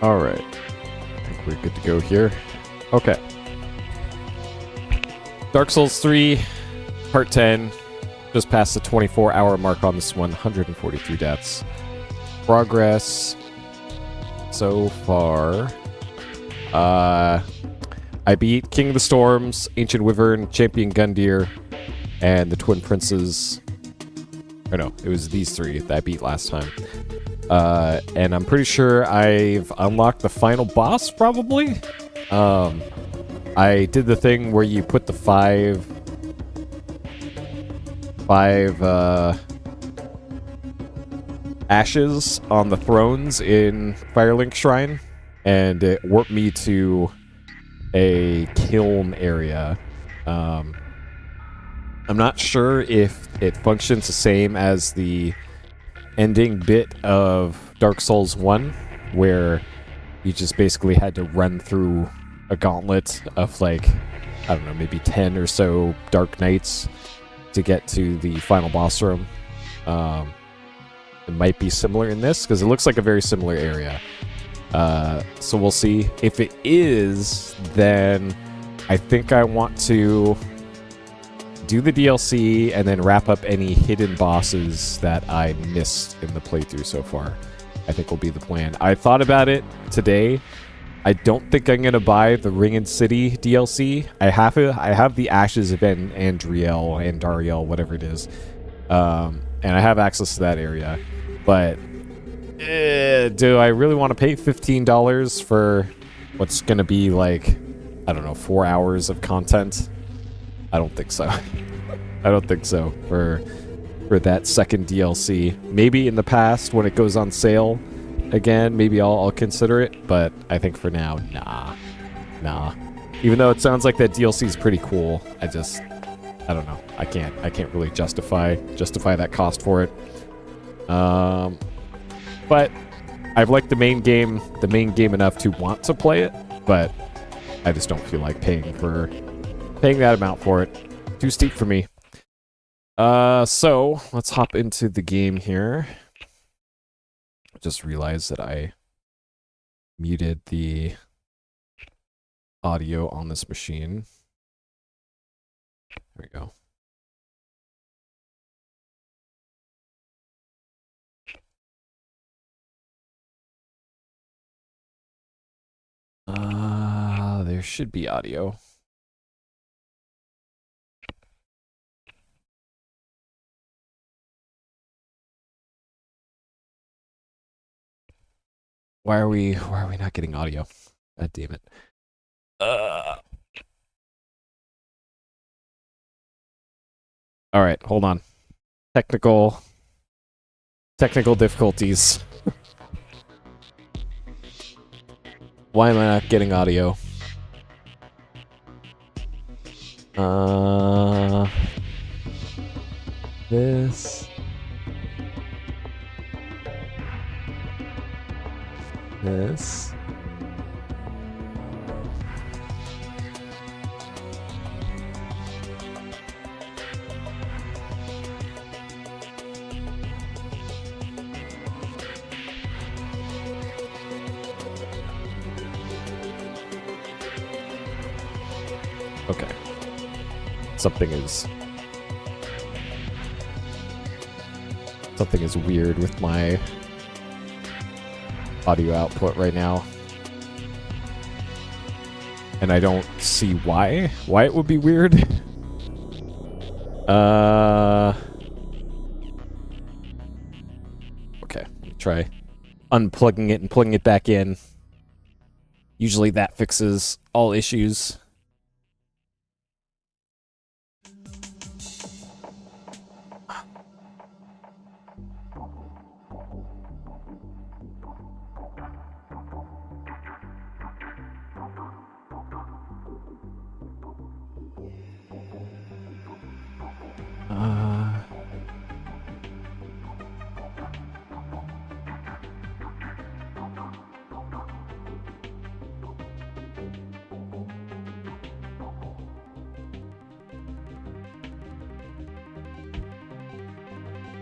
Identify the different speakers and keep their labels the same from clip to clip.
Speaker 1: Alright. I think we're good to go here. Okay. Dark Souls 3, Part 10. Just past the 24-hour mark on this one. 143 deaths. Progress so far. I beat King of the Storms, Ancient Wyvern, Champion Gundyr, and the Twin Princes. Or no, it was these three that I beat last time. And I'm pretty sure I've unlocked the final boss, probably? I did the thing where you put the five ashes on the thrones in Firelink Shrine, and it warped me to a kiln area. I'm not sure if it functions the same as the ending bit of Dark Souls 1, where you just basically had to run through a gauntlet of, like, I don't know, maybe 10 or so Dark Knights to get to the final boss room. It might be similar in this, because it looks like a very similar area. So we'll see. If it is, then I think I want to do the DLC and then wrap up any hidden bosses that I missed in the playthrough so far. I think will be the plan. I thought about it today. I don't think I'm gonna buy the Ringed City DLC. I have the Ashes of Andariel, whatever it is, and I have access to that area. But do I really want to pay $15 for what's gonna be, like, I don't know, 4 hours of content? I don't think so. I don't think so for that second DLC. Maybe in the past when it goes on sale again, maybe I'll consider it, but I think for now, nah. Even though it sounds like that DLC is pretty cool, I don't know. I can't really justify that cost for it. But I've liked the main game enough to want to play it, but I just don't feel like paying that amount for it. Too steep for me. So let's hop into the game here. I just realized that I muted the audio on this machine. There we go. There should be audio. Why are we not getting audio? God damn it. All right, hold on. Technical difficulties. Why am I not getting audio? This. Okay. Something is weird with my audio output right now. And I don't see why it would be weird. Okay, try unplugging it and plugging it back in. Usually that fixes all issues.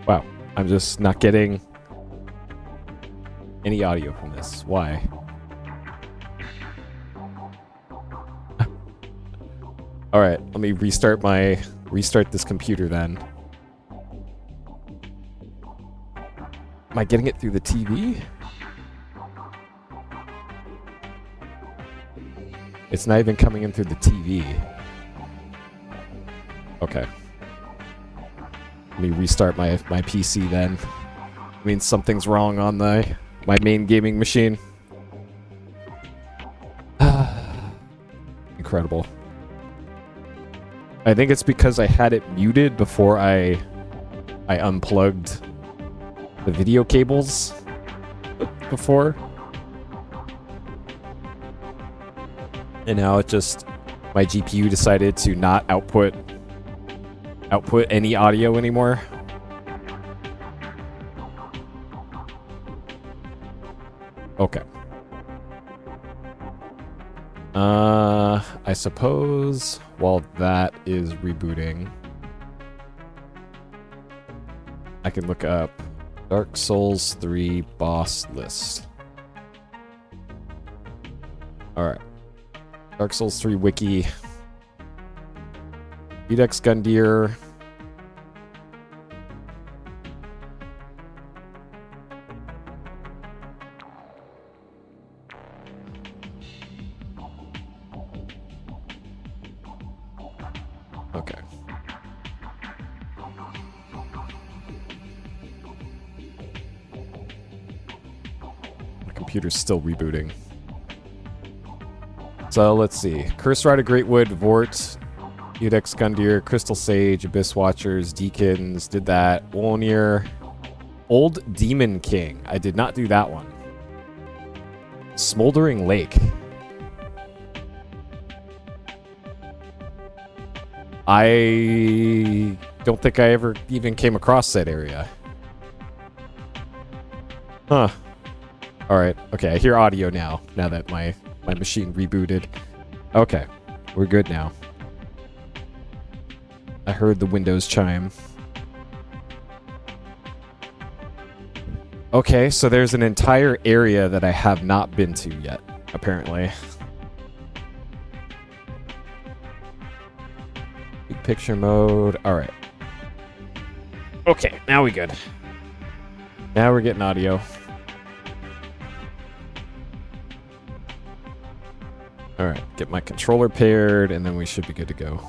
Speaker 1: Wow, I'm just not getting any audio from this. Why? All right, let me restart this computer then. Am I getting it through the TV? It's not even coming in through the TV. Okay. Let me restart my PC then. I mean, something's wrong on my main gaming machine. Incredible. I think it's because I had it muted before I unplugged the video cables before. And now it just, my GPU decided to not output any audio anymore. Okay. I suppose while that is rebooting, I can look up Dark Souls 3 boss list. Alright. Dark Souls 3 wiki. Udex Gundyr. Okay. My computer's still rebooting. So let's see. Curse Rider Greatwood, Vort, Udex Gundyr, Crystal Sage, Abyss Watchers, Deacons, did that. Wolnir. Old Demon King. I did not do that one. Smoldering Lake. I don't think I ever even came across that area. Huh. Alright. Okay, I hear audio now that my machine rebooted. Okay. We're good now. I heard the Windows chime. Okay, so there's an entire area that I have not been to yet, apparently. Big picture mode. Alright. Okay, now we good. Now we're getting audio. Alright, get my controller paired, and then we should be good to go.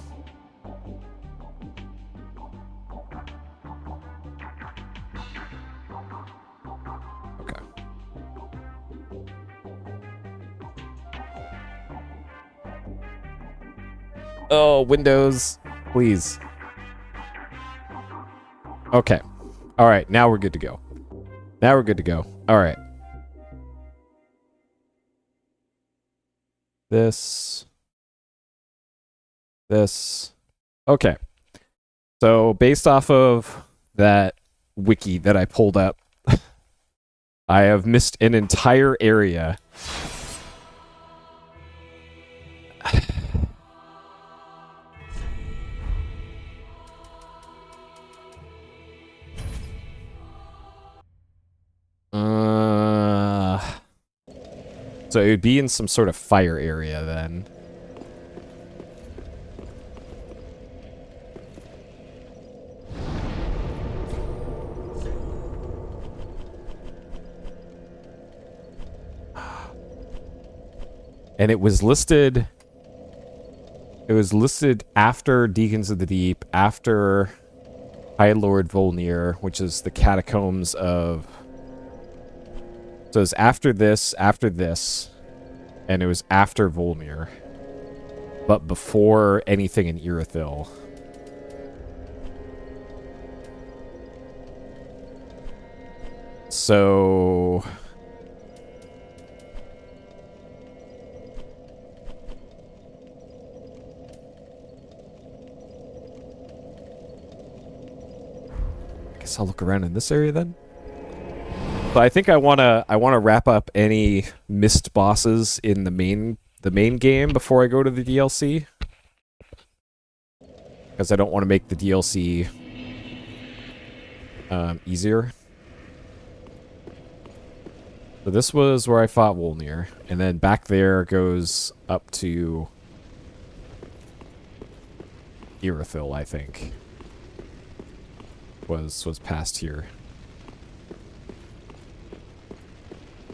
Speaker 1: Okay. Oh, Windows, please. Okay. Alright, now we're good to go. Now we're good to go. Alright. This. Okay. So based off of that wiki that I pulled up, I have missed an entire area. So it would be in some sort of fire area then. And it was listed after Deacons of the Deep, after High Lord Volnir, which is the catacombs of... So it's after this, and it was after Volnir, but before anything in Irithyll. So... I guess I'll look around in this area then. But I think I wanna wrap up any missed bosses in the main game before I go to the DLC, because I don't want to make the DLC easier. So this was where I fought Wolnir, and then back there goes up to Irithyll, I think, was past here.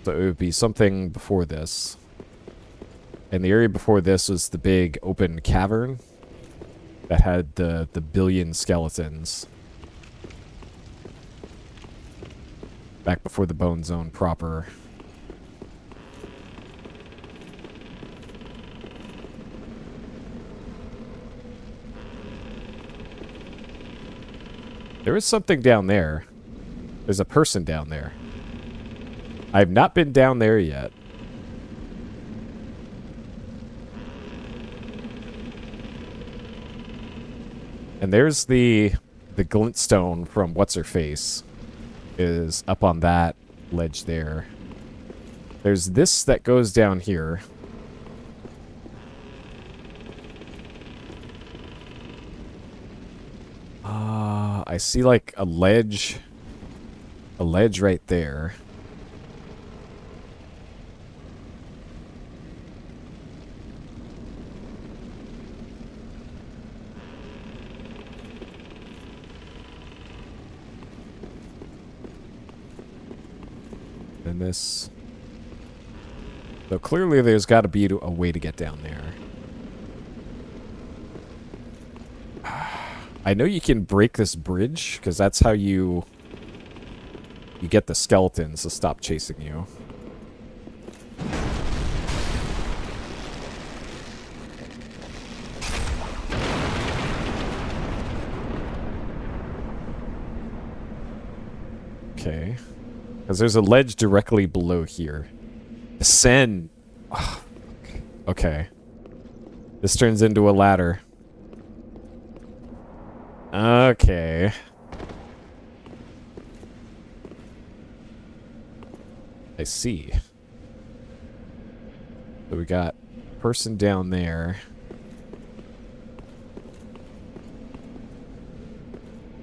Speaker 1: So it would be something before this. And the area before this was the big open cavern that had the billion skeletons. Back before the Bone Zone proper. There is something down there. There's a person down there. I've not been down there yet. And there's the glintstone from What's-Her-Face is up on that ledge there. There's this that goes down here. I see like a ledge right there. And this. So clearly there's got to be a way to get down there. I know you can break this bridge, because that's how you get the skeletons to stop chasing you. Okay. Because there's a ledge directly below here. Ascend. Oh, okay. This turns into a ladder. Okay. I see. So we got person down there.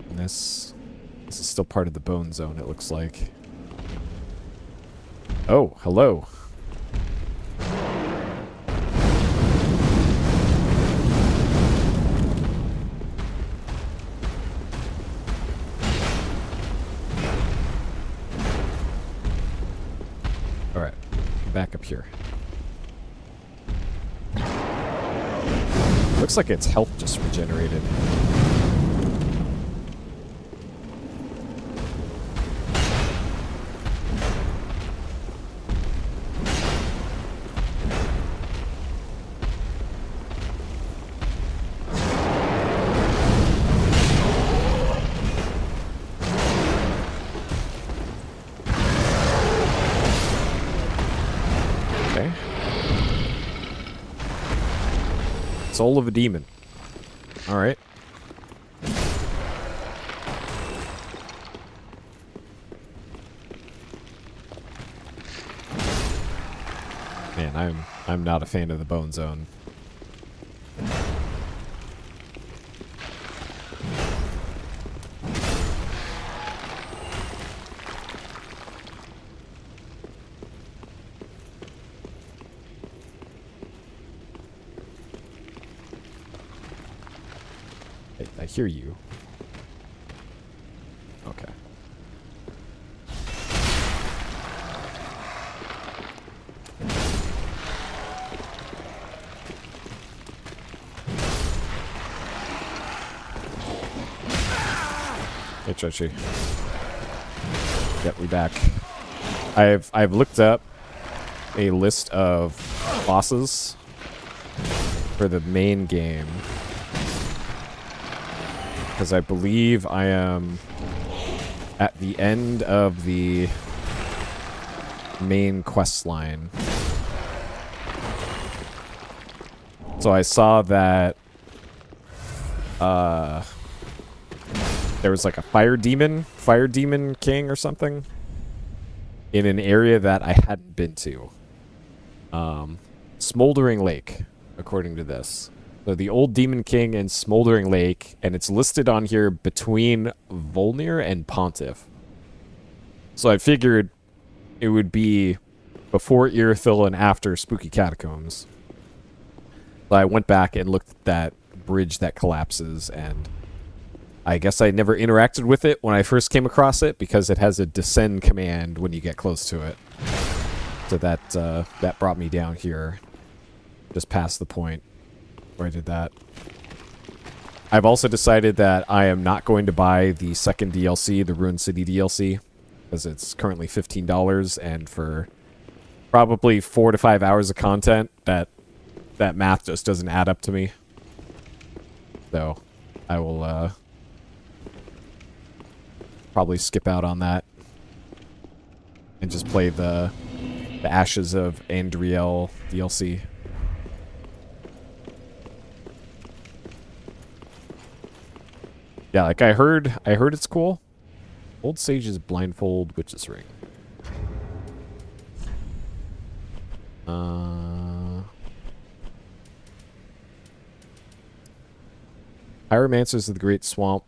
Speaker 1: And this is still part of the Bone Zone, it looks like. Oh, hello. Alright, back up here. Looks like its health just regenerated. Soul of a demon. Alright. Man, I'm not a fan of the Bone Zone. I hear you. Okay. Hey, Treachery. Yep, we back. I've looked up a list of bosses for the main game. Because I believe I am at the end of the main quest line. So I saw that there was like a fire demon king or something in an area that I hadn't been to. Smoldering Lake, according to this. So the old Demon King and Smoldering Lake, and it's listed on here between Volnir and Pontiff. So I figured it would be before Irithyll and after Spooky Catacombs. So I went back and looked at bridge that collapses, and I guess I never interacted with it when I first came across it because it has a descend command when you get close to it. So that brought me down here, just past the point where I did that. I've also decided that I am not going to buy the second DLC, the Ruined City DLC, because it's currently $15, and for probably 4 to 5 hours of content, that math just doesn't add up to me. So I will probably skip out on that and just play the Ashes of Andriel DLC. Yeah, like I heard it's cool. Old Sage's Blindfold Witch's Ring. Pyromancers of the Great Swamp.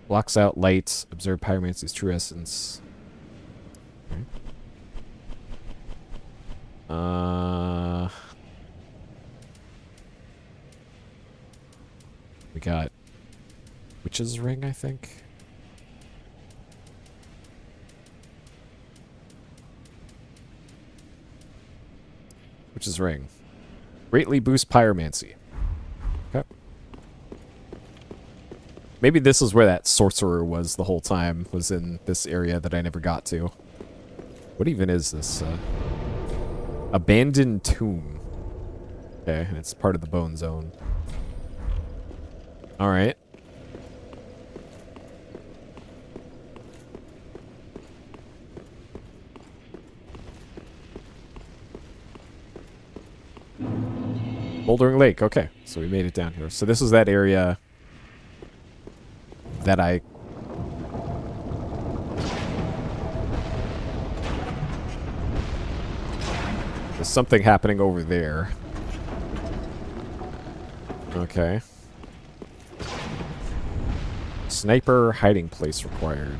Speaker 1: Blocks out light. Observe Pyromancer's true essence. We got Witch's Ring, I think. Witch's Ring. Greatly boost pyromancy. Okay. Maybe this is where that sorcerer was the whole time, was in this area that I never got to. What even is this? Abandoned Tomb. Okay, and it's part of the Bone Zone. Alright. Bouldering Lake, okay. So we made it down here. So this is that area that I... There's something happening over there. Okay. Sniper hiding place required.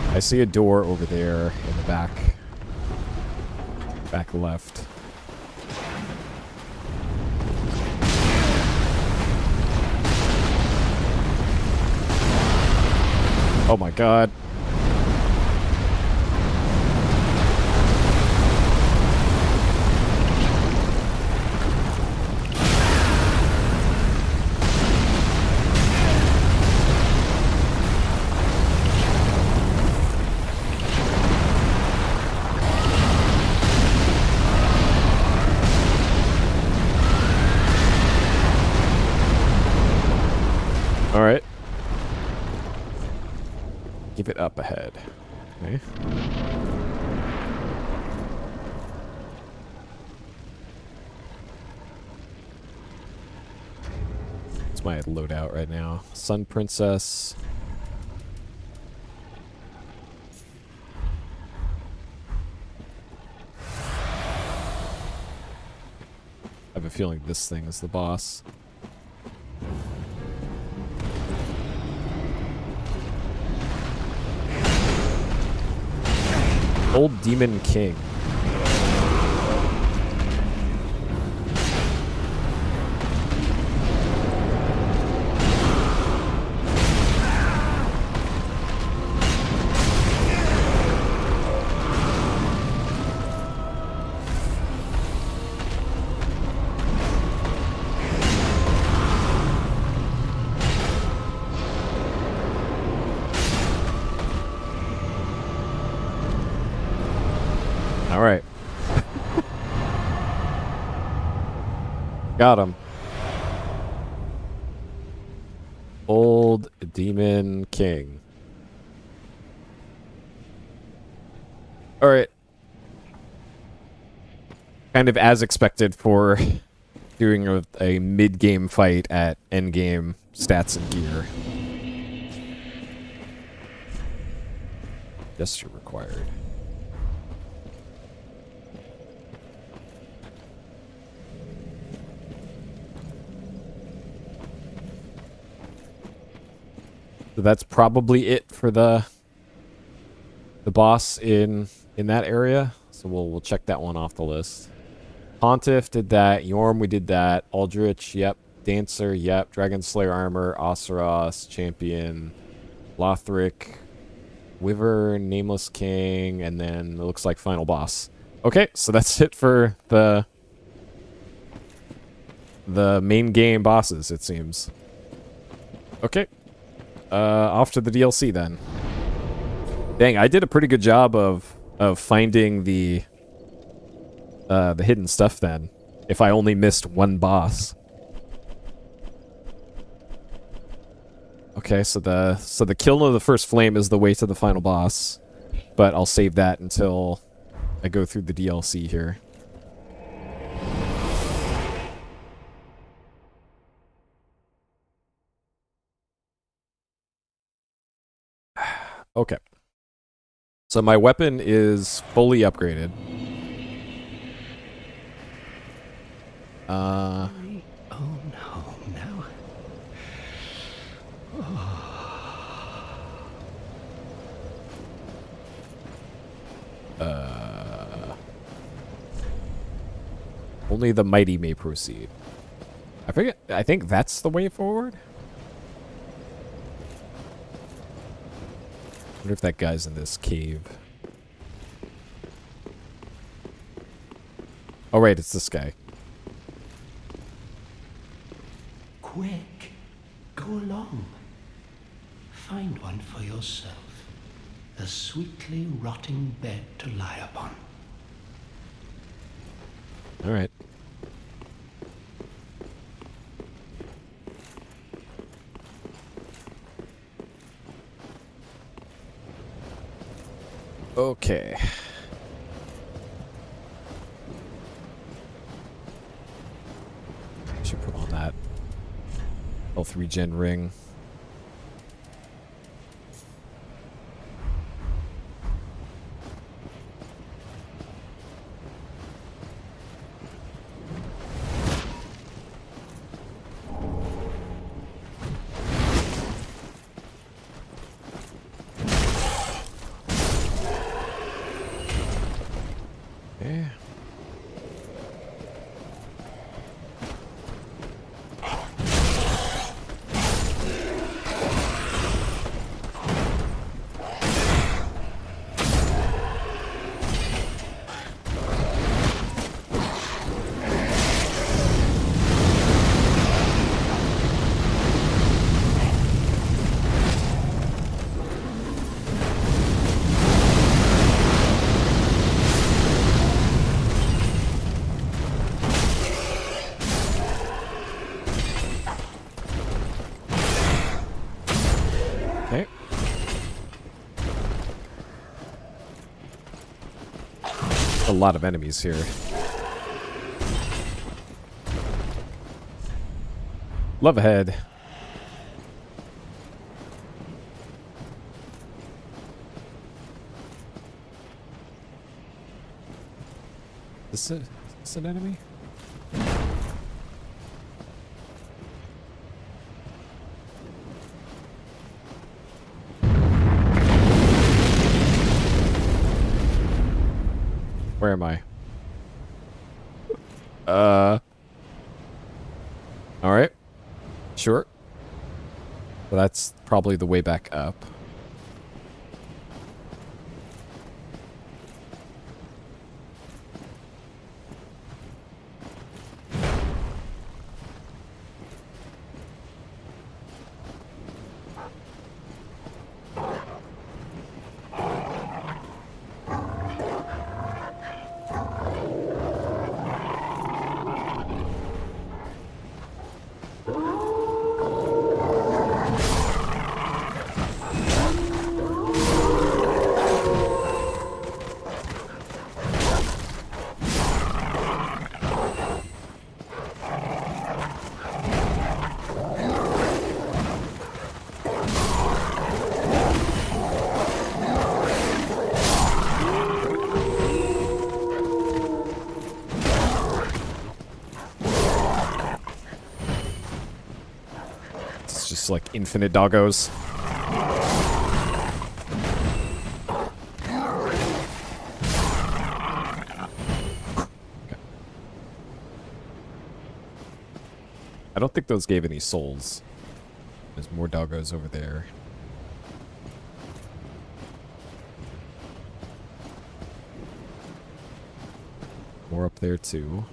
Speaker 1: I see a door over there in the back. Back left. Oh my god. Alright. Give it up ahead. Okay. It's my loadout right now. Sun Princess. I have a feeling this thing is the boss. Old Demon King. All right. Got him. Old Demon King. All right. Kind of as expected for doing a mid-game fight at end-game stats and gear. Gesture required. So that's probably it for the boss in that area. So we'll check that one off the list. Pontiff did that. Yorm, we did that. Aldrich, yep. Dancer, yep. Dragon Slayer armor. Oseros, champion. Lothric, Wyvern, Nameless King, and then it looks like final boss. Okay, so that's it for the main game bosses, it seems. Okay. Off to the DLC then. Dang, I did a pretty good job of finding the hidden stuff then. If I only missed one boss. Okay, so the kill of the first flame is the way to the final boss, but I'll save that until I go through the DLC here. Okay. So my weapon is fully upgraded.
Speaker 2: Own home now.
Speaker 1: Only the mighty may proceed. I think that's the way forward. I wonder if that guy's in this cave. Oh, right, it's this guy.
Speaker 2: Quick, go along. Find one for yourself. A sweetly rotting bed to lie upon.
Speaker 1: All right. Okay. Should put on that health regen ring. Yeah. Okay. A lot of enemies here. Love ahead. Is this an enemy? Where am I? Alright. Sure. So that's probably the way back up. It's just like infinite doggos. I don't think those gave any souls. There's more doggos over there. More up there too.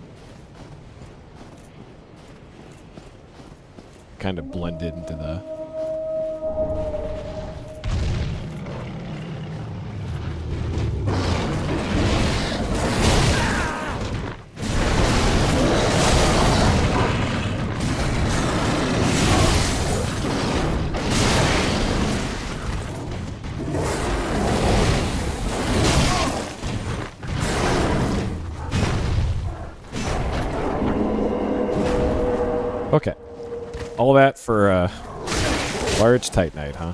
Speaker 1: Kind of blended into the... Okay. All that for a large Titanite, huh?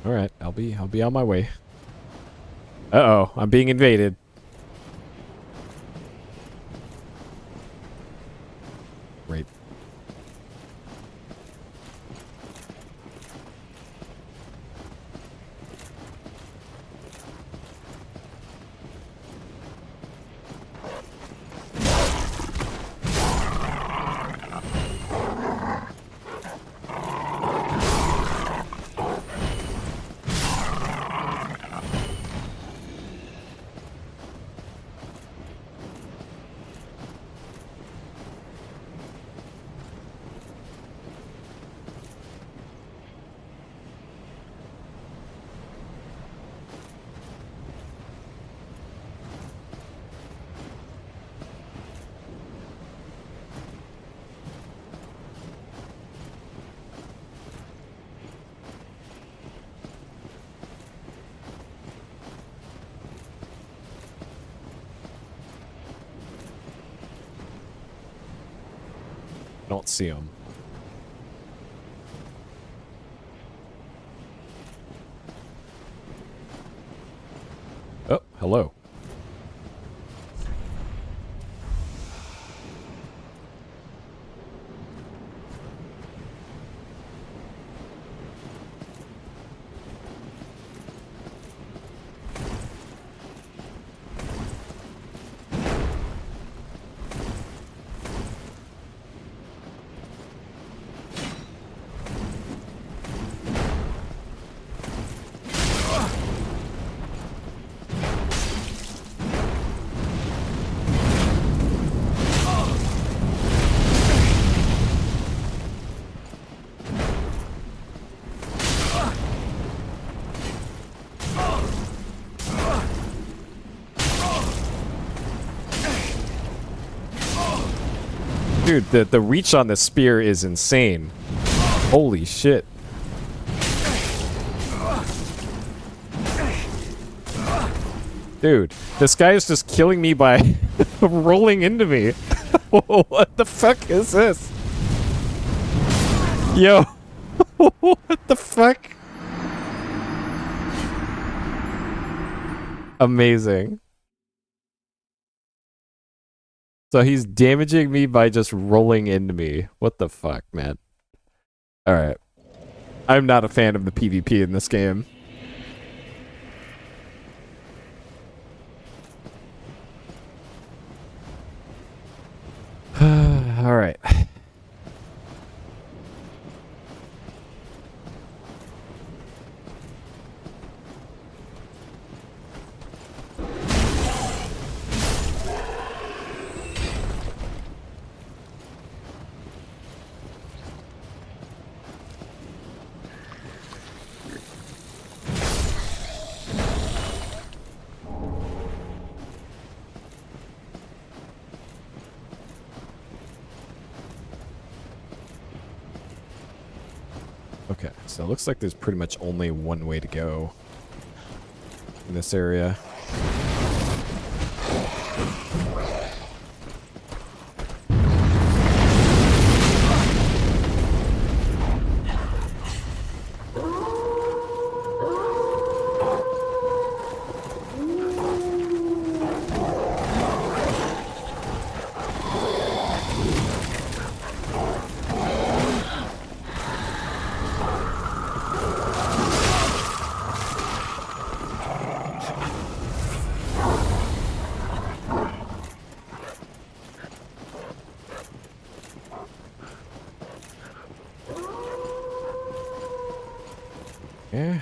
Speaker 1: All right, I'll be on my way. Uh-oh, I'm being invaded. Right. Don't see him. Oh, hello. Dude, the reach on the spear is insane. Holy shit. Dude, this guy is just killing me by rolling into me. What the fuck is this? Yo. What the fuck? Amazing. So he's damaging me by just rolling into me. What the fuck, man? Alright. I'm not a fan of the PvP in this game. Alright. Okay, so it looks like there's pretty much only one way to go in this area. Yeah.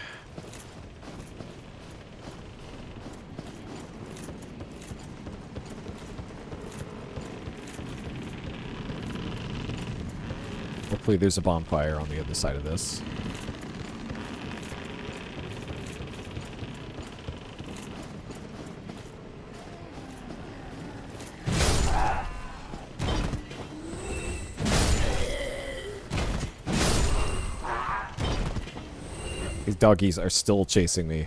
Speaker 1: Hopefully there's a bonfire on the other side of this. These doggies are still chasing me.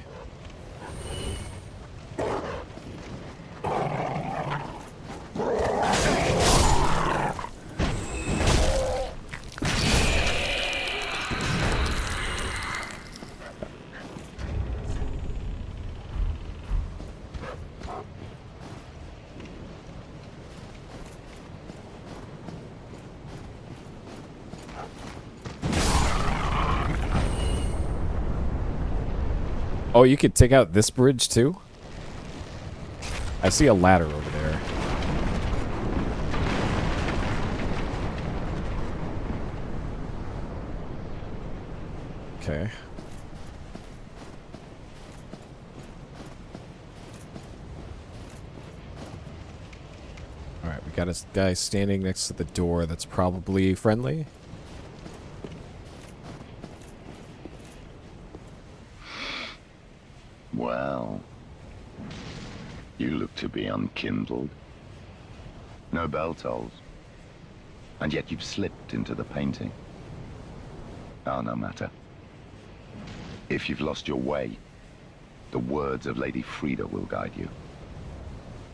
Speaker 1: Oh, you could take out this bridge too? I see a ladder over there. Okay. Alright, we got a guy standing next to the door that's probably friendly.
Speaker 3: Well, you look to be unkindled. No bell tolls. And yet you've slipped into the painting. Oh, no matter. If you've lost your way, the words of Lady Frida will guide you.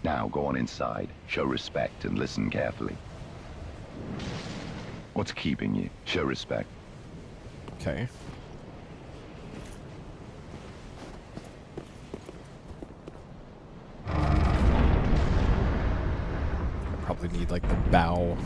Speaker 3: Now go on inside, show respect, and listen carefully. What's keeping you? Show respect.
Speaker 1: Okay. Probably need like the bow.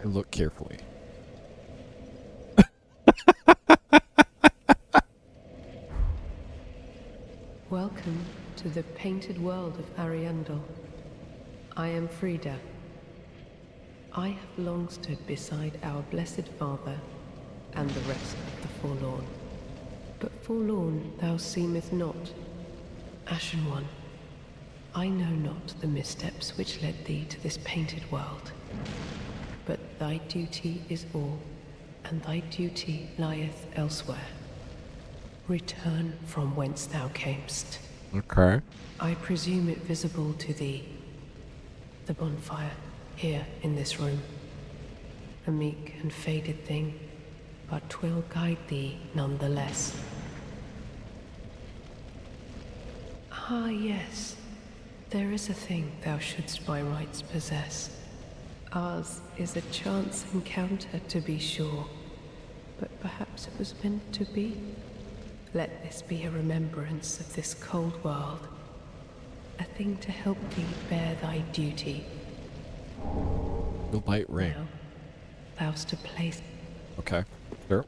Speaker 1: Look carefully.
Speaker 4: Welcome to the painted world of Ariandel. I am Frida. I have long stood beside our blessed father and the rest of the forlorn. But forlorn thou seemeth not. Ashen one, I know not the missteps which led thee to this painted world. But thy duty is all, and thy duty lieth elsewhere. Return from whence thou camest.
Speaker 1: Okay.
Speaker 4: I presume it visible to thee. The bonfire, here in this room. A meek and faded thing, but 'twill guide thee nonetheless. Ah, yes. There is a thing thou shouldst by rights possess. Ours is a chance encounter, to be sure, but perhaps it was meant to be. Let this be a remembrance of this cold world, a thing to help thee bear thy duty.
Speaker 1: You'll bite ring.
Speaker 4: Now, thou'st to place.
Speaker 1: Okay, sure.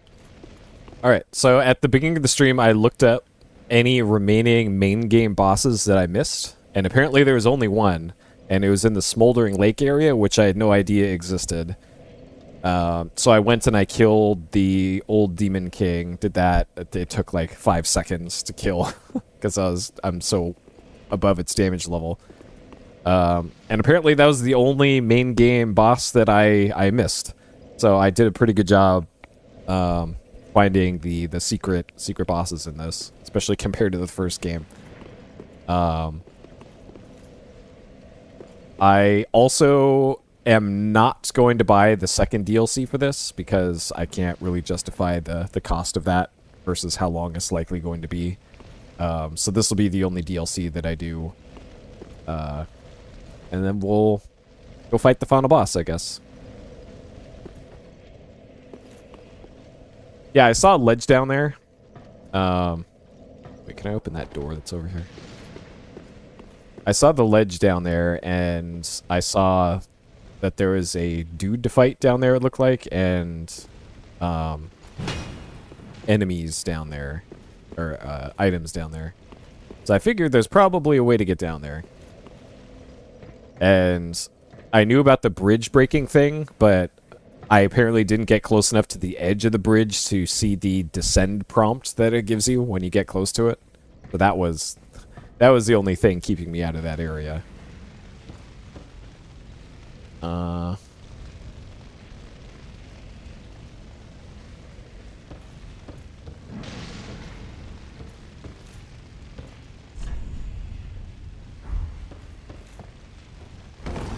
Speaker 1: Alright, so at the beginning of the stream, I looked up any remaining main game bosses that I missed, and apparently there was only one. And it was in the Smoldering Lake area, which I had no idea existed. So I went and I killed the old Demon King. Did that. It took like 5 seconds to kill because I'm so above its damage level. And apparently that was the only main game boss that I missed. So I did a pretty good job finding the secret bosses in this, especially compared to the first game. I also am not going to buy the second DLC for this because I can't really justify the cost of that versus how long it's likely going to be. So this will be the only DLC that I do. And then we'll go fight the final boss, I guess. Yeah, I saw a ledge down there. Wait, can I open that door that's over here? I saw the ledge down there, and I saw that there was a dude to fight down there, it looked like, and enemies down there, or items down there. So I figured there's probably a way to get down there. And I knew about the bridge breaking thing, but I apparently didn't get close enough to the edge of the bridge to see the descend prompt that it gives you when you get close to it. So that was the only thing keeping me out of that area.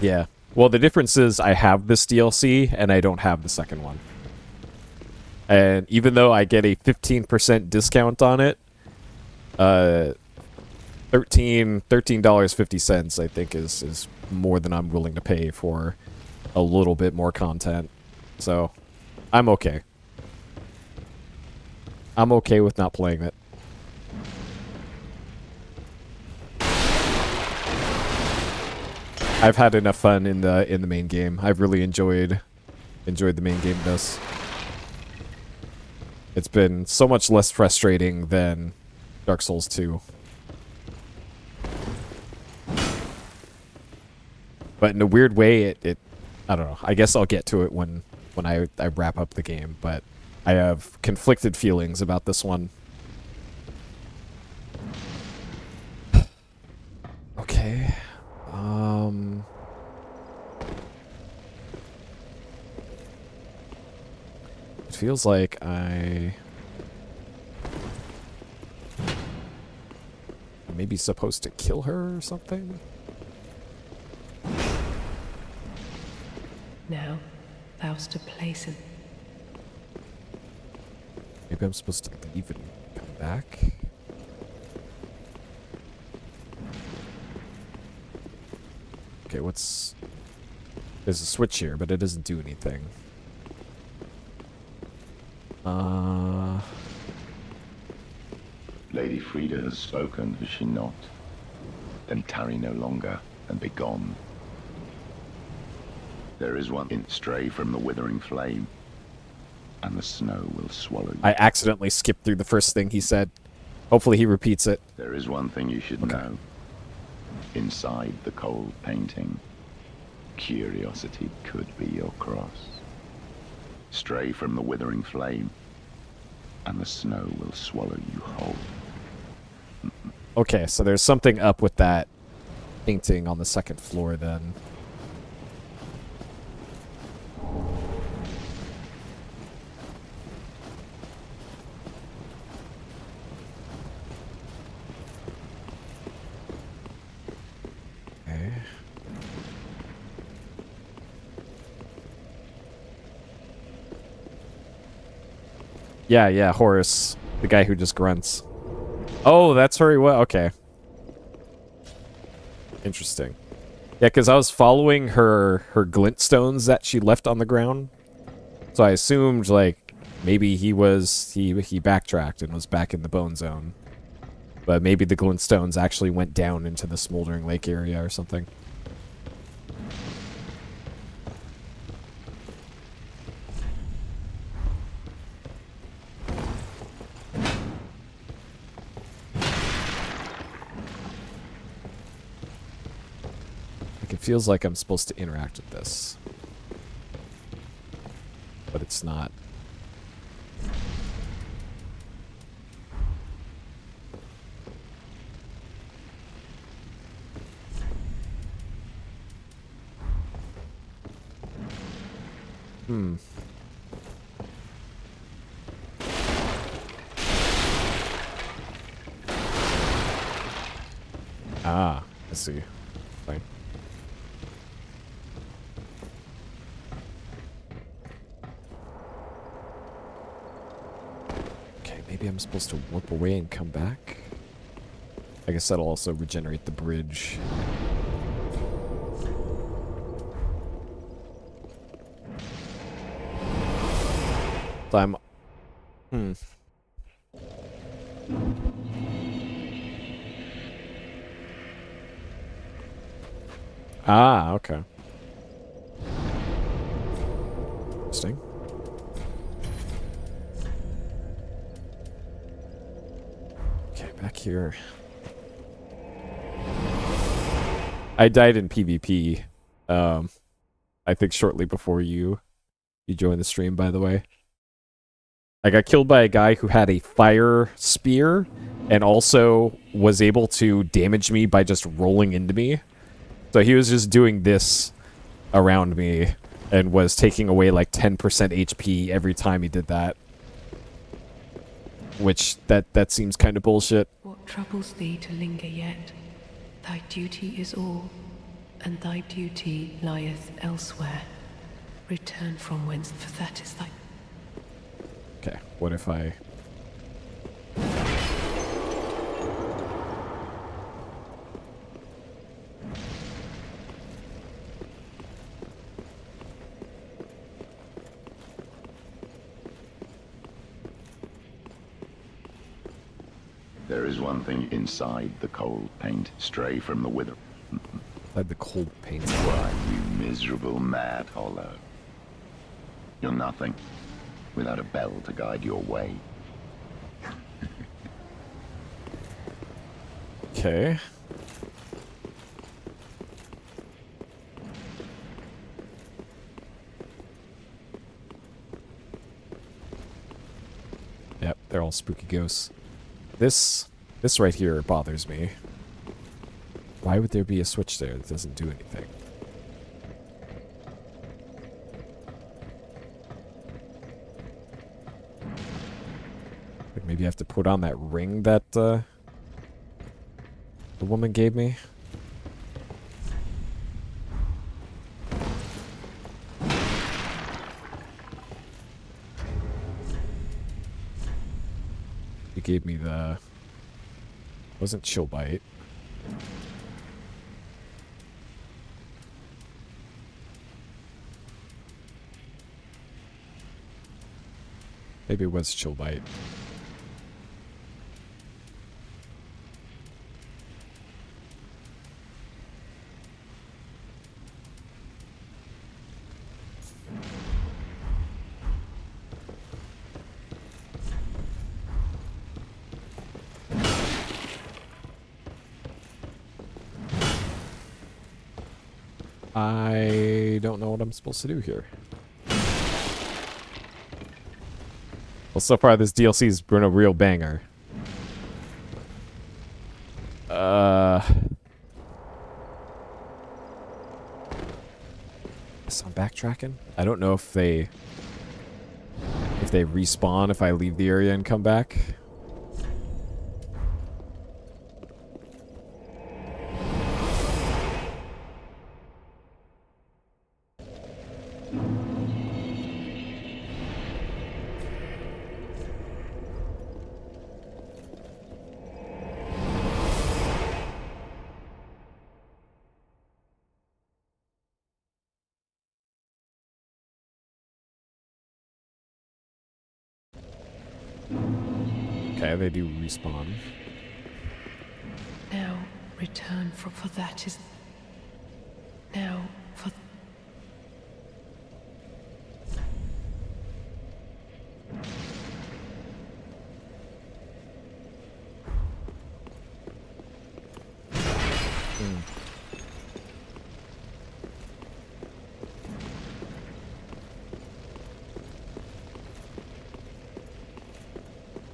Speaker 1: Yeah. Well, the difference is I have this DLC and I don't have the second one. And even though I get a 15% discount on it, $13.50 I think is more than I'm willing to pay for a little bit more content. So, I'm okay. I'm okay with not playing it. I've had enough fun in the main game. I've really enjoyed the main game this. It's been so much less frustrating than Dark Souls 2. But in a weird way, it I don't know. I guess I'll get to it when I wrap up the game, but I have conflicted feelings about this one. Okay. It feels like I maybe supposed to kill her or something.
Speaker 4: Now, thou'st a place in.
Speaker 1: Maybe I'm supposed to leave and come back. Okay, what's... There's a switch here, but it doesn't do anything.
Speaker 3: Lady Frida has spoken, has she not? Then tarry no longer, and be gone. There is one in stray from the withering flame, and the snow will swallow you.
Speaker 1: I accidentally skipped through the first thing he said. Hopefully he repeats it.
Speaker 3: There is one thing you should know. Inside the cold painting, curiosity could be your cross. Stray from the withering flame, and the snow will swallow you whole.
Speaker 1: Okay, so there's something up with that painting on the second floor then. Okay. Yeah, Horace. The guy who just grunts. Oh, that's very well. Okay. Interesting. Yeah, because I was following her glintstones that she left on the ground. So I assumed, like, maybe he backtracked and was back in the bone zone. But maybe the glintstones actually went down into the smoldering lake area or something. It feels like I'm supposed to interact with this. But it's not. Ah, I see. Fine. Okay, maybe I'm supposed to warp away and come back? I guess that'll also regenerate the bridge. So I'm... Ah, okay. Interesting. Okay, back here. I died in PvP. I think shortly before you joined the stream, by the way. I got killed by a guy who had a fire spear and also was able to damage me by just rolling into me. So he was just doing this around me and was taking away like 10% HP every time he did that. Which, that seems kind of bullshit.
Speaker 4: What troubles thee to linger yet? Thy duty is all, and thy duty lieth elsewhere. Return from whence, for that is thy...
Speaker 1: Okay, what if I...
Speaker 3: There is one thing inside the cold paint, stray from the wither.
Speaker 1: Had the cold paint.
Speaker 3: Why, you miserable mad hollow. You're nothing without a bell to guide your way.
Speaker 1: Okay. Yep, they're all spooky ghosts. This right here bothers me. Why would there be a switch there that doesn't do anything? Like maybe I have to put on that ring that the woman gave me. He gave me the... wasn't chill bite. Maybe it was chill bite. I don't know what I'm supposed to do here. Well, so far this DLC's been a real banger. So I'm backtracking? I don't know if they respawn if I leave the area and come back. Okay, they do respawn.
Speaker 4: Now return for that is... Now for...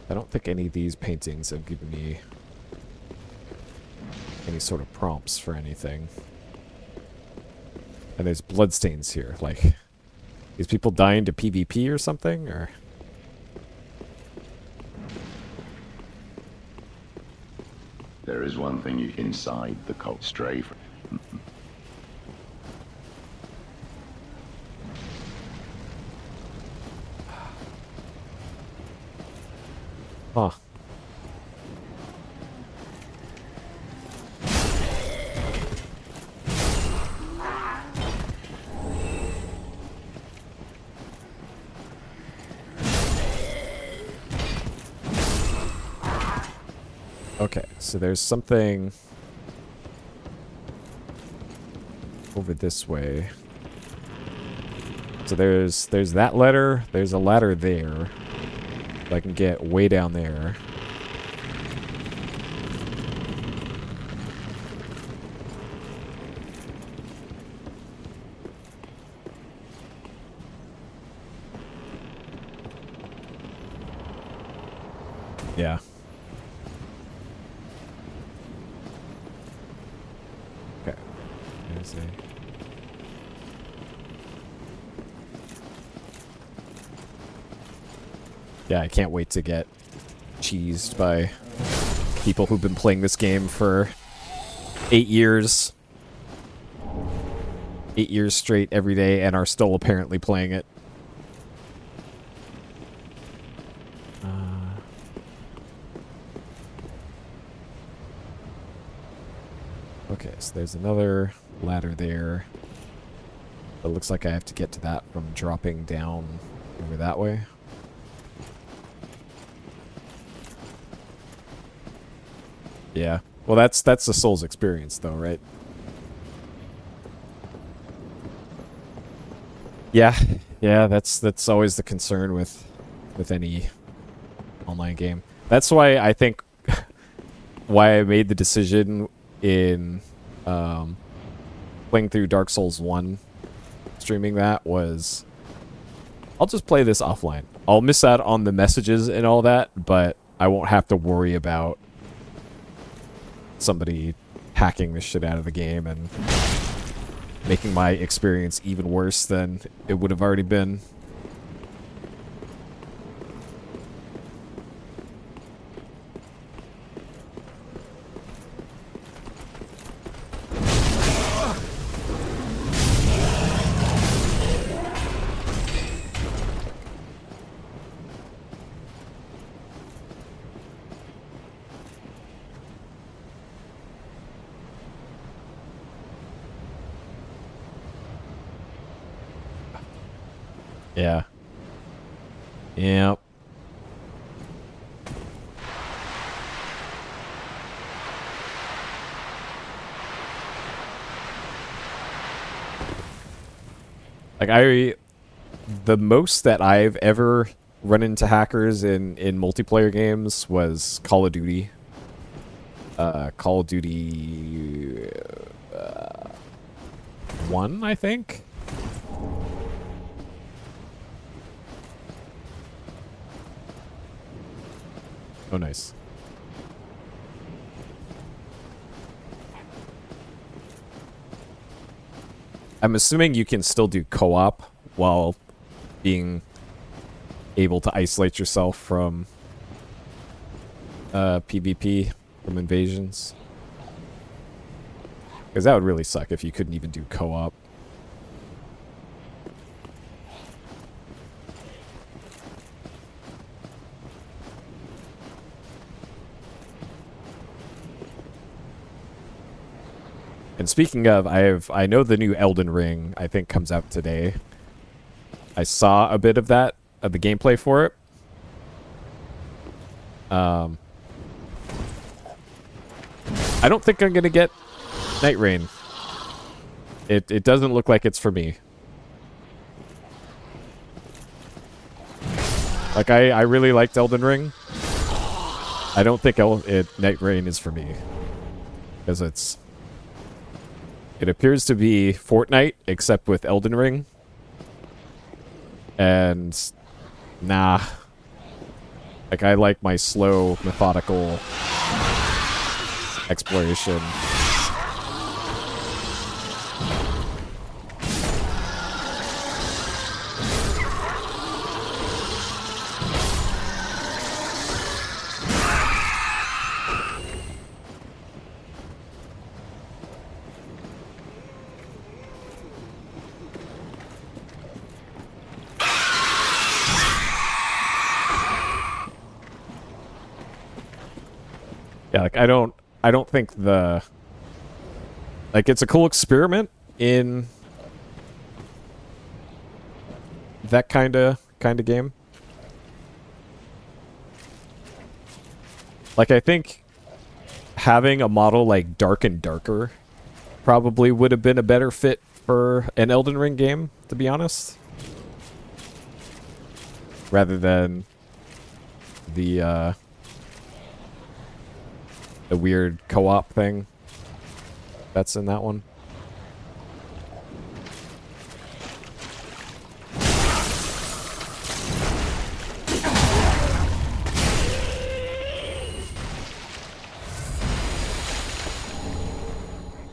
Speaker 1: I don't think any of these paintings have given me any sort of prompts for anything. And there's bloodstains here. Like, these people dying to PvP or something? Or...
Speaker 3: There is one thing you inside the cult, stray from.
Speaker 1: Huh. Okay, so there's something over this way. So there's that ladder. There's a ladder there. So I can get way down there. Yeah. Okay. There's a... Yeah, I can't wait to get cheesed by people who've been playing this game for 8 years. 8 years straight every day and are still apparently playing it. Okay, so there's another ladder there. It looks like I have to get to that from dropping down over that way. Yeah. Well, that's the Souls experience, though, right? Yeah. Yeah, that's always the concern with any online game. That's why I think why I made the decision in playing through Dark Souls 1, streaming that, was I'll just play this offline. I'll miss out on the messages and all that, but I won't have to worry about somebody hacking the shit out of the game and making my experience even worse than it would have already been. Yeah. Yep. Like, the most that I've ever run into hackers in multiplayer games was Call of Duty. Call of Duty 1, I think. Oh, nice. I'm assuming you can still do co-op while being able to isolate yourself from PvP, from invasions. Because that would really suck if you couldn't even do co-op. And speaking of, I know the new Elden Ring, I think, comes out today. I saw a bit of that, of the gameplay for it. I don't think I'm gonna get Night Rain. It doesn't look like it's for me. Like, I really liked Elden Ring. I don't think Night Rain is for me. Because it appears to be Fortnite, except with Elden Ring. And, nah. Like, I like my slow, methodical exploration. Yeah, like, I don't think it's a cool experiment in that kind of game. Like, I think having a model like Dark and Darker probably would have been a better fit for an Elden Ring game, to be honest. Rather than the weird co-op thing that's in that one.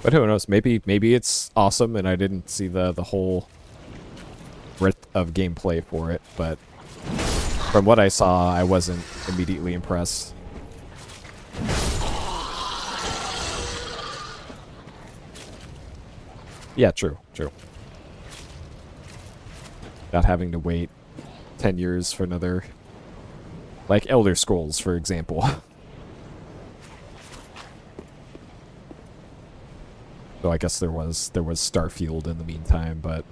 Speaker 1: But who knows? Maybe it's awesome, and I didn't see the whole breadth of gameplay for it. But from what I saw, I wasn't immediately impressed. Yeah, true. Not having to wait 10 years for another, like Elder Scrolls, for example. So I guess there was Starfield in the meantime, but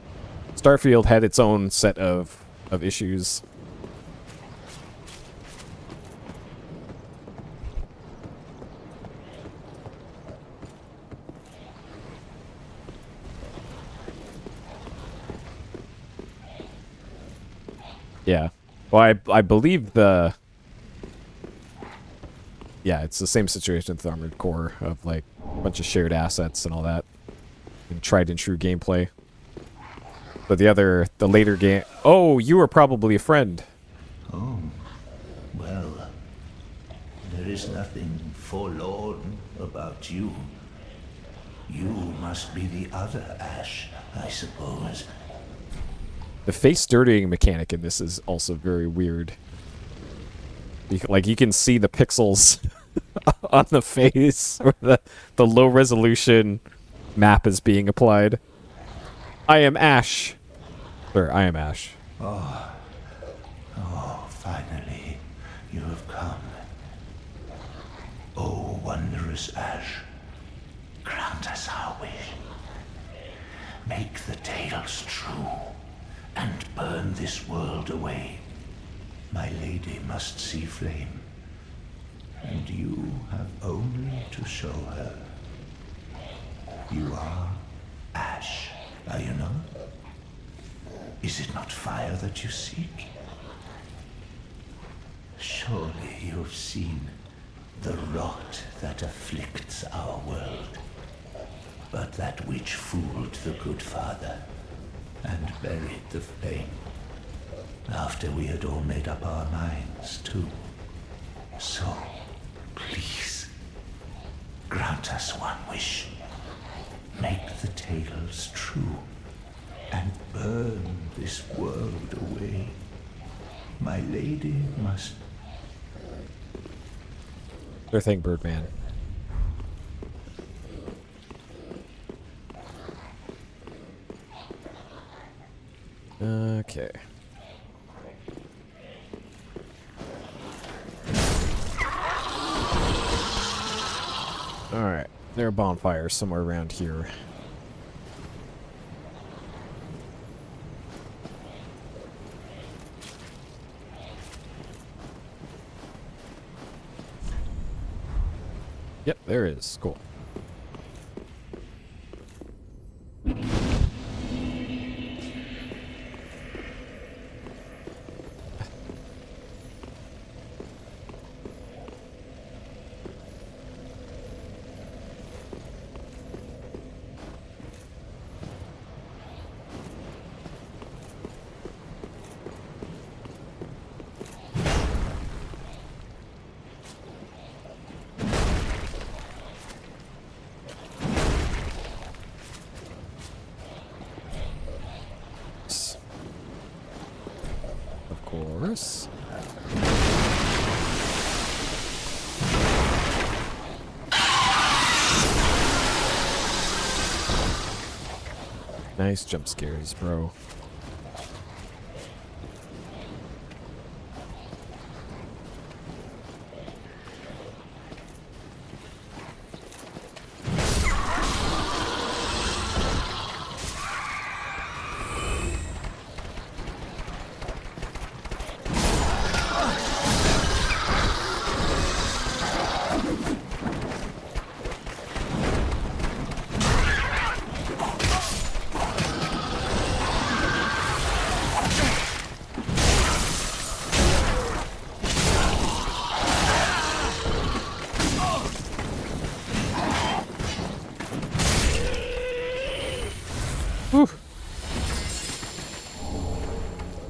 Speaker 1: Starfield had its own set of issues. Yeah. Well, I believe it's the same situation with Armored Core of like a bunch of shared assets and all that, and tried and true gameplay. But the later game. Oh, you were probably a friend.
Speaker 2: Oh, well, there is nothing forlorn about you. You must be the other Ash, I suppose.
Speaker 1: The face dirtying mechanic in this is also very weird. You can see the pixels on the face where the low resolution map is being applied. I am Ash. Sir, I am Ash.
Speaker 2: Oh, finally, you have come. Oh, wondrous Ash, grant us our wish. Make the tales true, and burn this world away. My lady must see flame, and you have only to show her. You are Ash, are you not? Is it not fire that you seek? Surely you have seen the rot that afflicts our world, but that which fooled the good father and buried the flame. After we had all made up our minds, too. So, please, grant us one wish. Make the tales true, and burn this world away. My lady must...
Speaker 1: Sure thing, Birdman. Okay. Alright, there are bonfires somewhere around here. Yep, there is. Cool. Of course. Nice jump scares, bro. Whew.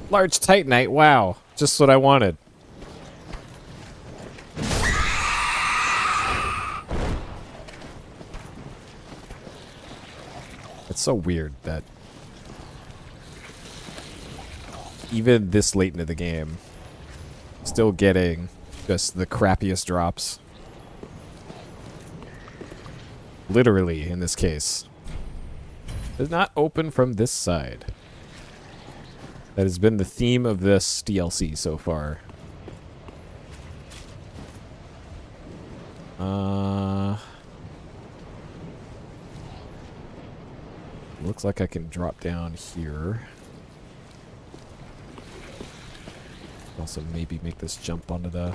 Speaker 1: Large Titanite, wow. Just what I wanted. It's so weird that even this late into the game, still getting just the crappiest drops. Literally, in this case. Does not open from this side. That has been the theme of this DLC so far. Looks like I can drop down here. Also maybe make this jump onto the...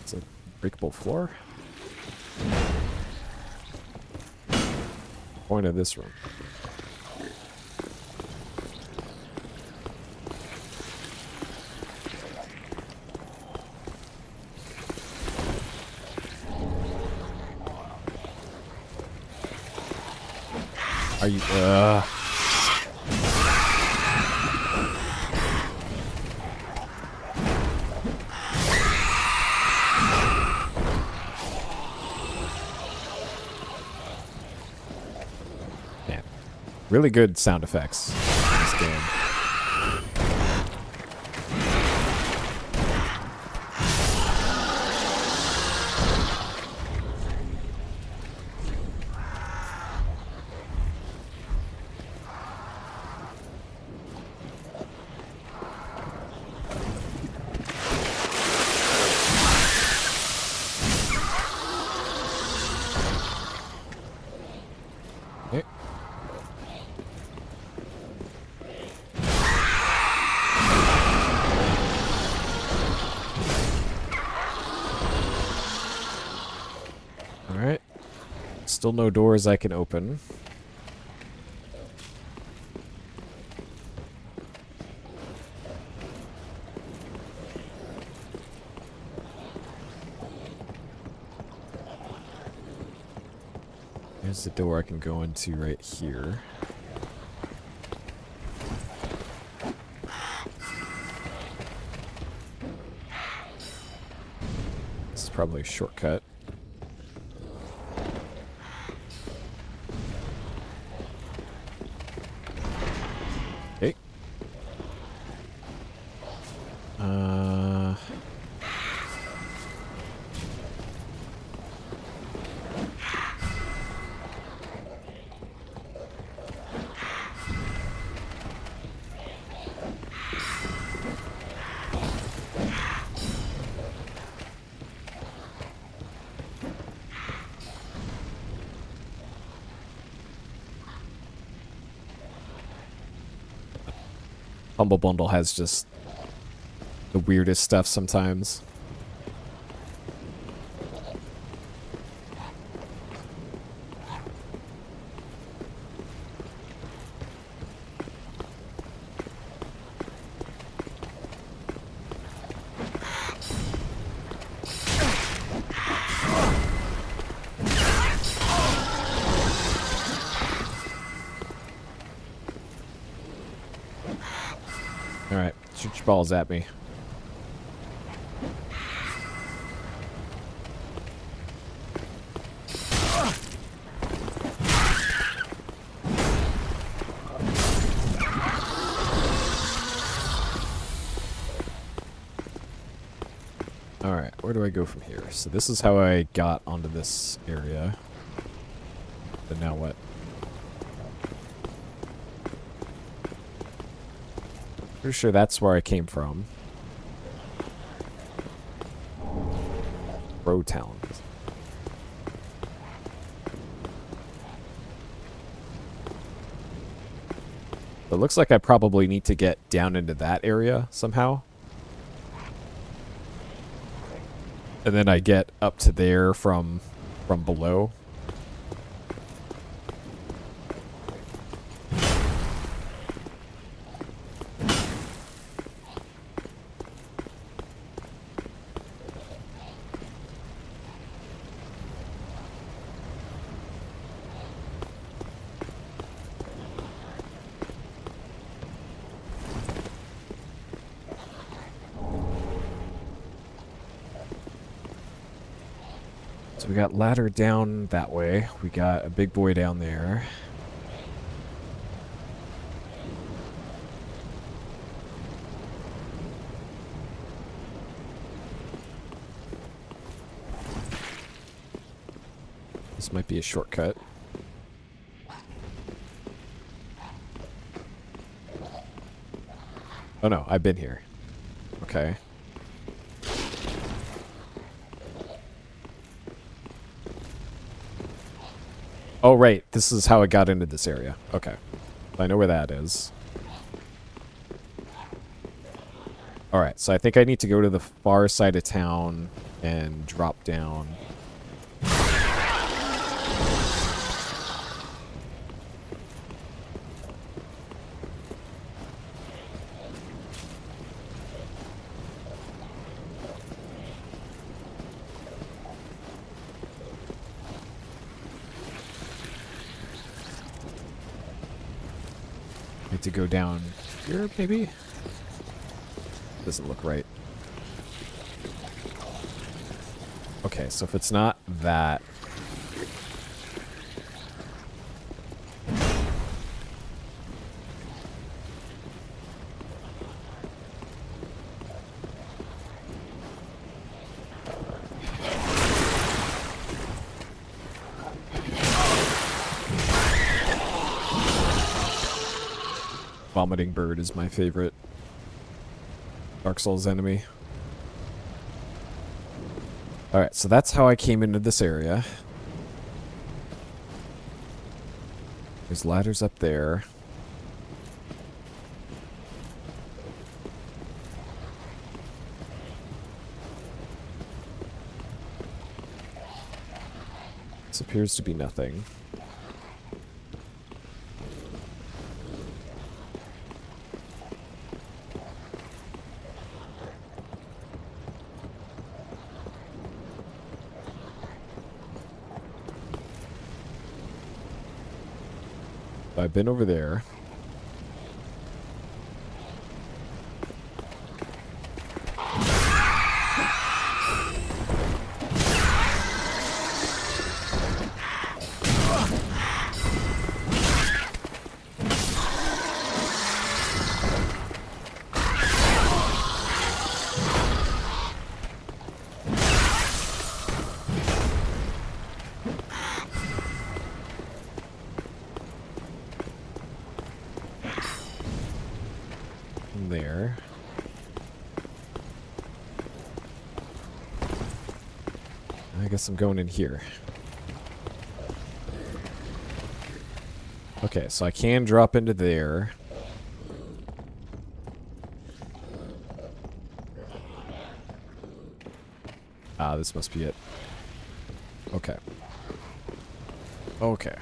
Speaker 1: It's a breakable floor. Point of this room. Are you... Man. Really good sound effects in this game. Okay. Alright. Still no doors I can open. There's the door I can go into right here. This is probably a shortcut. Okay. Humble Bundle has just the weirdest stuff sometimes. Alright, shoot your balls at me. Alright, where do I go from here? So this is how I got onto this area. But now what? Pretty sure that's where I came from. Bro Town. It looks like I probably need to get down into that area somehow. And then I get up to there from below. So we got ladder down that way. We got a big boy down there. This might be a shortcut. Oh no, I've been here. Okay. Oh right, this is how I got into this area. Okay. I know where that is. Alright, so I think I need to go to the far side of town and drop down. Need to go down here, maybe? Doesn't look right. Okay, so if it's not that... Vomiting bird is my favorite Dark Souls enemy. Alright, so that's how I came into this area. There's ladders up there. This appears to be nothing. I've been over there. There. I guess I'm going in here. Okay, so I can drop into there. Ah, this must be it. Okay. Okay.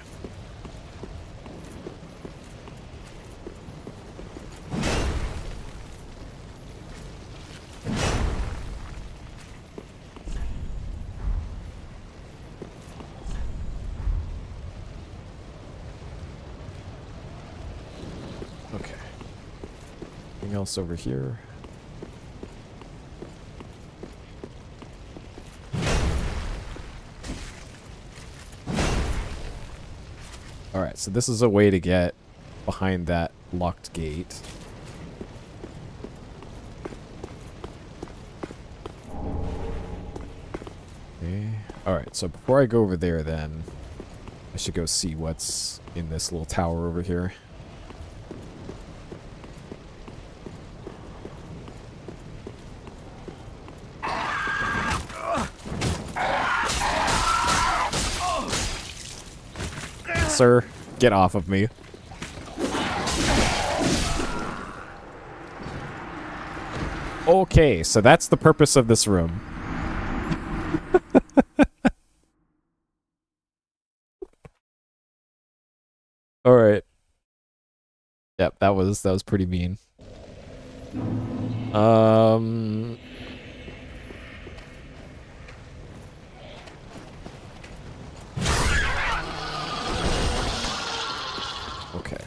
Speaker 1: Okay. Anything else over here? Alright, so this is a way to get behind that locked gate. Okay. Alright, so before I go over there then, I should go see what's in this little tower over here. Sir, get off of me. Okay, so that's the purpose of this room. All right. Yep, that was pretty mean. Okay.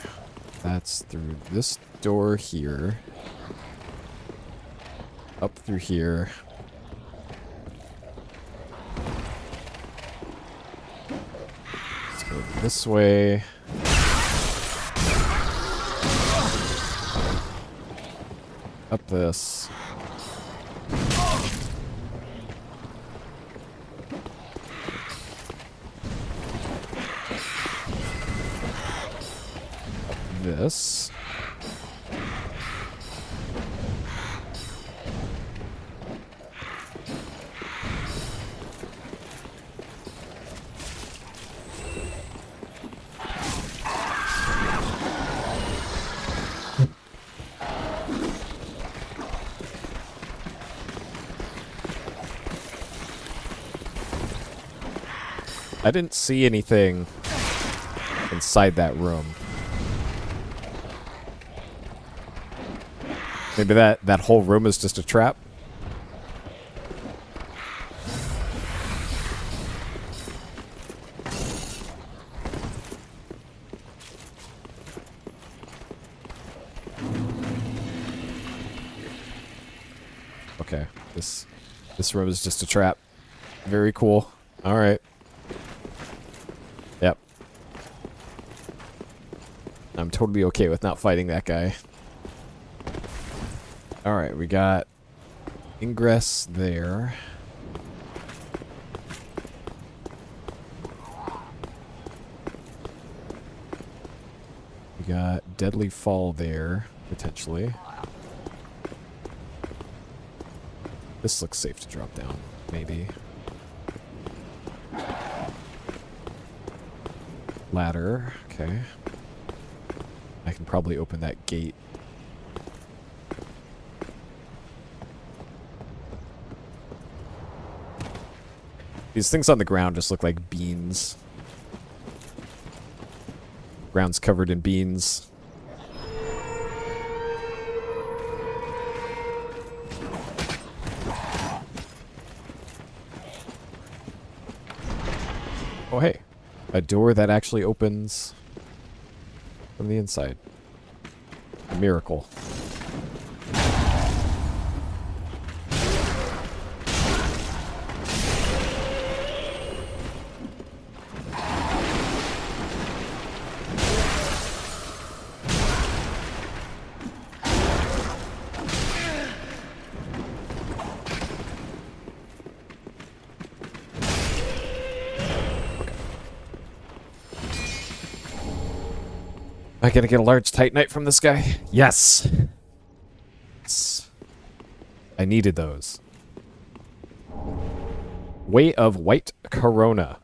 Speaker 1: That's through this door here. Up through here. This way. Up this. This. I didn't see anything inside that room. Maybe that whole room is just a trap? Okay, this room is just a trap. Very cool. All right. Yep. I'm totally okay with not fighting that guy. Alright, we got ingress there. We got deadly fall there, potentially. This looks safe to drop down, maybe. Ladder, okay. I can probably open that gate. These things on the ground just look like beans. Ground's covered in beans. Oh, hey. A door that actually opens from the inside. A miracle. Am I gonna get a large titanite from this guy? Yes! Yes. I needed those. Way of White Corona.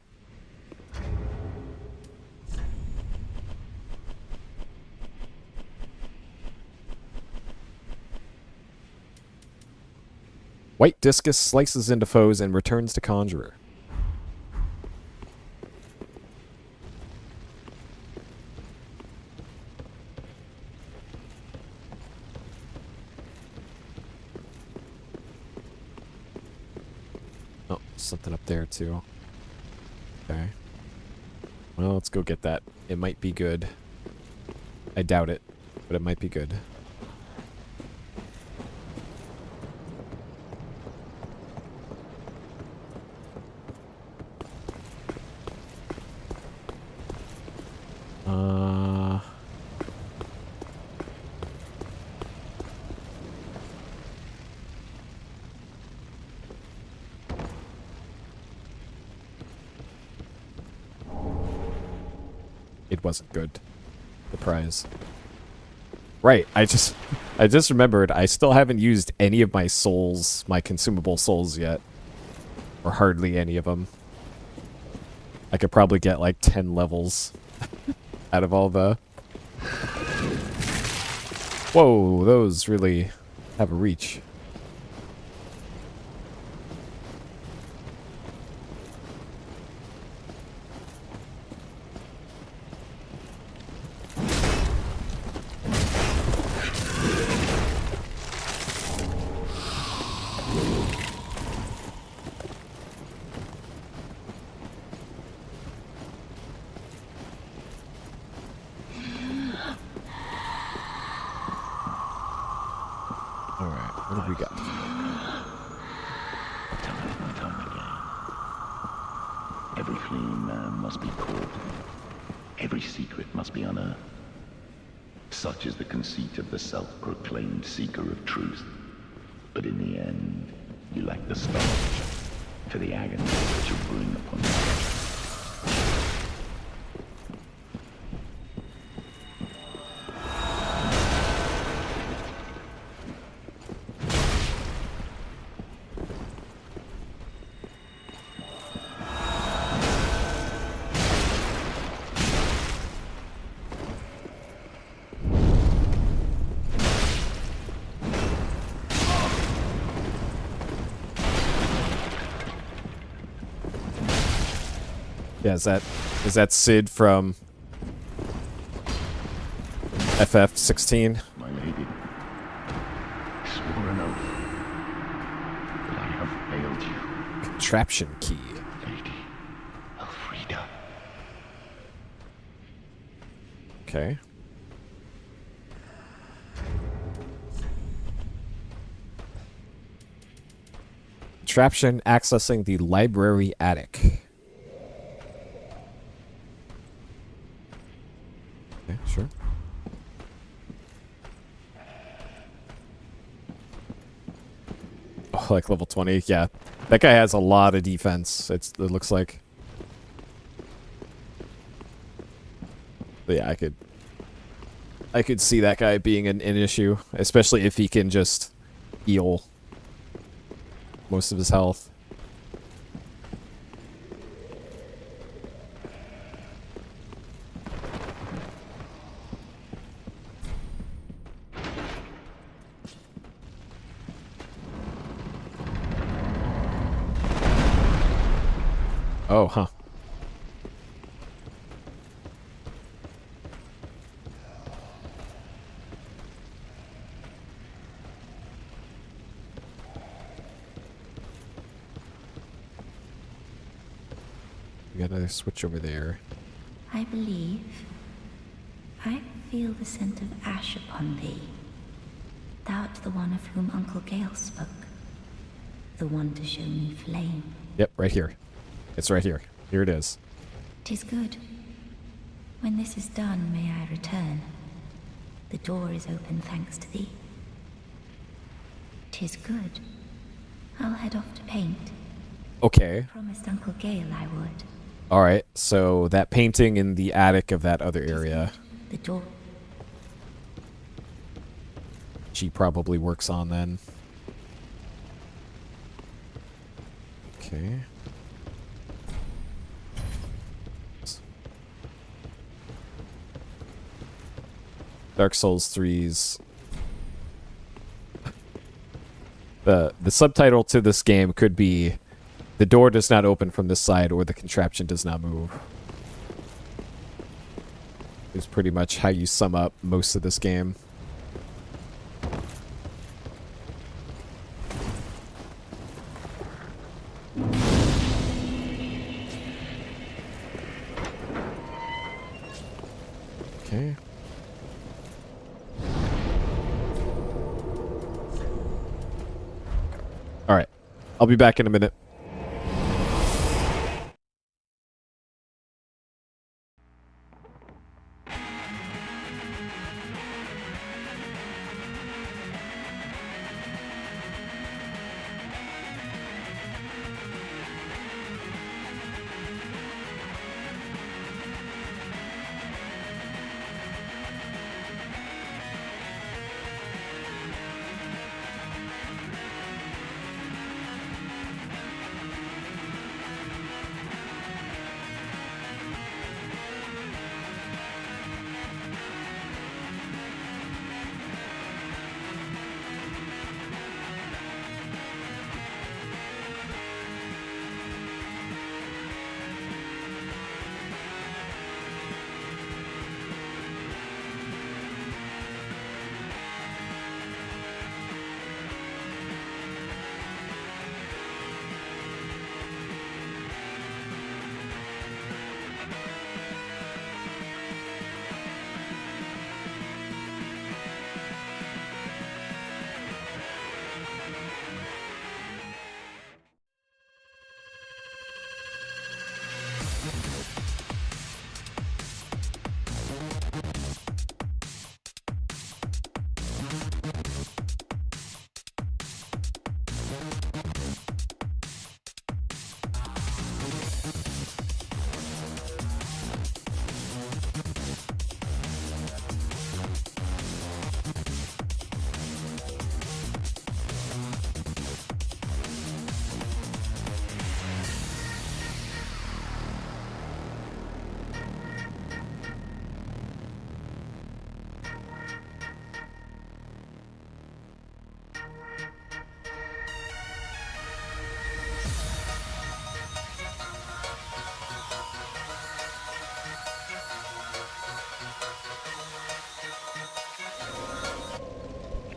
Speaker 1: White discus slices into foes and returns to Conjurer. Oh, something up there too. Okay. Well, let's go get that. It might be good. I doubt it, but it might be good. It wasn't good. The prize. Right, I just remembered I still haven't used any of my souls, my consumable souls yet. Or hardly any of them. I could probably get like 10 levels out of all the... Whoa, those really have a reach. What have we got?
Speaker 3: Time and time again. Every fleeing man must be caught Every secret must be unearthed. Such is the conceit of the self-proclaimed seeker of truth. But in the end, you lack the stomach for the agony that you bring upon yourself.
Speaker 1: Yeah, is that Sid from FF16?
Speaker 3: My lady, I swore an oath that I have failed you.
Speaker 1: Contraption key.
Speaker 3: Lady Elfrida.
Speaker 1: Okay. Contraption accessing the library attic. Okay, sure. Oh, like level 20? Yeah. That guy has a lot of defense, it looks like. But yeah, I could see that guy being an issue, especially if he can just heal most of his health. Oh, huh. We got another switch over there.
Speaker 5: I believe I feel the scent of ash upon thee. Thou art the one of whom Uncle Gale spoke. The one to show me flame.
Speaker 1: Yep, right here. It's right here. Here it is.
Speaker 5: 'Tis good. When this is done, may I return. The door is open thanks to thee. 'Tis good. I'll head off to paint.
Speaker 1: Okay.
Speaker 5: Promised Uncle Gale I would.
Speaker 1: Alright, so that painting in the attic of that other area,
Speaker 5: The door.
Speaker 1: she probably works on then. Okay. Dark Souls 3's the subtitle to this game could be "The door does not open from this side or the contraption does not move." Is pretty much how you sum up most of this game. Okay. All right. I'll be back in a minute.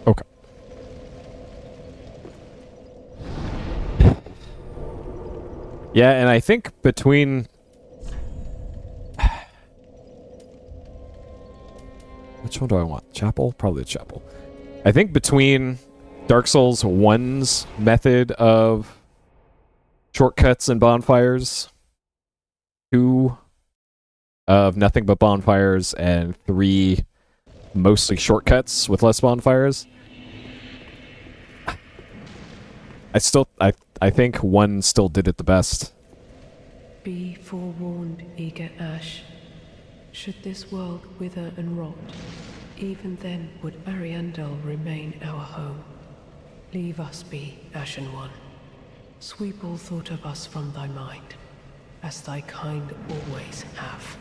Speaker 1: Okay. Yeah, and I think between... Which one do I want? Chapel? Probably the chapel. I think between Dark Souls 1's method of shortcuts and bonfires, 2 of nothing but bonfires, and 3 mostly shortcuts with less bonfires, I think 1 still did it the best.
Speaker 4: Be forewarned, eager Ash. Should this world wither and rot, even then would Ariandel remain our home. Leave us be, Ashen One. Sweep all thought of us from thy mind, as thy kind always have.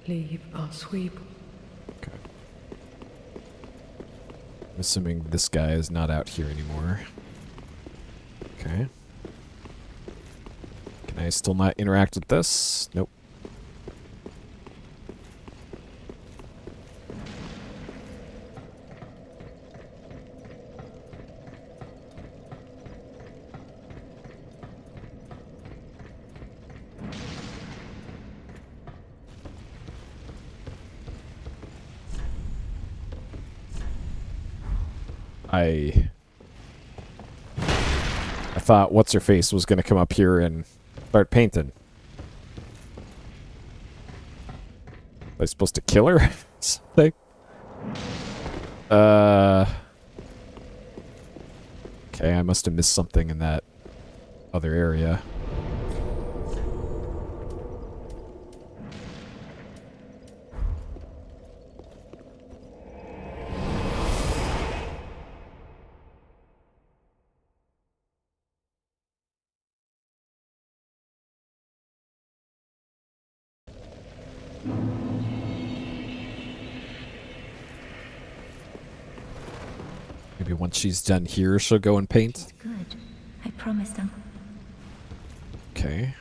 Speaker 4: Leave us weep.
Speaker 1: Okay. I'm assuming this guy is not out here anymore. Okay. Can I still not interact with this? Nope. I thought what's her face was gonna come up here and start painting. Was I supposed to kill her? Something? Okay, I must have missed something in that other area. Maybe once she's done here, she'll go and paint.
Speaker 5: It's good. I promised Uncle.
Speaker 1: Okay.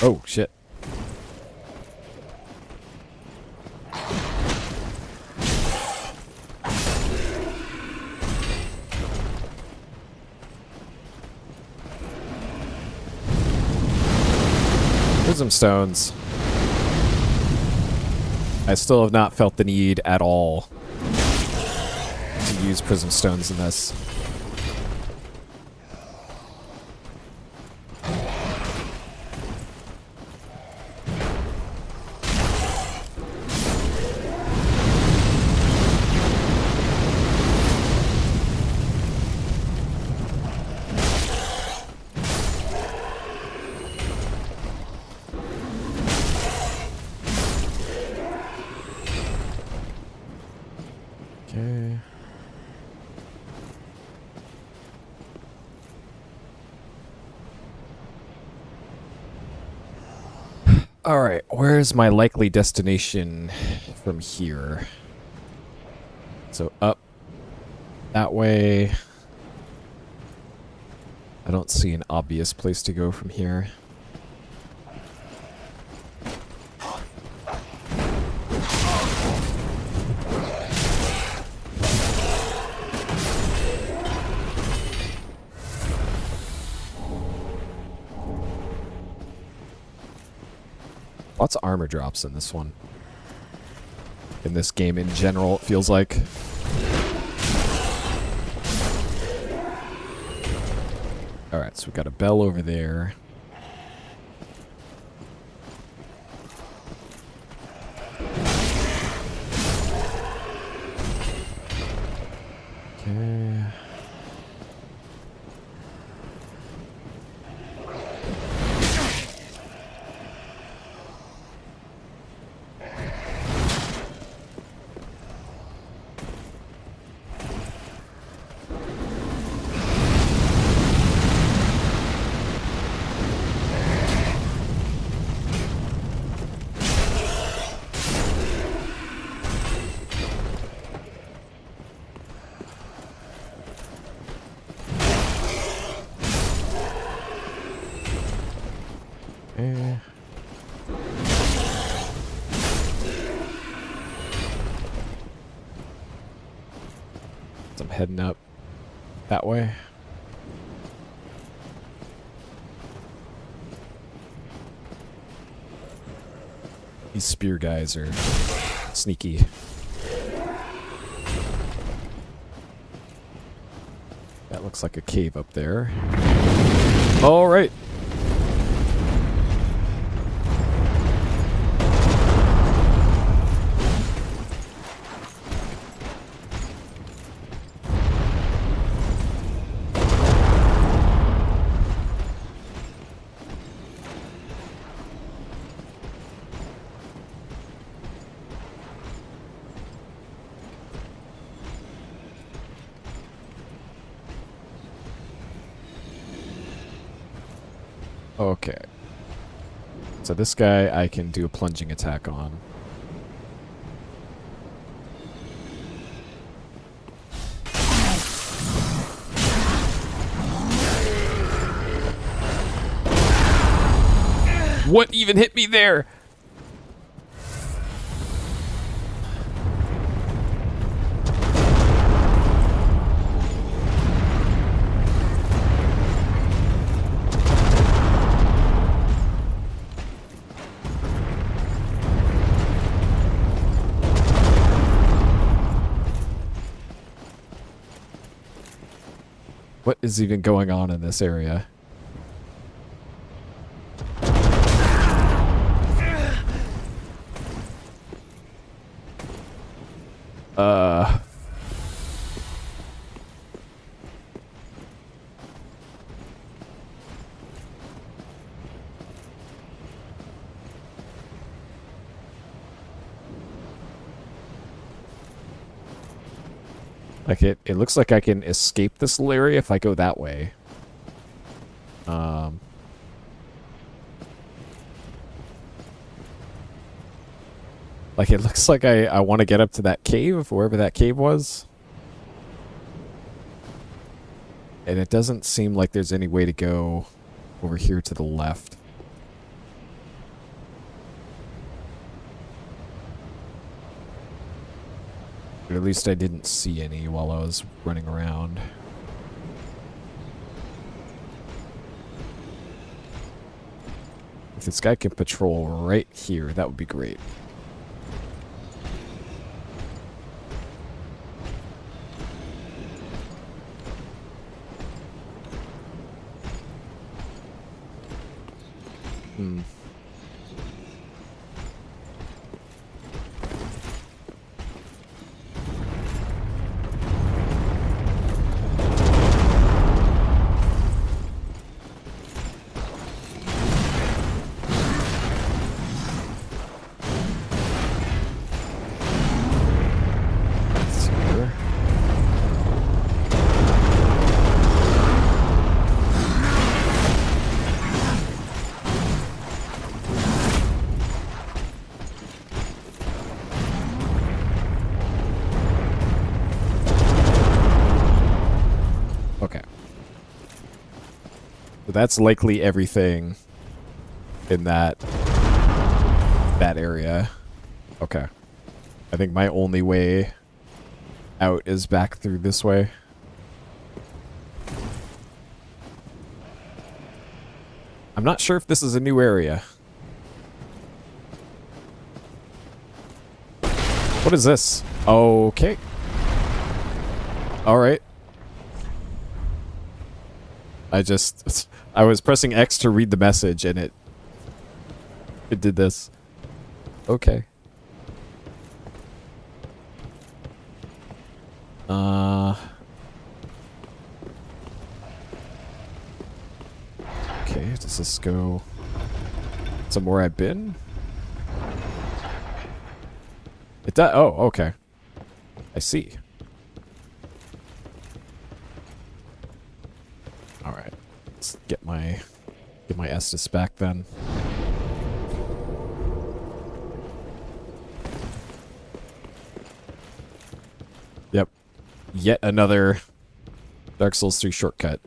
Speaker 1: Oh, shit. Prism stones. I still have not felt the need at all to use prism stones in this. Okay. All right, where's my likely destination from here? So up that way. I don't see an obvious place to go from here. Lots of armor drops in this one. In this game in general, it feels like. Alright, so we've got a bell over there. So I'm heading up that way. These spear guys are sneaky. That looks like a cave up there. All right. Okay. So this guy I can do a plunging attack on. What even hit me there? What is even going on in this area? Like it looks like I can escape this little area if I go that way. Like it looks like I want to get up to that cave, wherever that cave was. And it doesn't seem like there's any way to go over here to the left. But at least I didn't see any while I was running around. If this guy can patrol right here, that would be great. That's likely everything in that area. Okay. I think my only way out is back through this way. I'm not sure if this is a new area. What is this? Okay. All right. I was pressing X to read the message and it did this. Okay. Okay, does this go somewhere I've been? It does. Oh, okay. I see. All right. Let's get my Estus back then. Yep. Yet another Dark Souls 3 shortcut.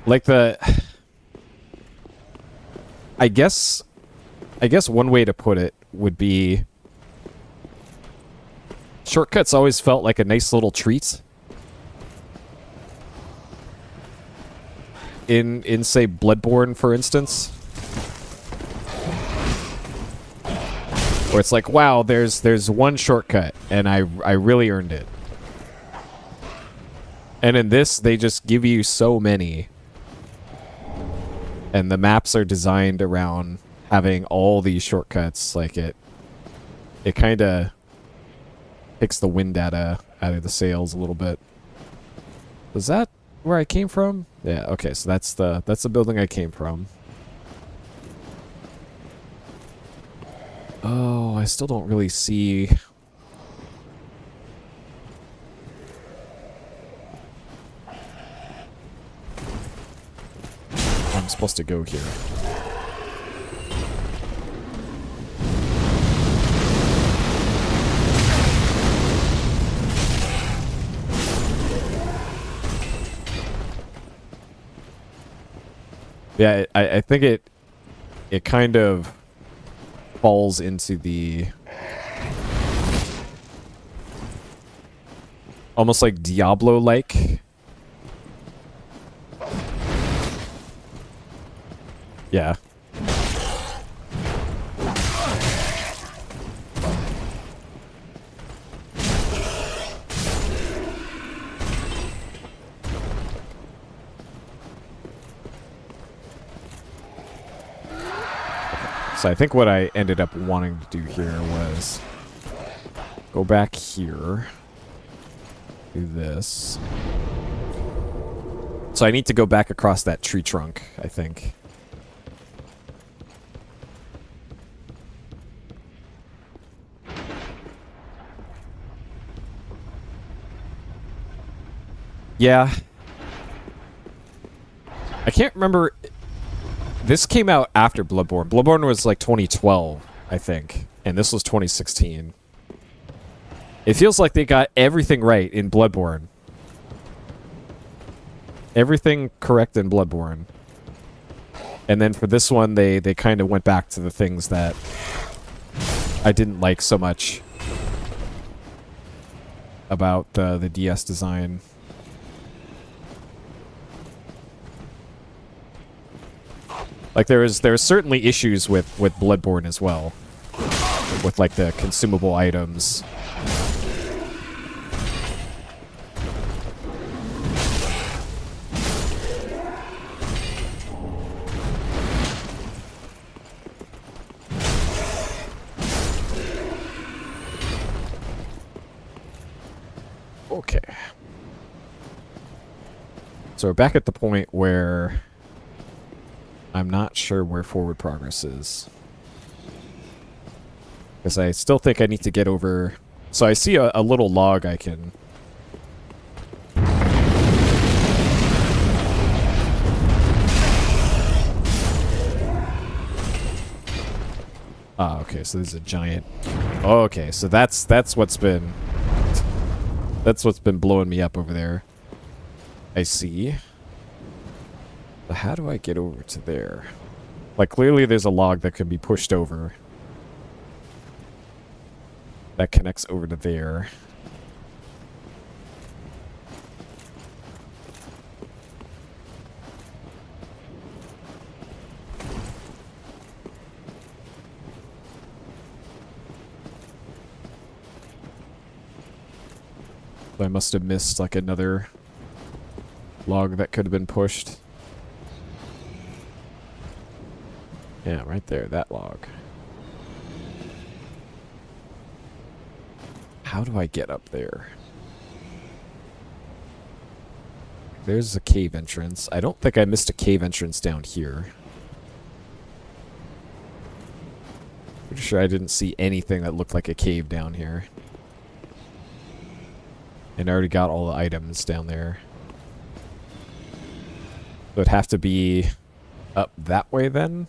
Speaker 1: Like I guess one way to put it would be Shortcuts always felt like a nice little treat. In say Bloodborne, for instance, where it's like, wow, there's one shortcut and I really earned it. And in this, they just give you so many, and the maps are designed around having all these shortcuts. Like it kind of takes the wind out of the sails a little bit. Was that where I came from? Yeah, okay, so that's the building I came from. Oh, I still don't really see. I'm supposed to go here. Yeah, I think it kind of falls into the almost like Diablo-like. Yeah. So I think what I ended up wanting to do here was go back here, do this. So I need to go back across that tree trunk, I think. Yeah. I can't remember. This came out after Bloodborne. Bloodborne was like 2012, I think. And this was 2016. It feels like they got everything right in Bloodborne. Everything correct in Bloodborne. And then for this one, they kind of went back to the things that I didn't like so much about the DS design. Like there was certainly issues with Bloodborne as well, with like the consumable items. Okay. So we're back at the point where I'm not sure where forward progress is. Because I still think I need to get over... So I see a little log I can... Ah, okay, so there's a giant... Oh, okay, so that's what's been... That's what's been blowing me up over there. I see. But how do I get over to there? Like, clearly there's a log that can be pushed over. That connects over to there. I must have missed, like, another log that could have been pushed. Yeah, right there, that log. How do I get up there? There's a cave entrance. I don't think I missed a cave entrance down here. Pretty sure I didn't see anything that looked like a cave down here. And I already got all the items down there. So it'd have to be up that way then?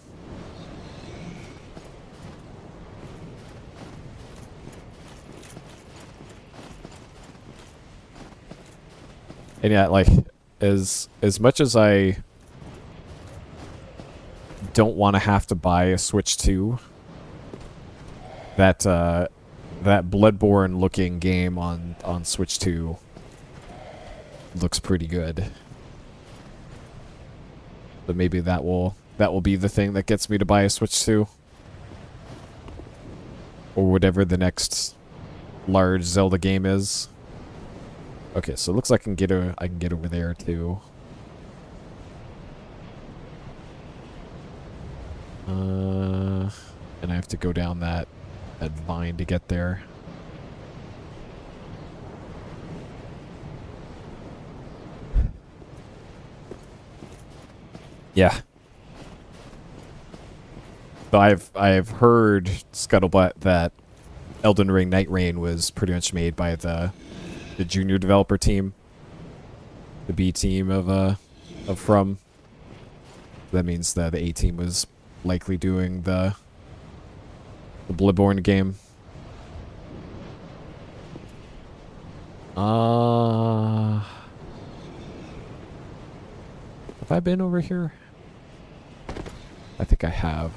Speaker 1: And yeah, like, as much as I don't want to have to buy a Switch 2, that that Bloodborne looking game on Switch 2 looks pretty good. But maybe that will be the thing that gets me to buy a Switch 2. Or whatever the next large Zelda game is. Okay, so it looks like I can get over there too. And I have to go down that vine to get there. Yeah. So I've heard scuttlebutt that Elden Ring Night Rain was pretty much made by the junior developer team, the B team of From. That means that the A team was likely doing the Bloodborne game. Have I been over here? I think I have.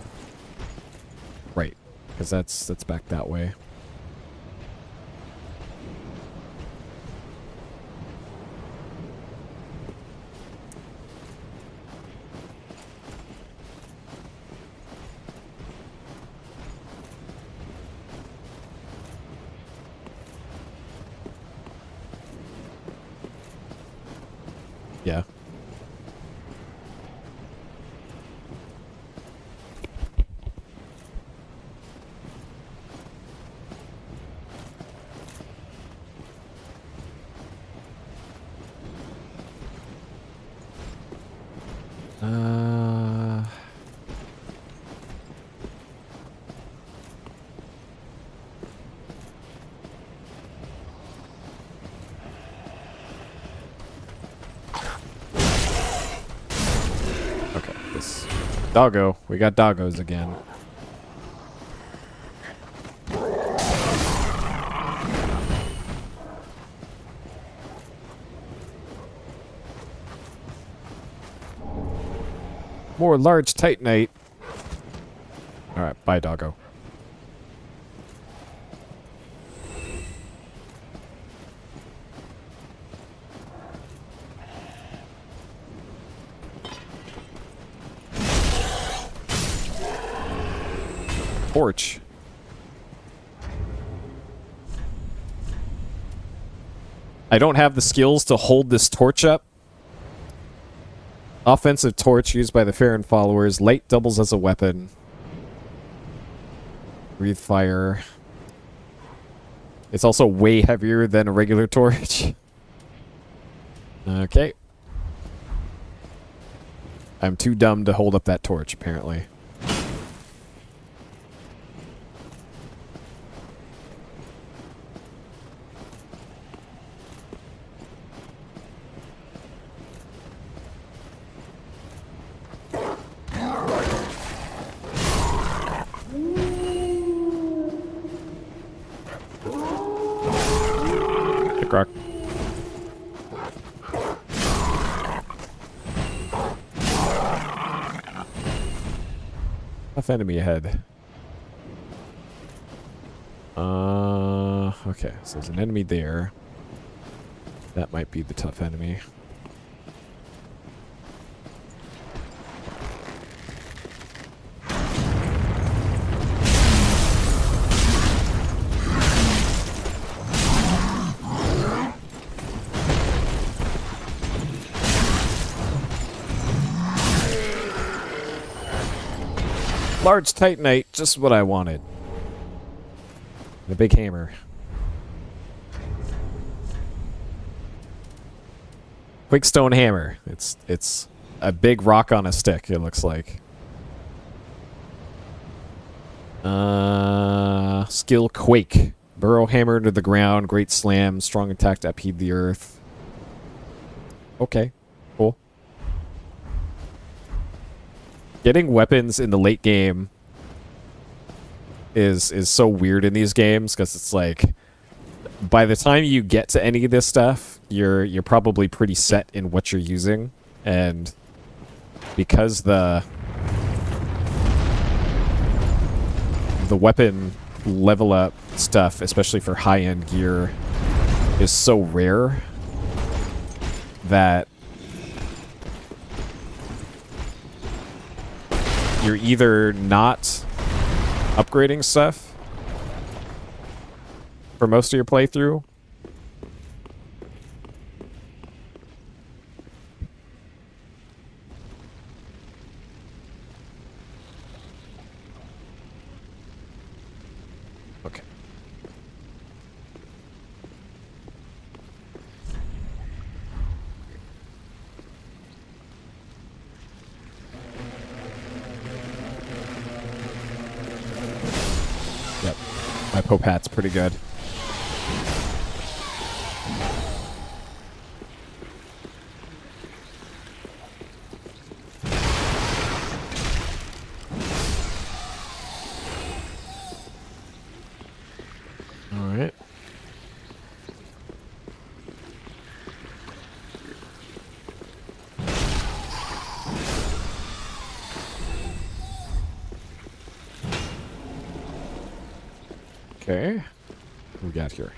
Speaker 1: Right, because that's back that way. Yeah. Okay, this doggo. We got doggos again. More large titanite. Alright, bye, doggo. Torch. I don't have the skills to hold this torch up. Offensive torch used by the Farron followers. Light doubles as a weapon. Breathe fire. It's also way heavier than a regular torch. Okay. I'm too dumb to hold up that torch, apparently. Rock. Tough enemy ahead. Okay, so there's an enemy there. That might be the tough enemy. Large titanite, just what I wanted. And a big hammer. Quickstone hammer. It's a big rock on a stick, it looks like. Skill Quake. Burrow hammer into the ground, great slam, strong attack to upheave the earth. Okay, cool. Getting weapons in the late game is so weird in these games because it's like by the time you get to any of this stuff, you're probably pretty set in what you're using, and because the weapon level up stuff, especially for high-end gear, is so rare that you're either not upgrading stuff for most of your playthrough, okay. Yep. My Pope hat's pretty good. All right. Okay. What we got here?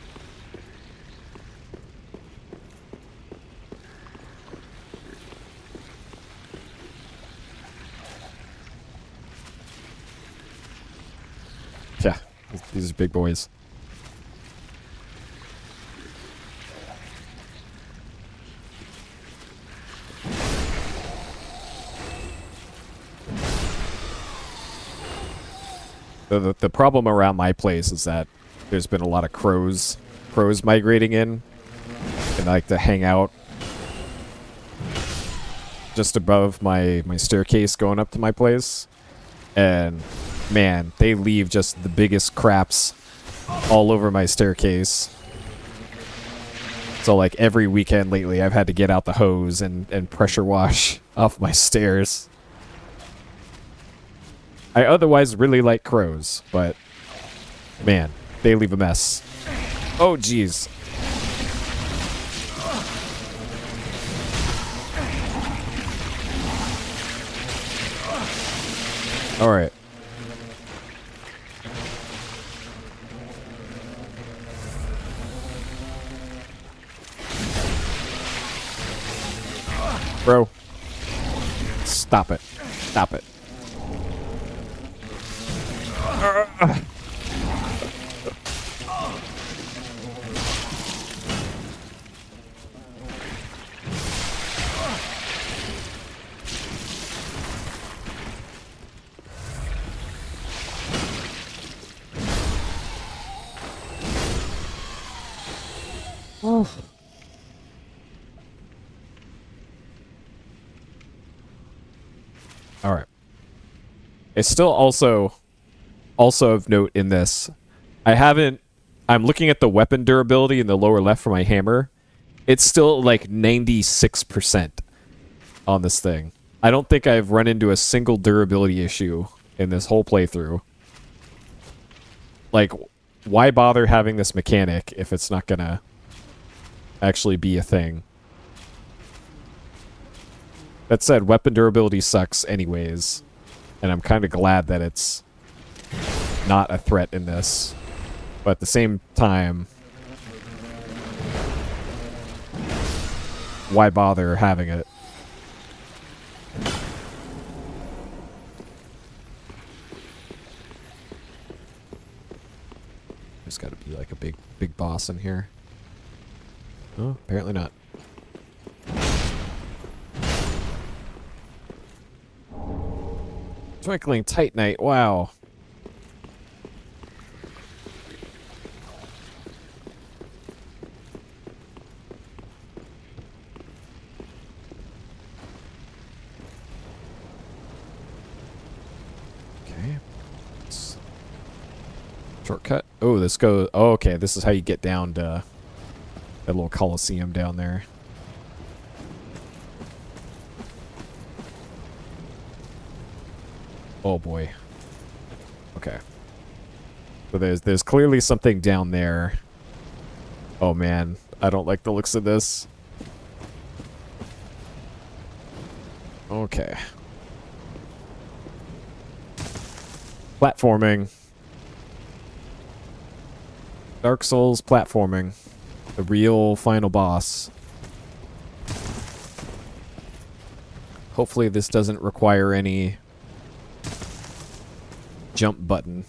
Speaker 1: Yeah, these are big boys. The problem around my place is that there's been a lot of crows migrating in, and like to hang out just above my staircase going up to my place. And man, they leave just the biggest craps all over my staircase. So like every weekend lately, I've had to get out the hose and pressure wash off my stairs. I otherwise really like crows, but man, they leave a mess. Oh, jeez. All right. Bro. Stop it. Stop it. Oh. All right. It's still also of note in this. I'm looking at the weapon durability in the lower left for my hammer. It's still like 96% on this thing. I don't think I've run into a single durability issue in this whole playthrough. Like, why bother having this mechanic if it's not gonna actually be a thing? That said, weapon durability sucks anyways, and I'm kind of glad that it's not a threat in this. But at the same time, why bother having it? There's got to be like a big boss in here. Oh, apparently not. Twinkling Titanite, wow. Okay. Shortcut. Oh, this goes... Oh, okay, this is how you get down to that little coliseum down there. Oh boy. Okay. So there's clearly something down there. Oh man, I don't like the looks of this. Okay. Dark Souls platforming. The real final boss. Hopefully this doesn't require any jump button.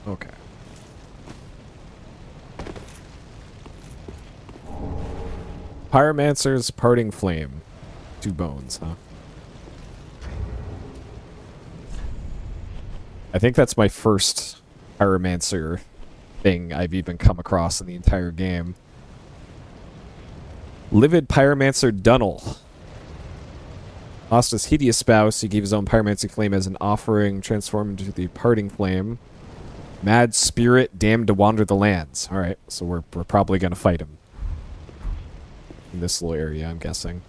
Speaker 1: Okay. Pyromancer's Parting Flame. 2 bones, huh? I think that's my first Pyromancer thing I've even come across in the entire game. Livid Pyromancer Dunnel. Lost his hideous spouse, he gave his own pyromancy flame as an offering, transformed into the Parting Flame. Mad spirit, damned to wander the lands. Alright, so we're probably gonna fight him. In this little area, I'm guessing.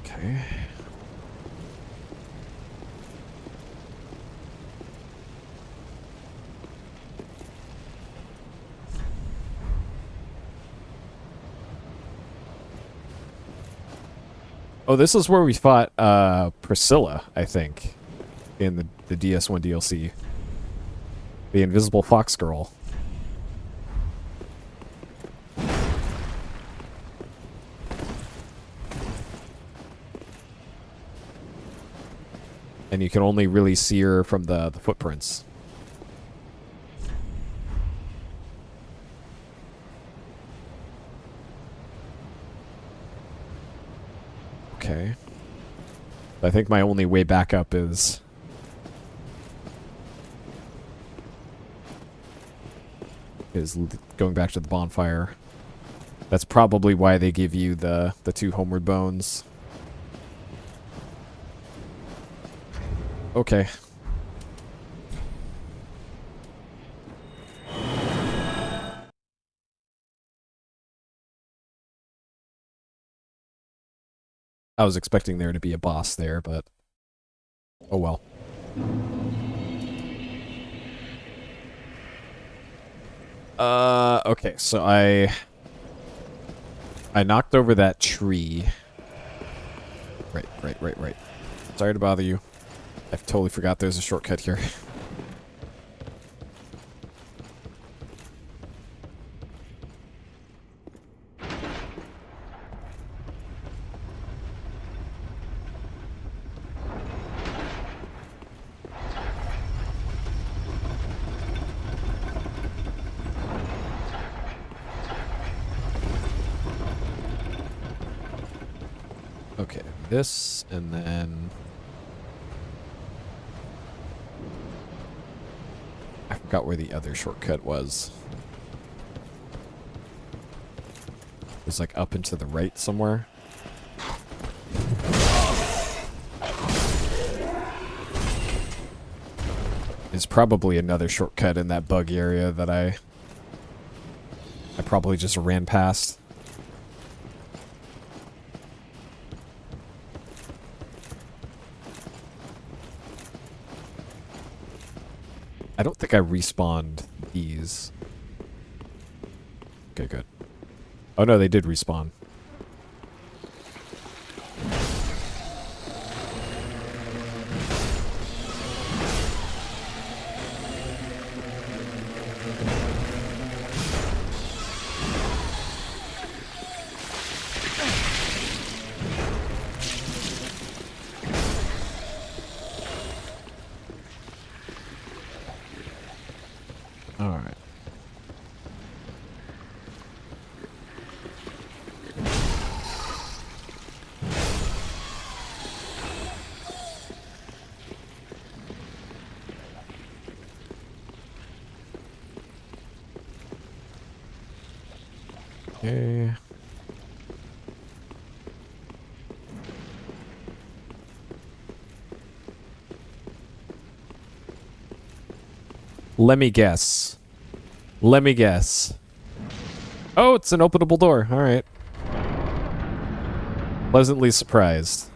Speaker 1: Okay. Oh, this is where we fought Priscilla, I think, in the DS1 DLC. The Invisible Fox Girl. And you can only really see her from the footprints. Okay. I think my only way back up is... going back to the bonfire. That's probably why they give you the 2 homeward bones. Okay. I was expecting there to be a boss there, but... oh well. Okay, so I knocked over that tree. Right. Sorry to bother you. I totally forgot there's a shortcut here. Okay, this, and then... I forgot where the other shortcut was. It was like up and to the right somewhere. There's probably another shortcut in that bug area that I probably just ran past. I don't think I respawned these. Okay, good. Oh no, they did respawn. Alright. Okay. Let me guess. Let me guess. Oh, it's an openable door. All right. Pleasantly surprised.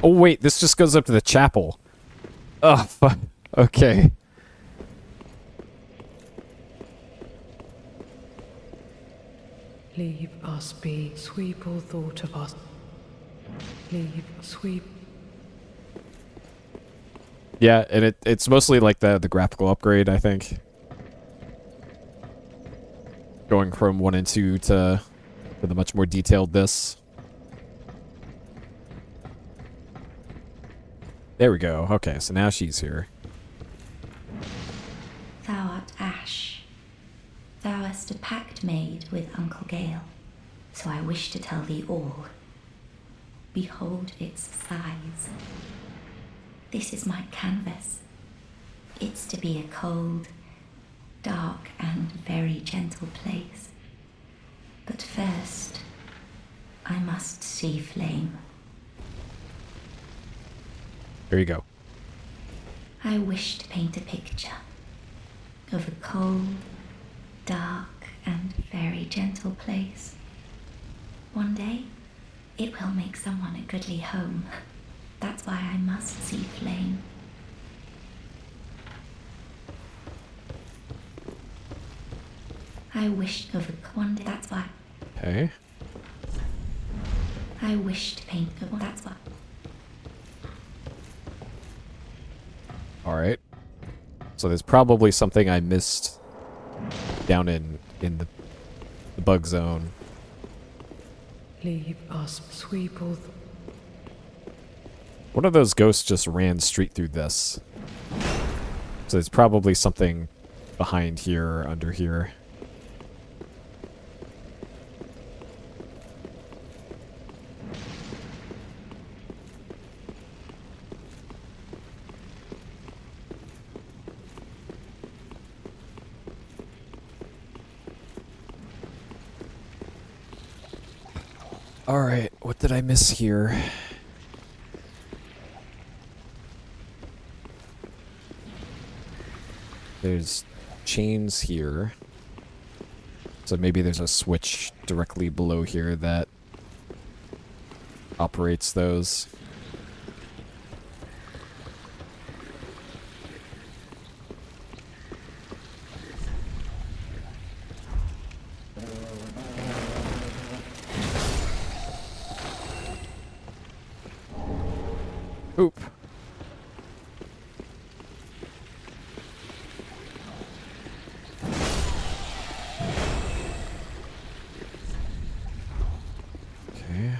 Speaker 1: Oh, wait. This just goes up to the chapel. Oh, fuck. Okay.
Speaker 4: Leave us be. Sweep all thought of us. Leave, sweep.
Speaker 1: Yeah, and it's mostly like the graphical upgrade, I think. Going from 1 and 2 to the much more detailed this. There we go. Okay, so now she's here.
Speaker 5: Thou art ash. Thou hast a pact made with Uncle Gale, so I wish to tell thee all. Behold its size. This is my canvas. It's to be a cold, dark, and very gentle place. But first, I must see flame.
Speaker 1: Here you go.
Speaker 5: I wish to paint a picture of a cold, dark, and very gentle place. One day, it will make someone a goodly home. That's why I must see flame. I wish of a one day. That's why.
Speaker 1: Okay.
Speaker 5: I wish to paint a one. That's why.
Speaker 1: All right. So there's probably something I missed down in the bug zone.
Speaker 4: Leave us, sweep all.
Speaker 1: One of those ghosts just ran straight through this. So there's probably something behind here or under here. Alright, what did I miss here? There's chains here. So maybe there's a switch directly below here that operates those. Oop. Okay.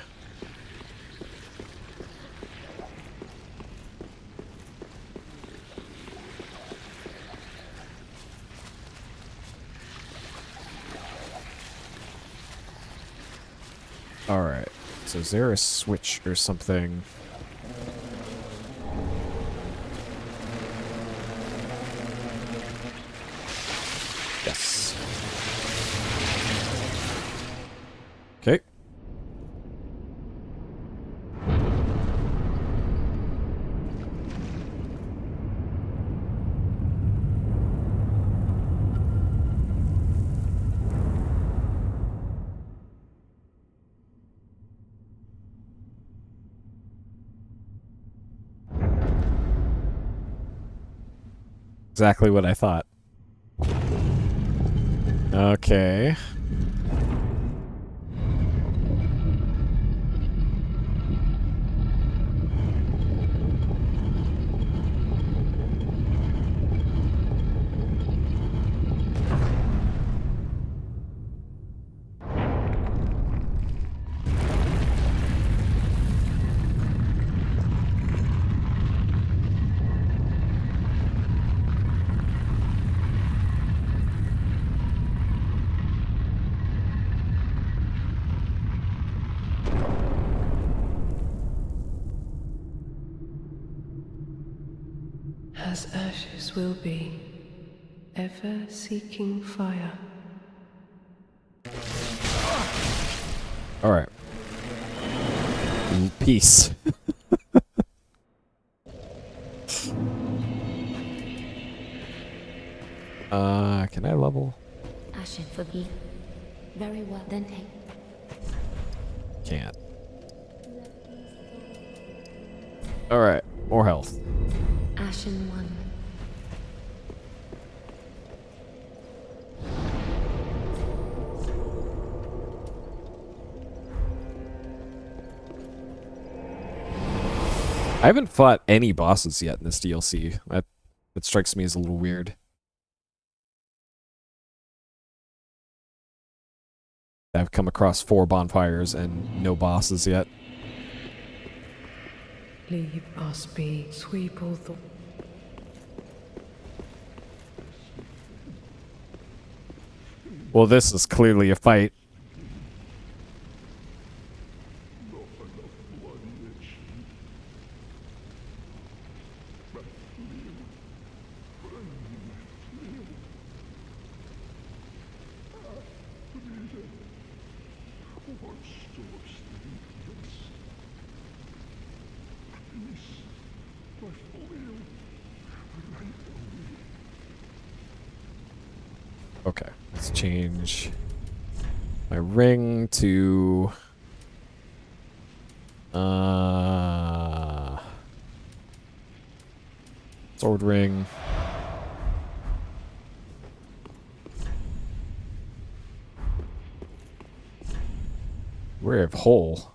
Speaker 1: All right. So is there a switch or something? Yes. Okay. Exactly what I thought. Okay.
Speaker 4: As ashes will be, ever seeking fire.
Speaker 1: All right. Peace. Can I level?
Speaker 5: Ashen for thee. Very well, then take.
Speaker 1: Can't. Alright, more health.
Speaker 5: Ashen one.
Speaker 1: I haven't fought any bosses yet in this DLC. That strikes me as a little weird. I've come across 4 bonfires and no bosses yet.
Speaker 4: Leave us be, sweep all the...
Speaker 1: Well, this is clearly a fight. Okay, let's change my ring to sword ring. We're of hole.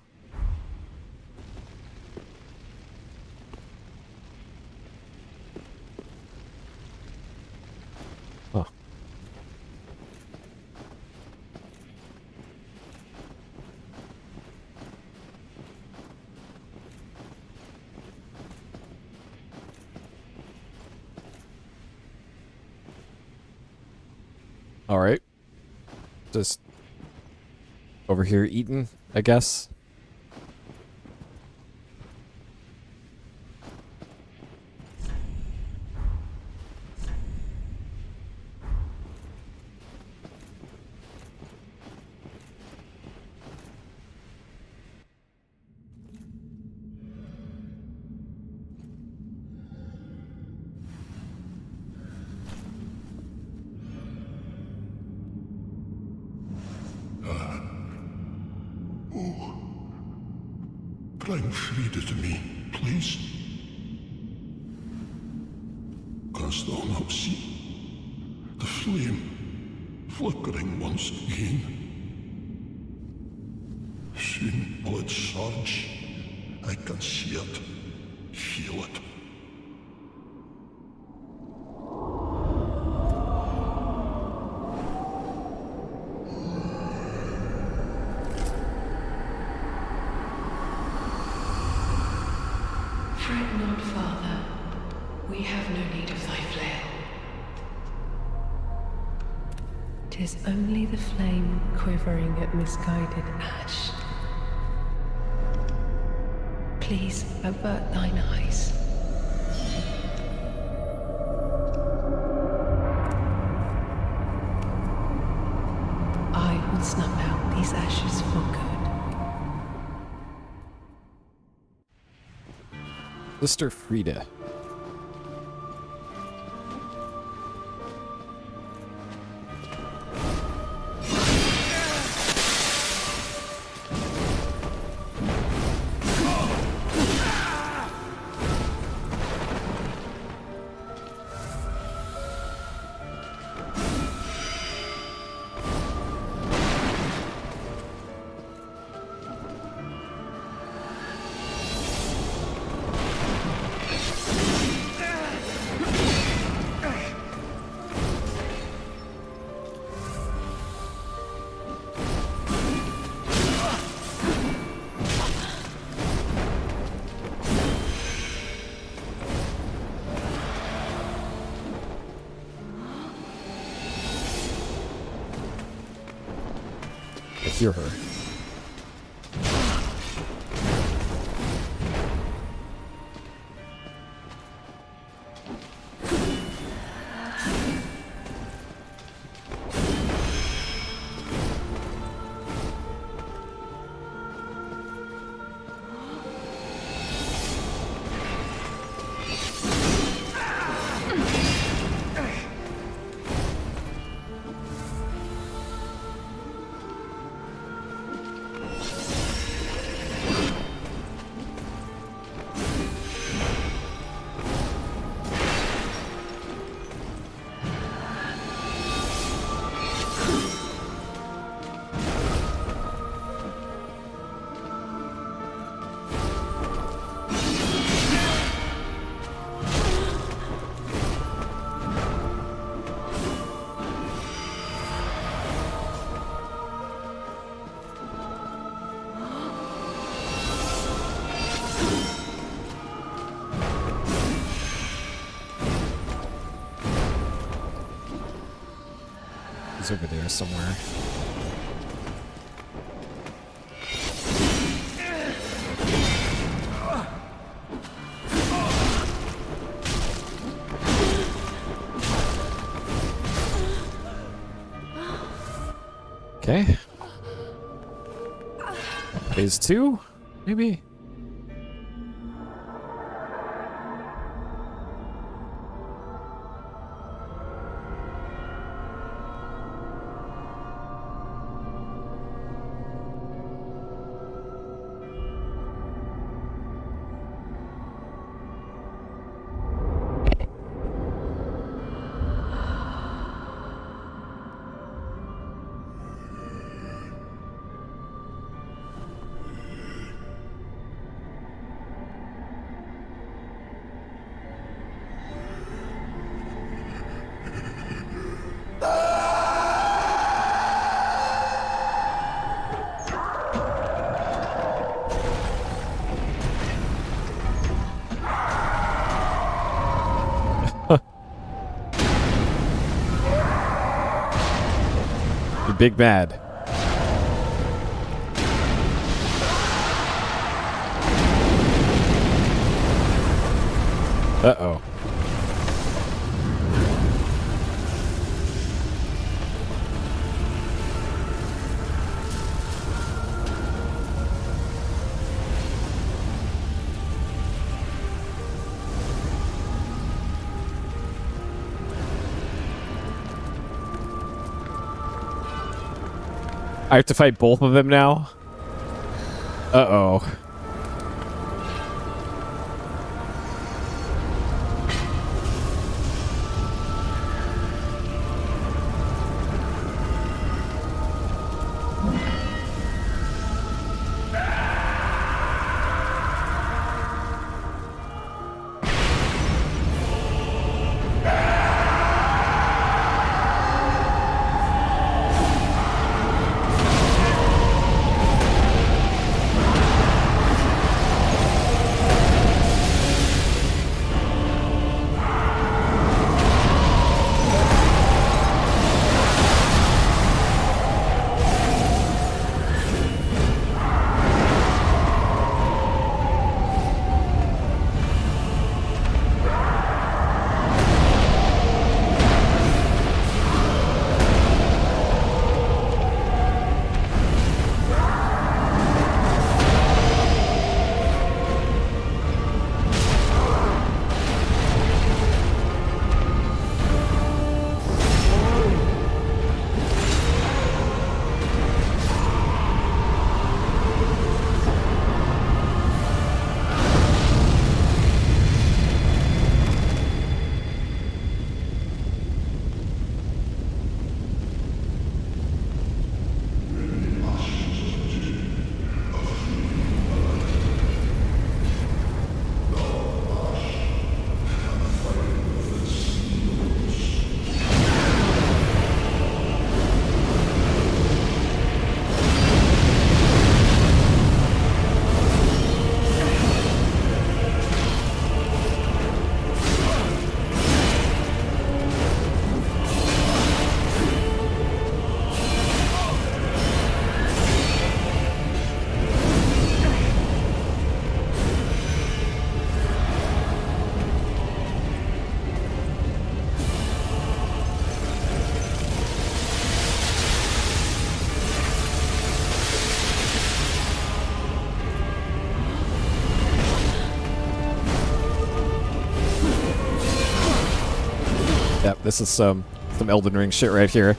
Speaker 1: Huh. All right. Just over here eating, I guess.
Speaker 6: Bring Frida to me, please. Canst thou not see the flame flickering once again? Soon will it surge. I can see it, feel it.
Speaker 4: Fret not, Father. We have no need of thy flail. 'Tis only the flame quivering at misguided ash. Please avert thine eyes. I will snuff out these ashes for good.
Speaker 1: Sister Frida. I hear her. It's over there somewhere. Okay. Phase 2? Maybe? You're big mad. Uh-oh. I have to fight both of them now? Uh-oh. Yep, this is some Elden Ring shit right here.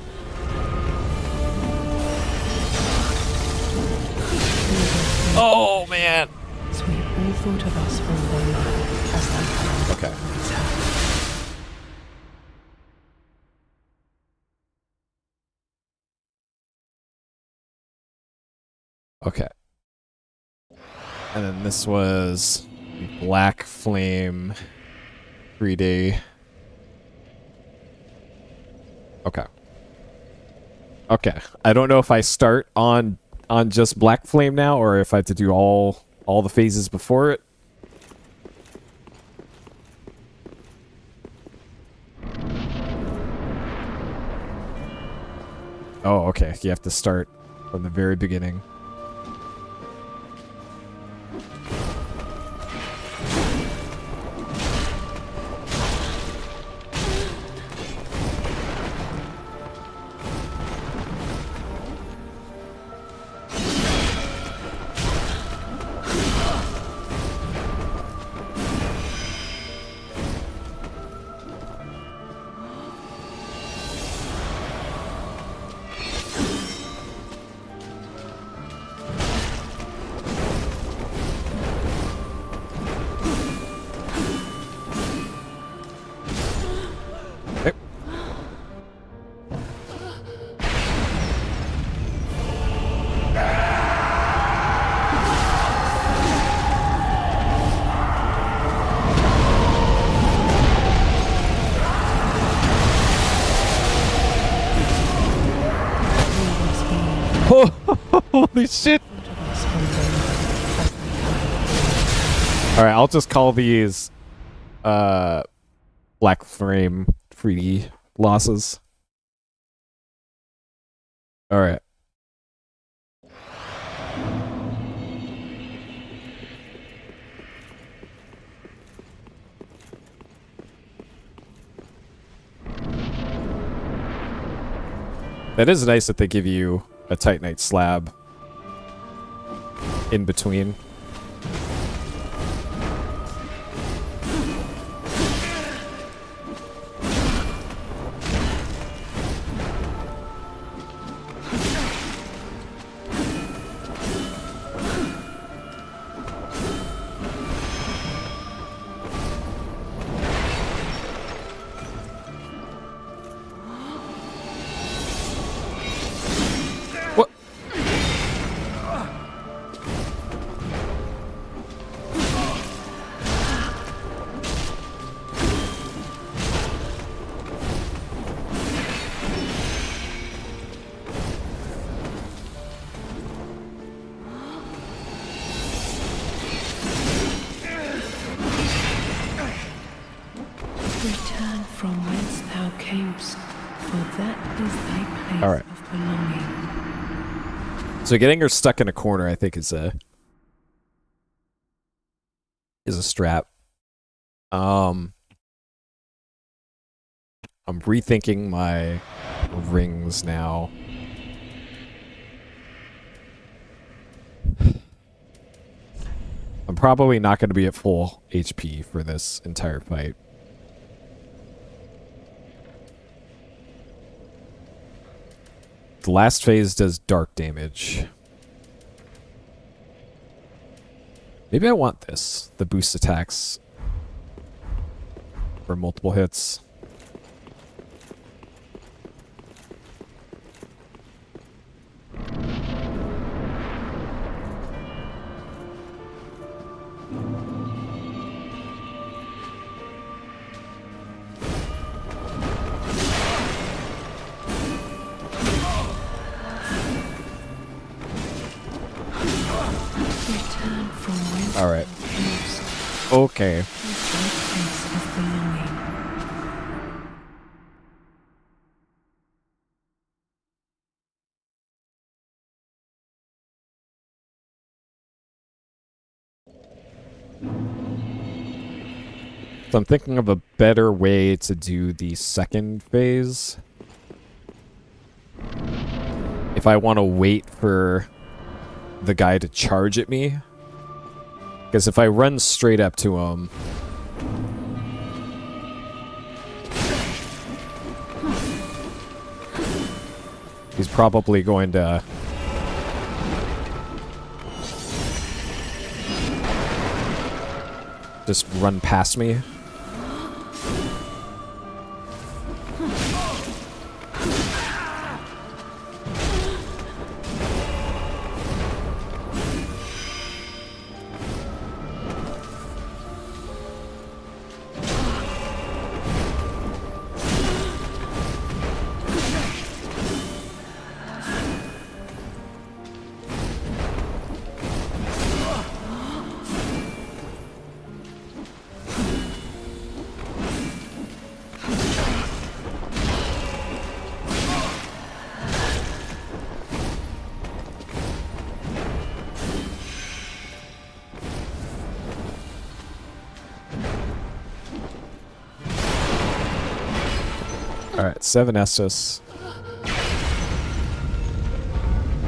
Speaker 1: Oh man.
Speaker 4: So we all thought of us one day as that.
Speaker 1: Okay. Okay. And then this was Black Flame 3D. Okay. Okay. I don't know if I start on just Black Flame now or if I have to do all the phases before it. Oh, okay. You have to start from the very beginning. Holy shit! Alright, I'll just call these Black Frame 3D losses. Alright. That is nice that they give you a Titanite slab in between. What?
Speaker 4: Return from whence thou camest, for that is thy place
Speaker 1: All right.
Speaker 4: of belonging.
Speaker 1: So getting her stuck in a corner, I think, is a strap. I'm rethinking my rings now. I'm probably not going to be at full HP for this entire fight. The last phase does dark damage. Maybe I want this. The boost attacks for multiple hits.
Speaker 4: Return from whence
Speaker 1: All right.
Speaker 4: thou camest,
Speaker 1: Okay.
Speaker 4: for thy place of belonging.
Speaker 1: So I'm thinking of a better way to do the second phase. If I want to wait for the guy to charge at me. Because if I run straight up to him... he's probably going to... just run past me. Alright, 7 Estus.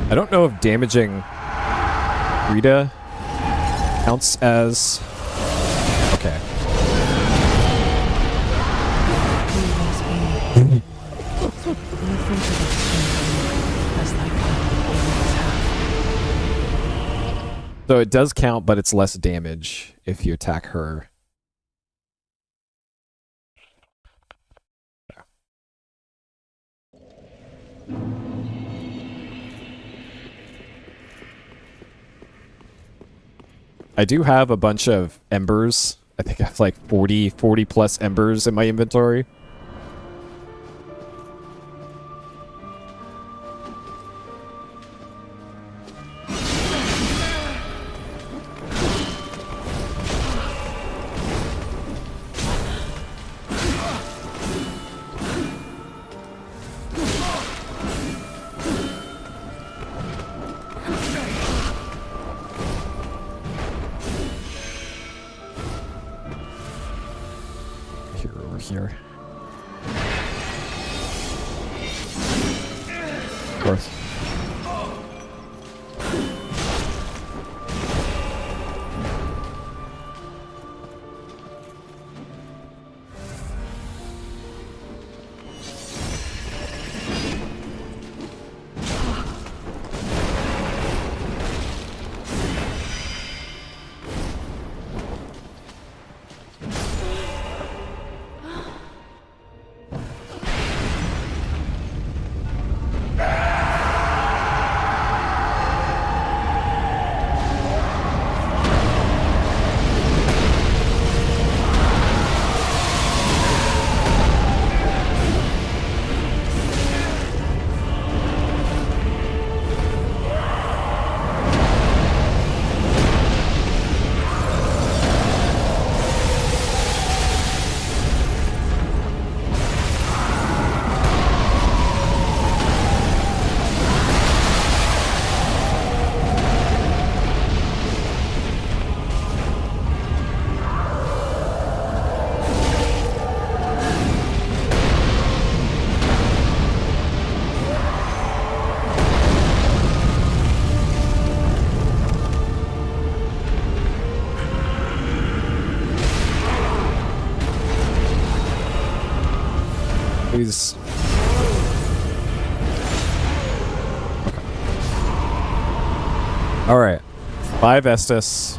Speaker 1: I don't know if damaging Rita counts as... Okay. So it does count, but it's less damage if you attack her. I do have a bunch of embers. I think I have like 40 plus embers in my inventory. Here. Of course. Please. Okay. Alright. 5 Estus.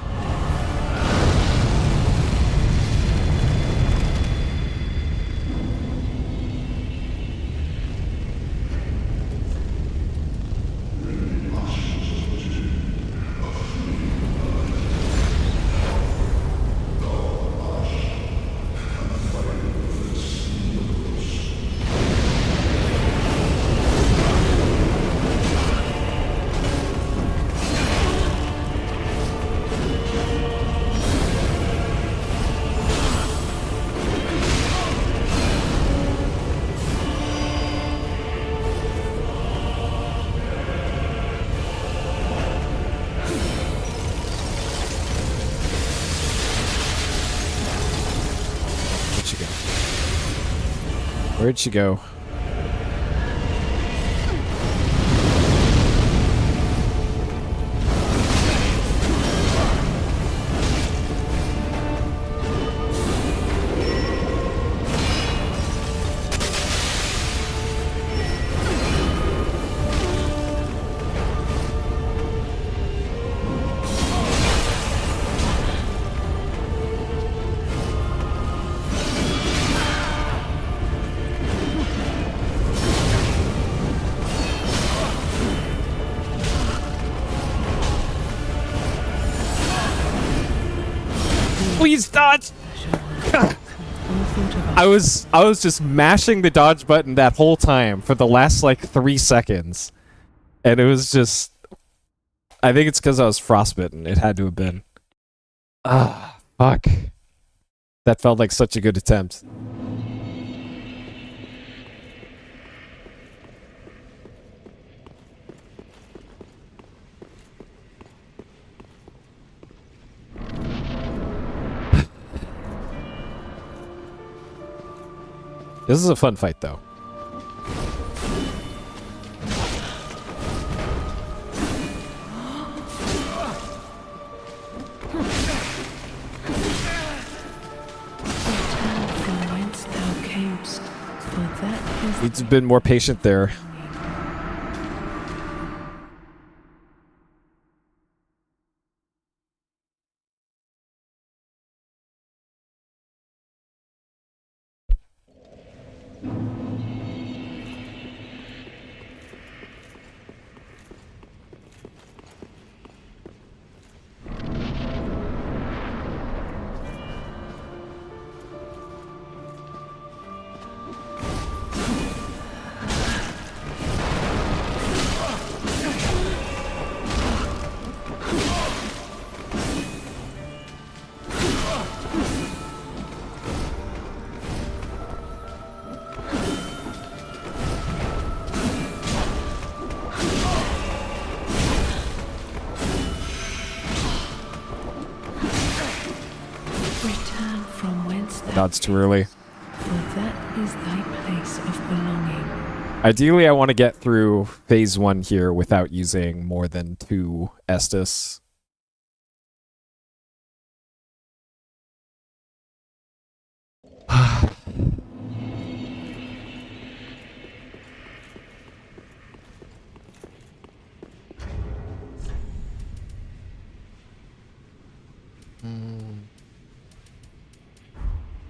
Speaker 1: Where'd she go? Please dodge! I was just mashing the dodge button that whole time for the last like 3 seconds. And it was just... I think it's because I was frostbitten. It had to have been. Ah, fuck. That felt like such a good attempt. This is a fun fight, though. Needs to have been more patient there.
Speaker 4: Return from whence thou
Speaker 1: Nod's too early.
Speaker 4: for that is thy place of belonging.
Speaker 1: Ideally, I want to get through phase 1 here without using more than 2 Estus.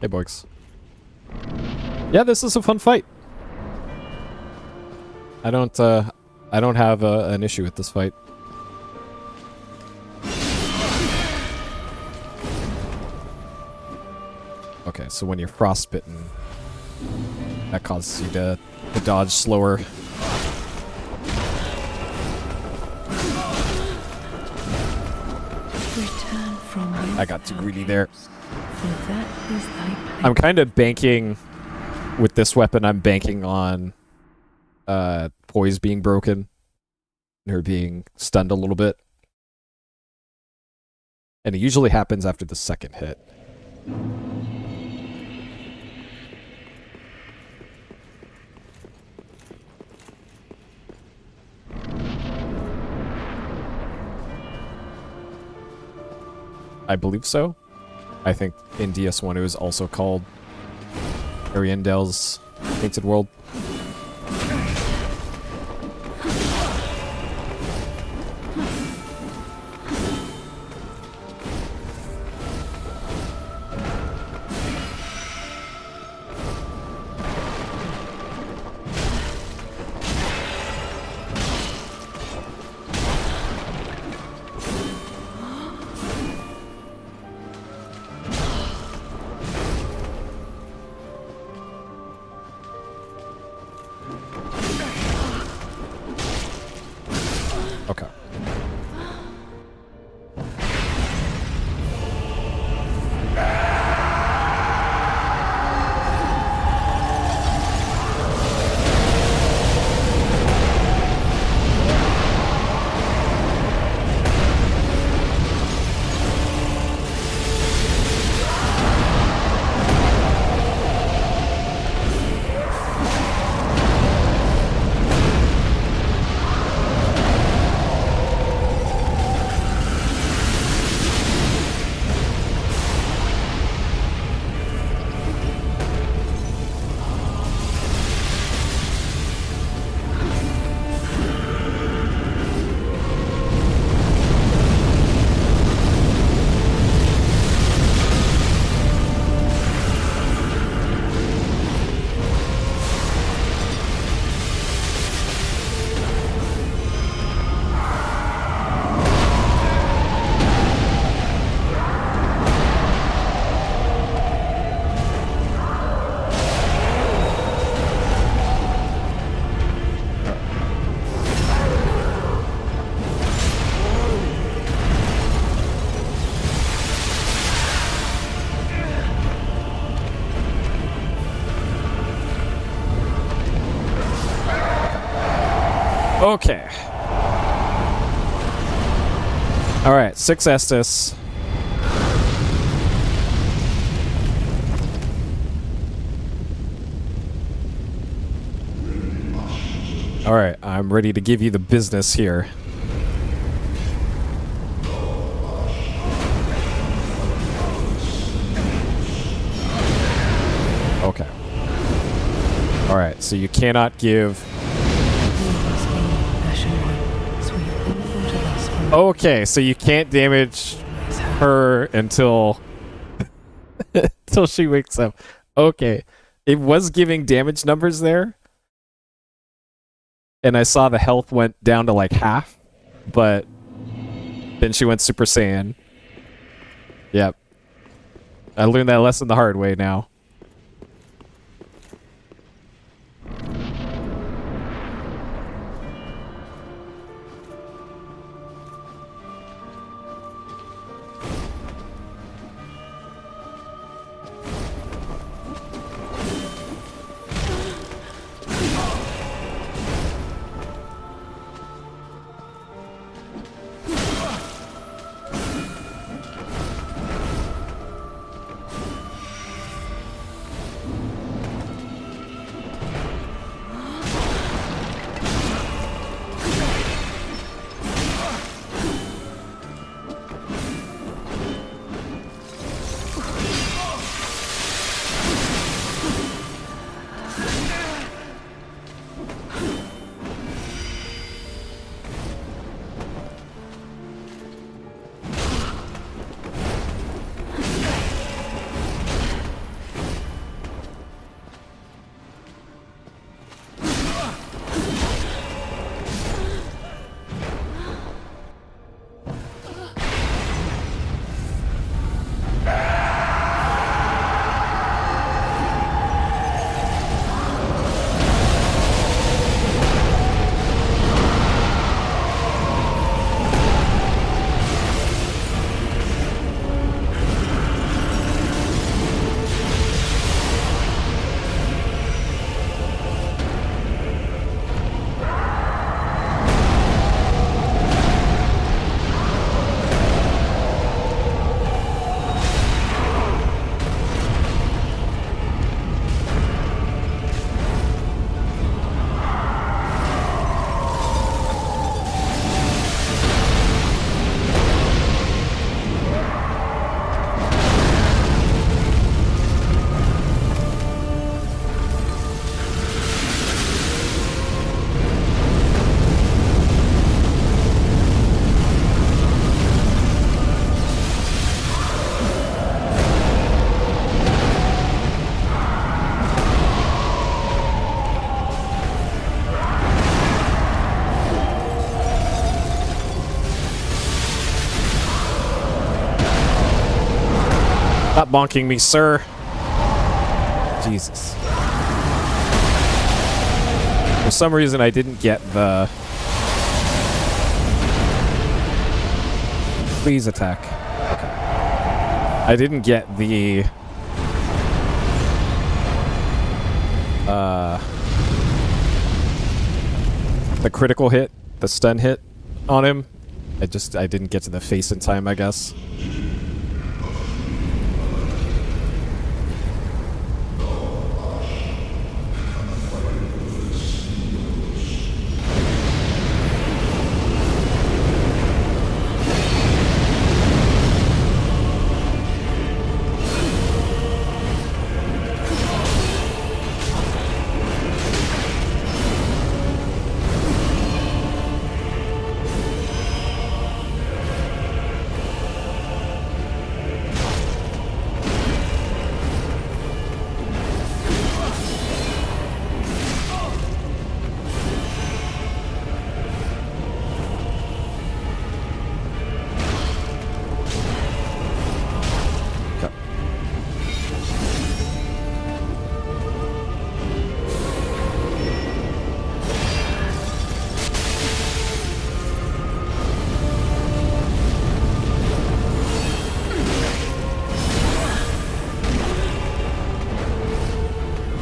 Speaker 1: Hey, boys. Yeah, this is a fun fight. I don't have an issue with this fight. Okay, so when you're frostbitten, that causes you to dodge slower.
Speaker 4: Return from whence
Speaker 1: I got too
Speaker 4: thou
Speaker 1: greedy there.
Speaker 4: For that is thy place.
Speaker 1: I'm kind of banking with this weapon. I'm banking on poise being broken, and her being stunned a little bit, and it usually happens after the second hit. I believe so. I think in DS1 it was also called Ariandel's Painted World. Okay. Okay. All right, 6 Estus. All right, I'm ready to give you the business here. Okay. Alright, so you cannot give...
Speaker 4: You must be Ashen One, so we've all thought of us from
Speaker 1: Okay, so you can't damage her until... until she wakes up. Okay. It was giving damage numbers there. And I saw the health went down to like half. But then she went Super Saiyan. Yep. I learned that lesson the hard way now. Stop bonking me, sir. Jesus. For some reason, I didn't get the... Please attack. Okay. I didn't get the... the critical hit, the stun hit on him. I didn't get to the face in time, I guess.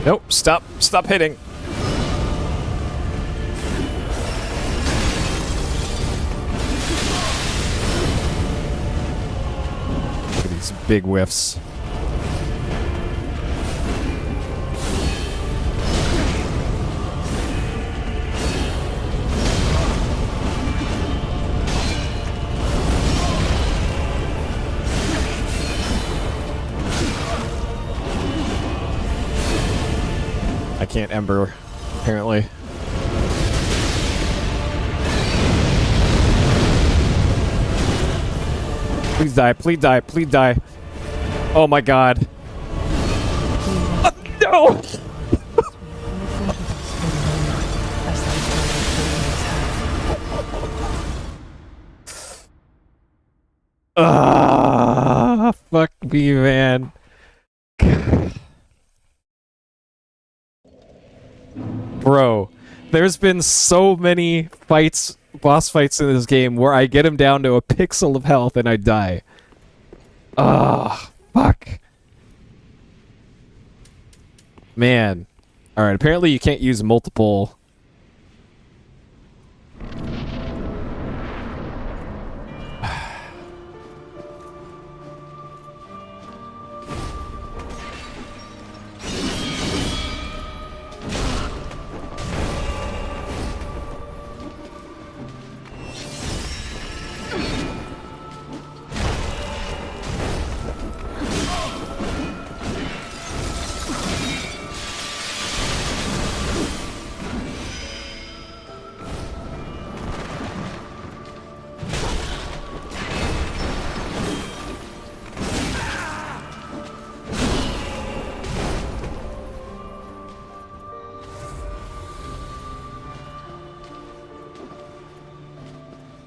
Speaker 1: Nope, stop hitting. Look at these big whiffs. can't Ember, apparently. Please die, please die, please die. Oh my god. No! Ah, fuck me, man. Bro, there's been so many fights, boss fights in this game where I get him down to a pixel of health and I die. Ah, fuck. Man. Alright, apparently you can't use multiple...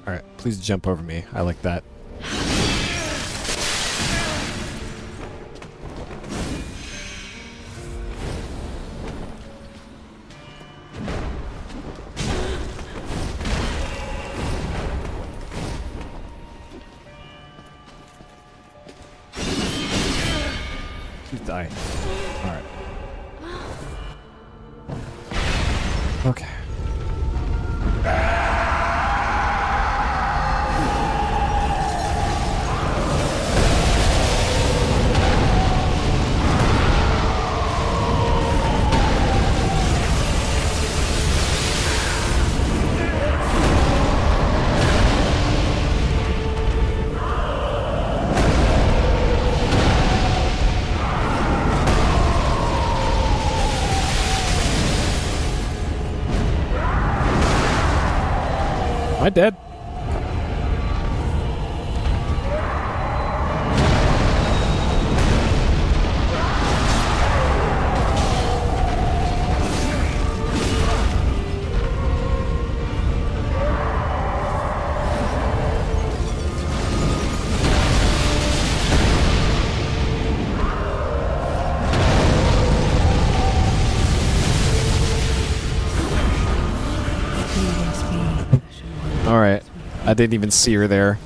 Speaker 1: Alright, please jump over me. I like that. Please die. Alright. Okay. Am I dead? Alright. I didn't even see her there.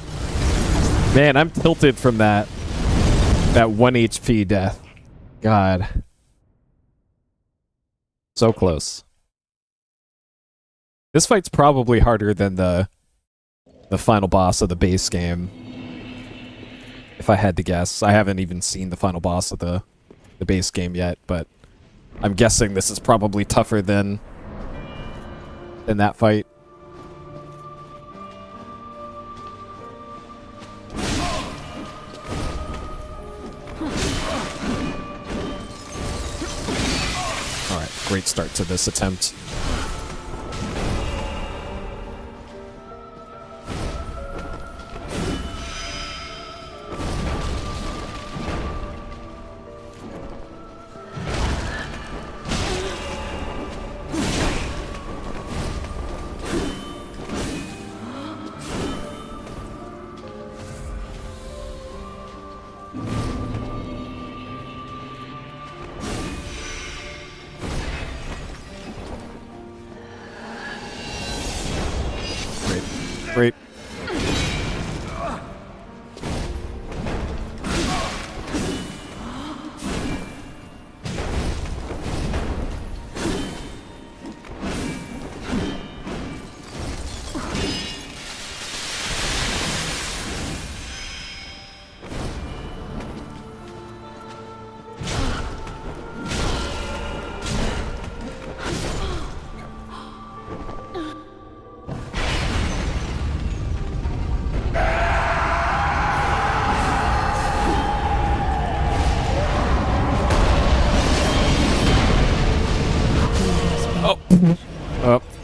Speaker 1: Man, I'm tilted from that 1 HP death. God. So close. This fight's probably harder than the final boss of the base game. If I had to guess. I haven't even seen the final boss of the base game yet, but I'm guessing this is probably tougher than that fight. Great start to this attempt.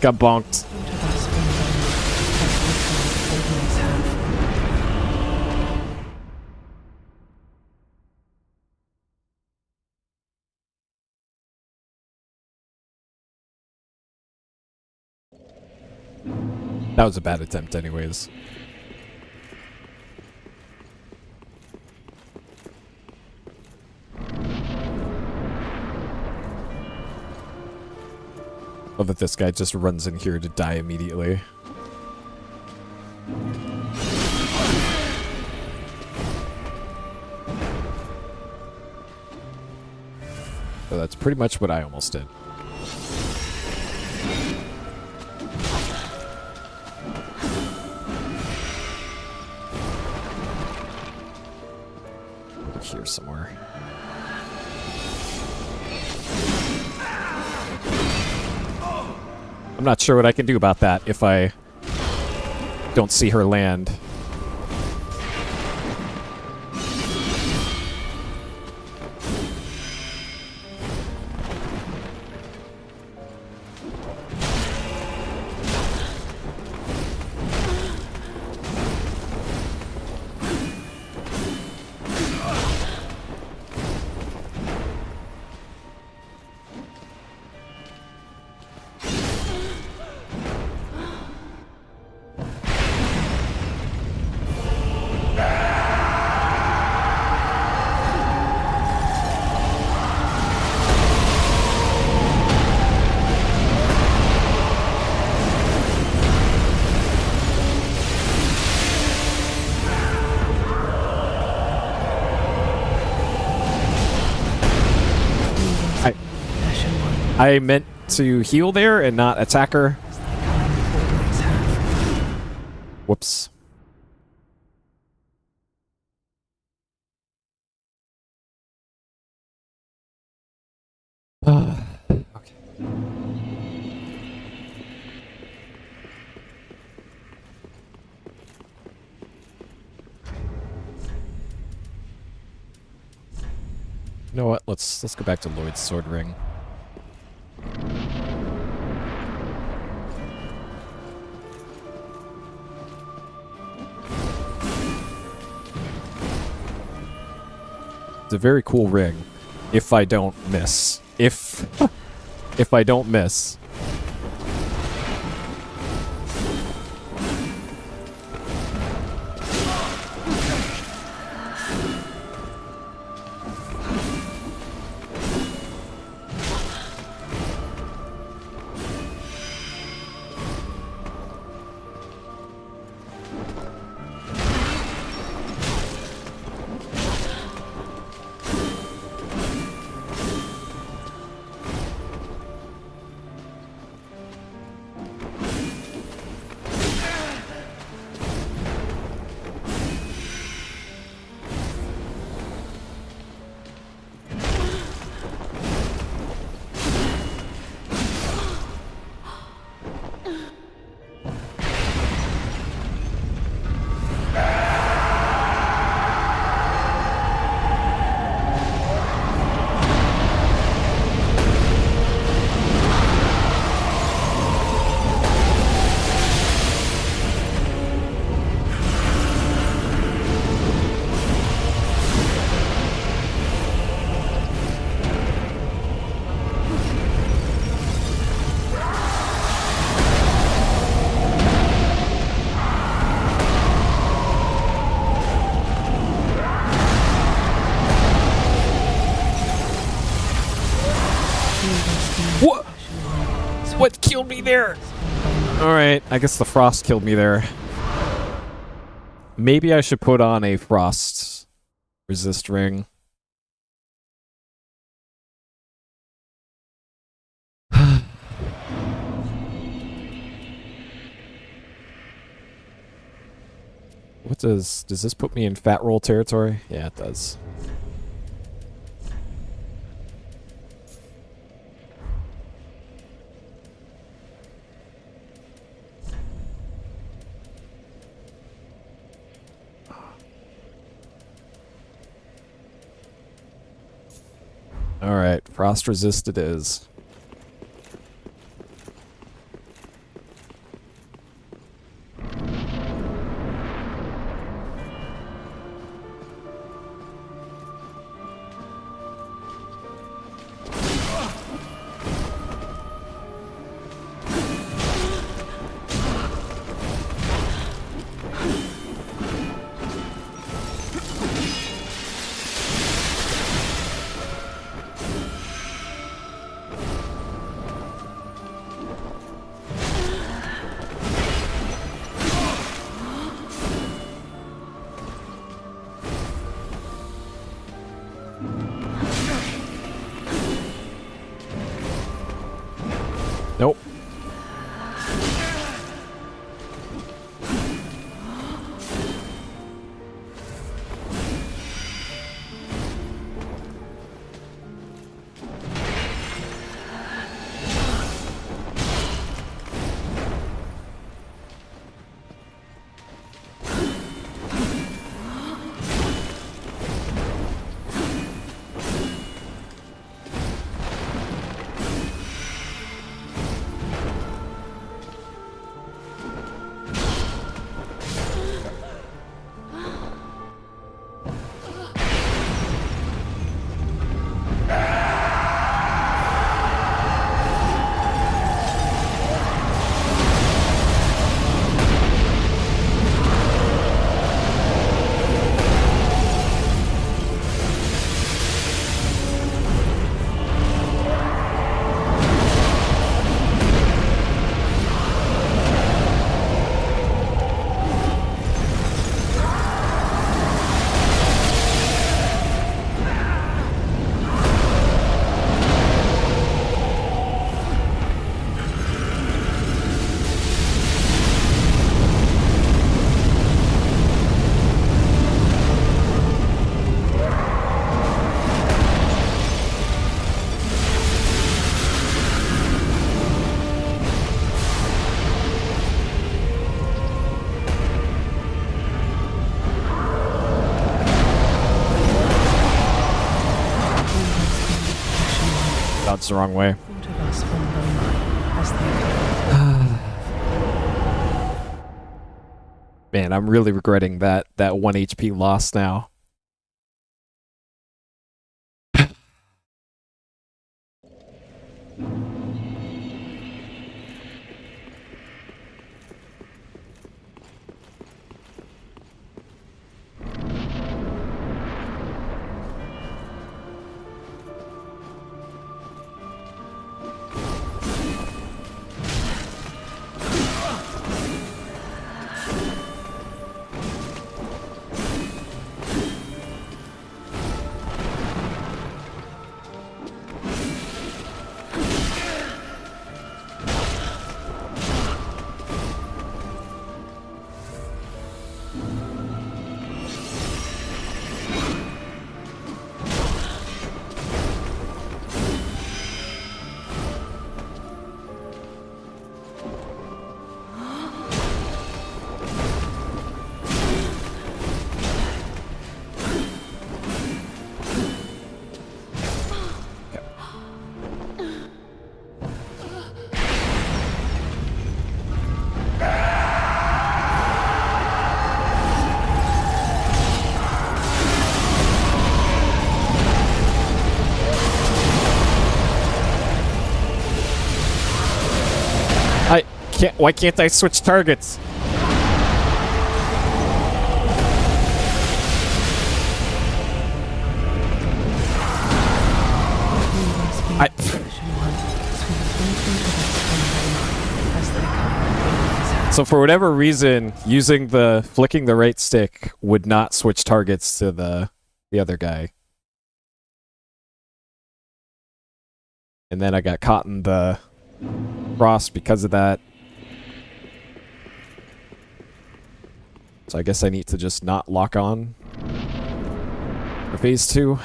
Speaker 1: Got bonked. That was a bad attempt anyways. Love that this guy just runs in here to die immediately. So that's pretty much what I almost did. Here somewhere. I'm not sure what I can do about that if I don't see her land. I meant to heal there and not attack her. Whoops. Okay. You know what? Let's go back to Lloyd's sword ring. It's a very cool ring. If I don't miss. If I don't miss. What? What killed me there? Alright, I guess the frost killed me there. Maybe I should put on a frost resist ring. What does this put me in fat roll territory? Yeah, it does. Alright, frost resist it is. That's the wrong way.
Speaker 4: Thought of us from below as they
Speaker 1: Man, I'm really regretting that 1 HP loss now. Why can't I switch targets? So for whatever reason, using flicking the right stick would not switch targets to the other guy. And then I got caught in the frost because of that. So I guess I need to just not lock on for phase 2.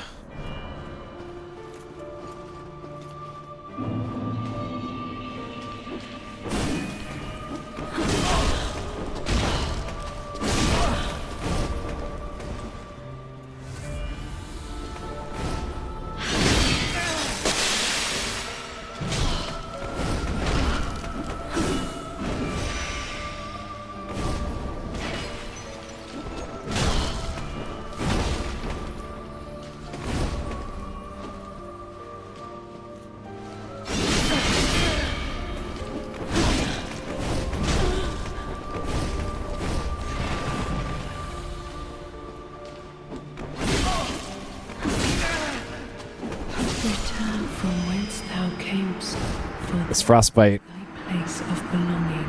Speaker 1: This frostbite.
Speaker 4: place of belonging.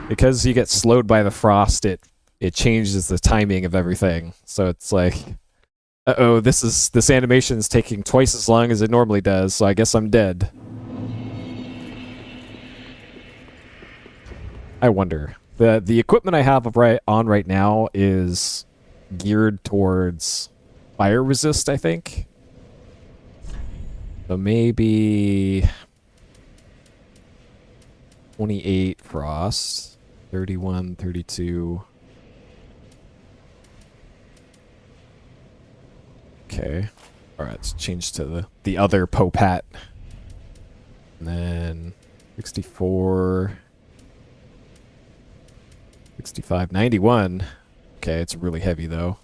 Speaker 1: Because you get slowed by the frost, it changes the timing of everything. So it's like, uh-oh, this animation is taking twice as long as it normally does, so I guess I'm dead. I wonder. The equipment I have right now is geared towards fire resist, I think. So maybe 28 frost, 31, 32. Okay. All right, let's change to the other Popat. And then 64, 65, 91. Okay, it's really heavy though.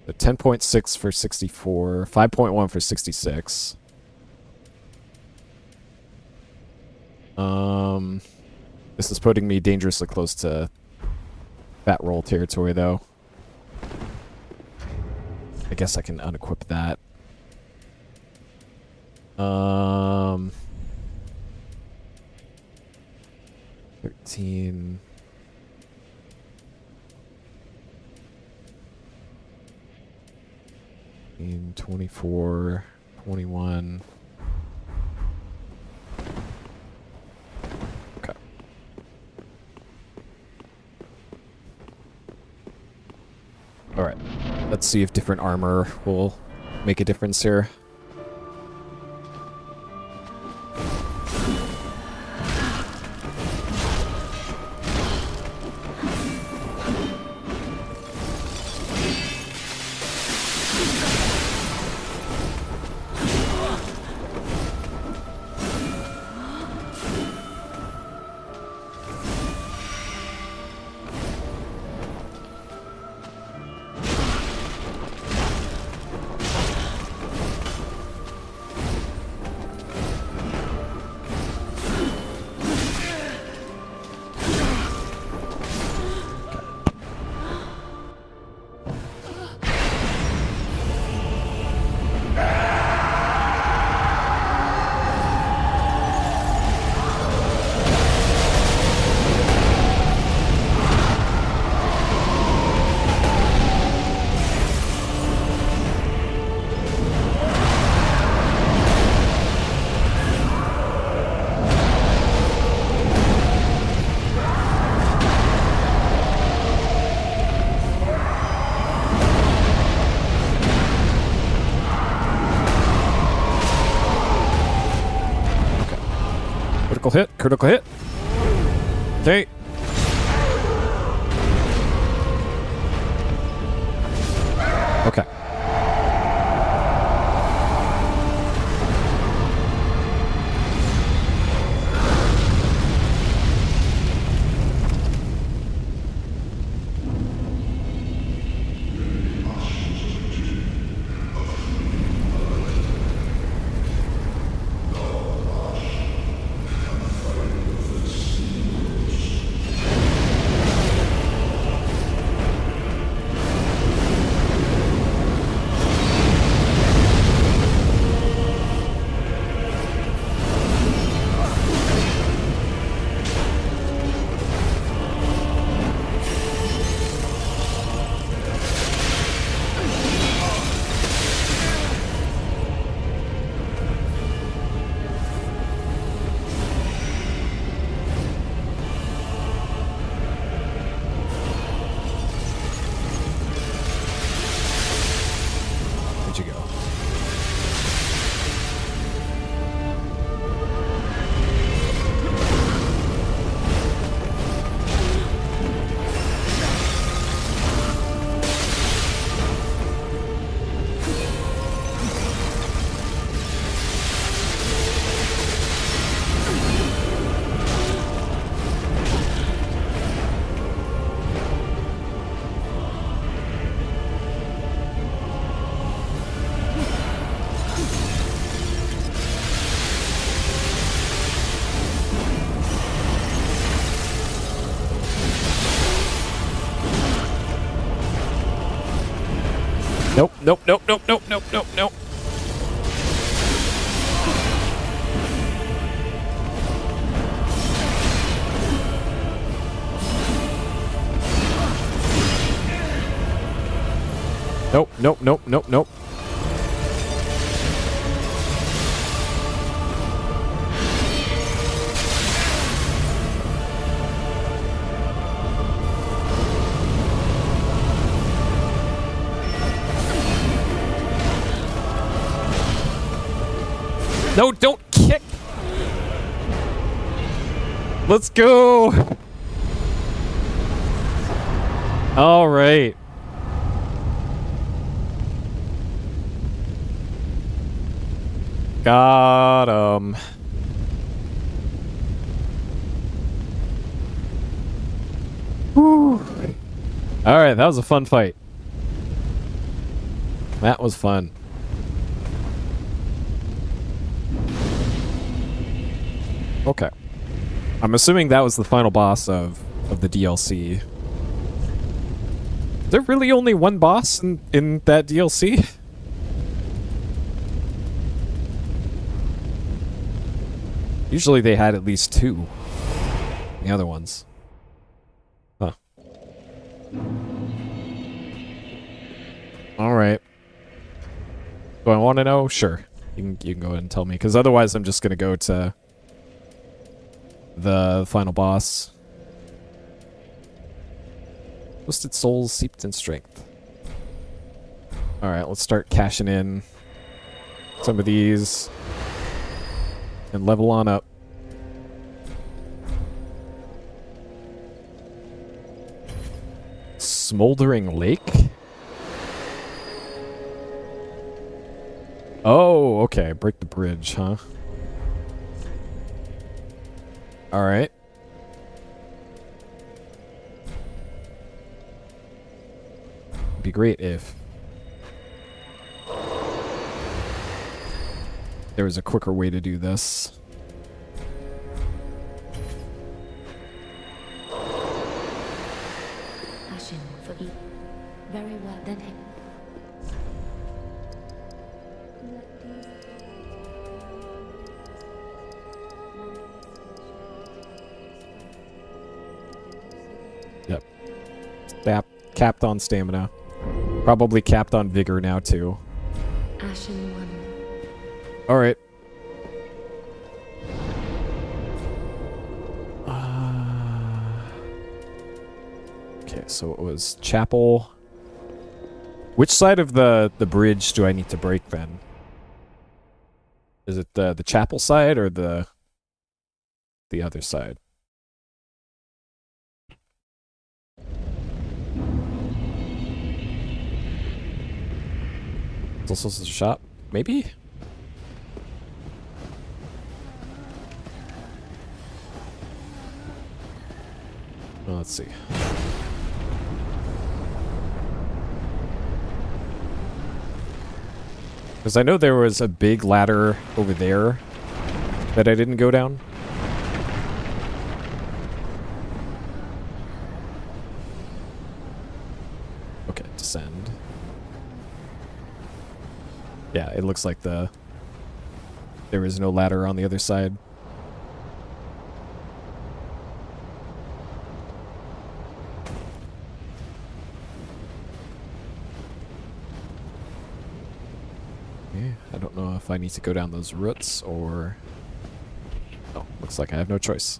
Speaker 1: The 10.6 for 64, 5.1 for 66. This is putting me dangerously close to fat roll territory though. I guess I can unequip that. 13. 24, 21. Okay. All right. Let's see if different armor will make a difference here. Critical hit. Critical hit. Okay. Okay. Where'd you go? Nope, nope, nope, nope, nope, nope, nope, nope. Nope, nope, nope, nope, nope. No, don't kick. Let's go. All right. Got him. Whew. All right, that was a fun fight. That was fun. Okay. I'm assuming that was the final boss of the DLC. Is there really only one boss in that DLC? Usually they had at least two. The other ones. Huh. Alright. Do I want to know? Sure. You can go ahead and tell me, because otherwise I'm just going to go to the final boss. Twisted souls seeped in strength. Alright, let's start cashing in some of these and level on up. Smoldering Lake? Oh, okay. Break the bridge, huh? Alright. It'd be great if there was a quicker way to do this.
Speaker 5: Ashen for eat. Very well then.
Speaker 1: Yep. Capped on stamina. Probably capped on vigor now too.
Speaker 5: Ashen one.
Speaker 1: Alright. Okay, so it was chapel. Which side of the bridge do I need to break then? Is it the chapel side or the the other side. Is this a shop? Maybe? Well, let's see. Because I know there was a big ladder over there that I didn't go down. Okay, descend. Yeah, it looks like there is no ladder on the other side. Okay, I don't know if I need to go down those roots or... Oh, looks like I have no choice.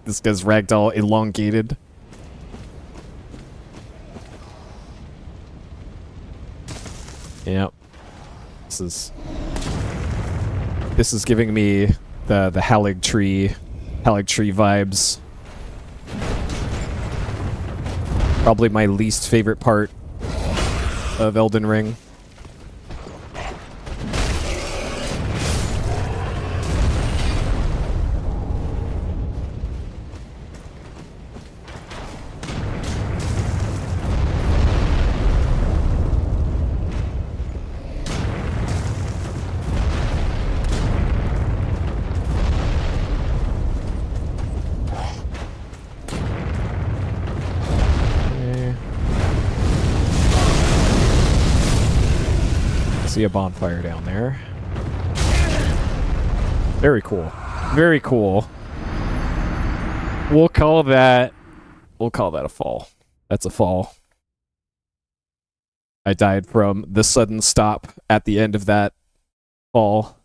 Speaker 1: This guy's ragdoll elongated. Yep. This is giving me the Halig tree vibes. Probably my least favorite part of Elden Ring. See a bonfire down there. Very cool. Very cool. We'll call that a fall. That's a fall. I died from the sudden stop at the end of that fall.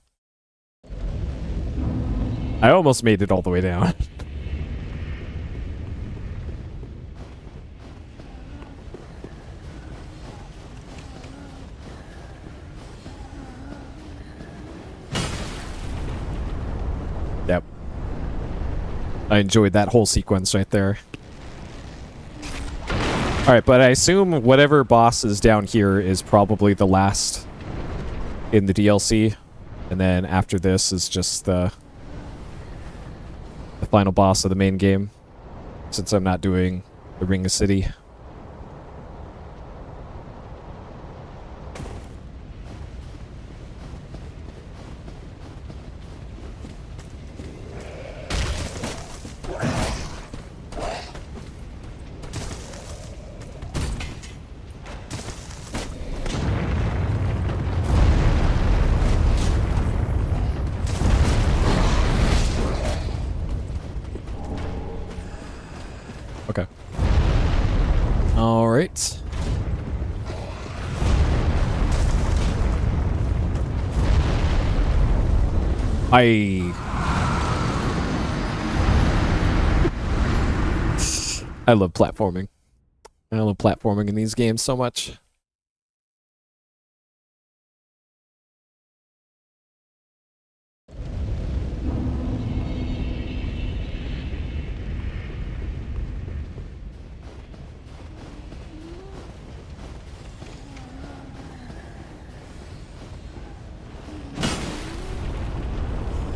Speaker 1: I almost made it all the way down. Yep. I enjoyed that whole sequence right there. Alright, but I assume whatever boss is down here is probably the last in the DLC. And then after this is just the final boss of the main game. Since I'm not doing the Ring of City. Okay. All right. I love platforming. I love platforming in these games so much.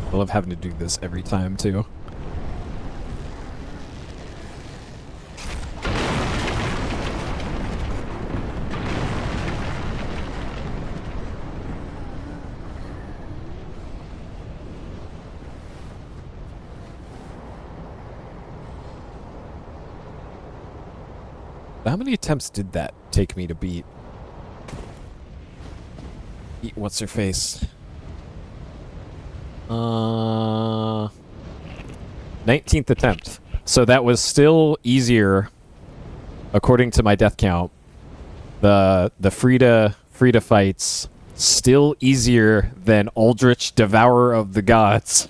Speaker 1: I love having to do this every time, too. How many attempts did that take me to beat? What's her face? 19th attempt. So that was still easier, according to my death count. The Frida fights still easier than Aldrich, Devourer of the Gods.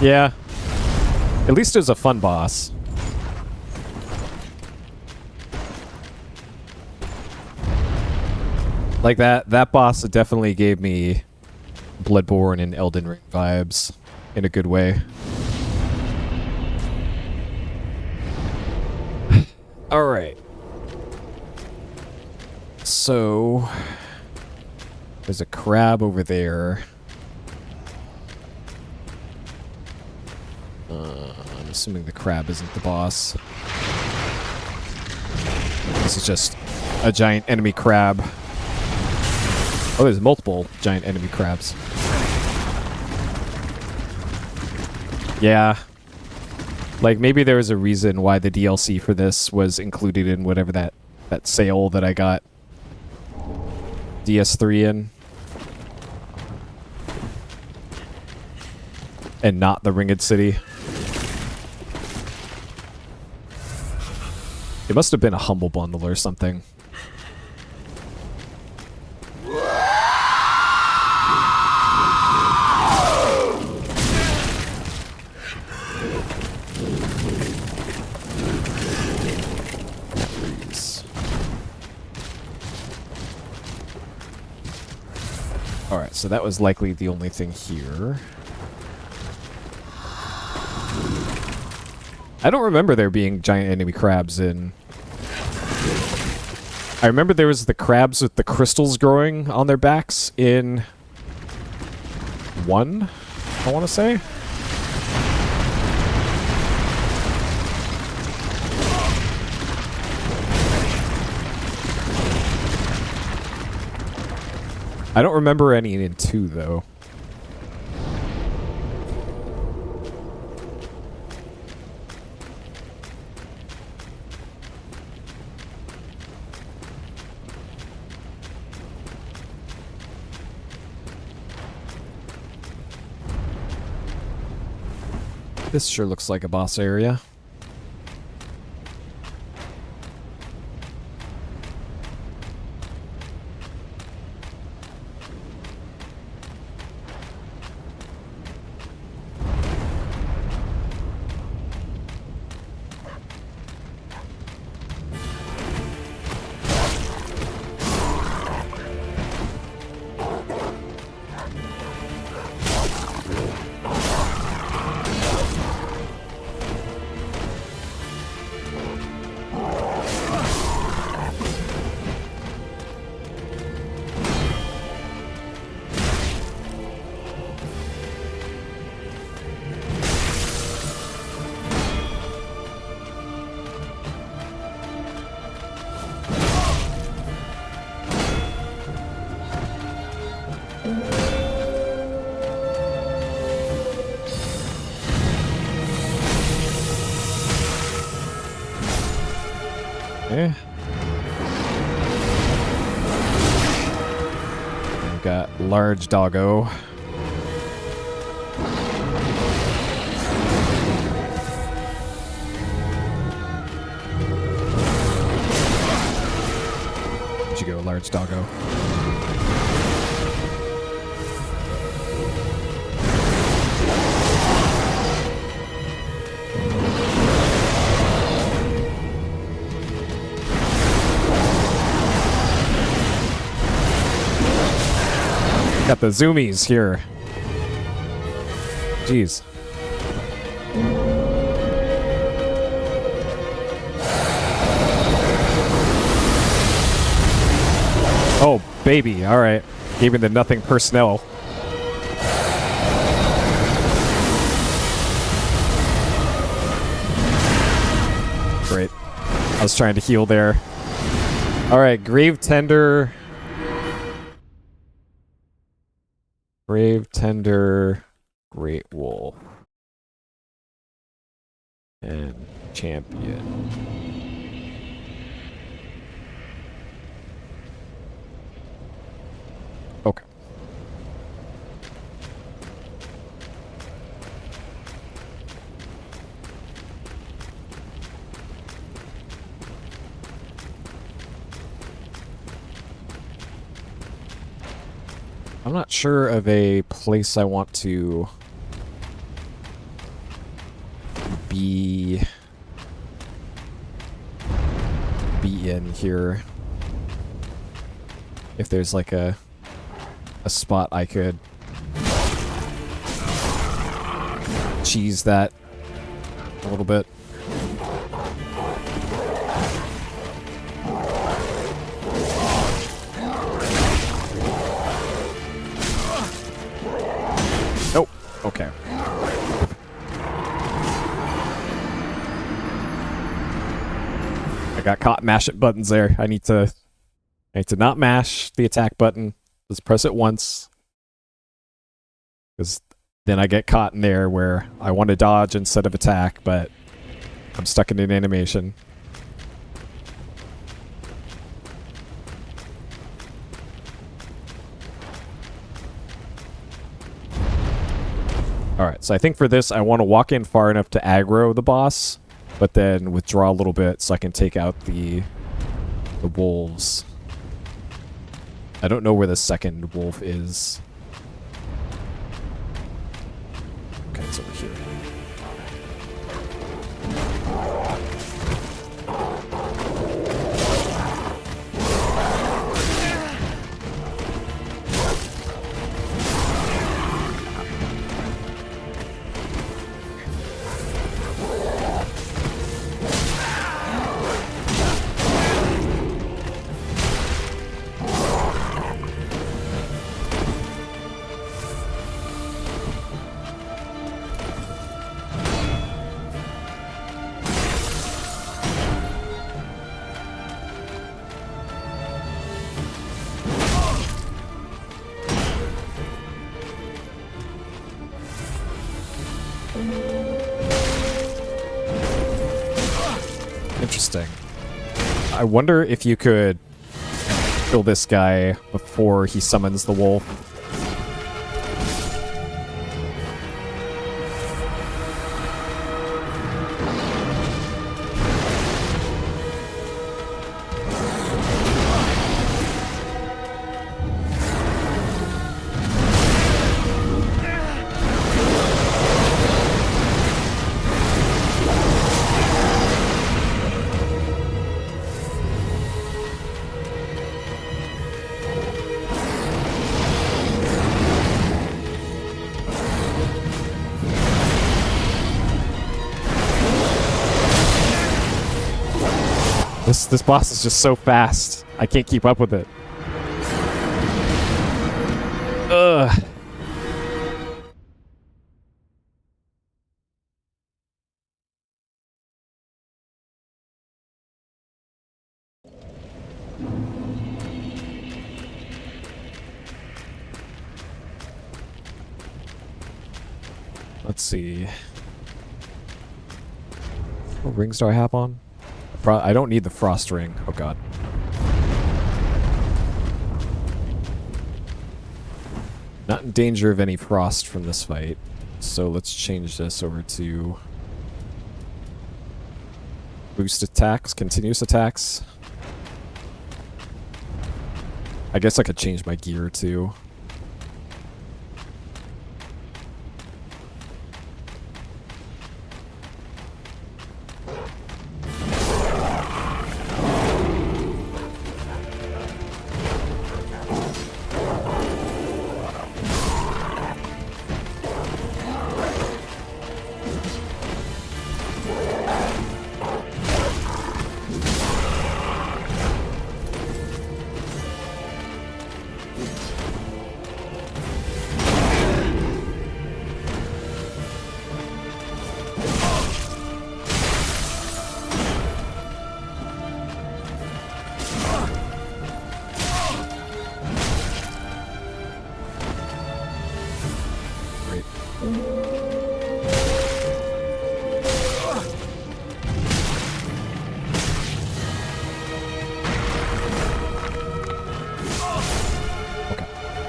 Speaker 1: Yeah. At least it was a fun boss. Like that boss definitely gave me Bloodborne and Elden Ring vibes in a good way. All right. So there's a crab over there. I'm assuming the crab isn't the boss. This is just a giant enemy crab. Oh, there's multiple giant enemy crabs. Yeah. Like, maybe there was a reason why the DLC for this was included in whatever that sale that I got DS3 in. And not the Ringed City. It must have been a humble bundle or something. Alright, so that was likely the only thing here. I don't remember there being giant enemy crabs in... I remember there was the crabs with the crystals growing on their backs in... 1, I want to say? I don't remember any in 2, though. This sure looks like a boss area. Okay. We've got large doggo. Where'd you go, large doggo? Got the zoomies here. Jeez. Oh, baby. All right. Gave me the nothing personnel. Great. I was trying to heal there. All right. Grave Tender. Grave Tender, Great Wolf, and Champion. Okay. I'm not sure of a place I want to be in here. If there's like a spot I could cheese that a little bit. Oh, okay. I got caught mashing buttons there. I need to not mash the attack button. Just press it once. Because then I get caught in there where I want to dodge instead of attack, but I'm stuck in an animation. Alright, so I think for this, I want to walk in far enough to aggro the boss, but then withdraw a little bit so I can take out the wolves. I don't know where the second wolf is. Okay, it's over here. Interesting. I wonder if you could kill this guy before he summons the wolf. This boss is just so fast. I can't keep up with it. Ugh. Let's see. What rings do I have on? I don't need the frost ring. Oh god. Not in danger of any frost from this fight. So let's change this over to boost attacks, continuous attacks. I guess I could change my gear too.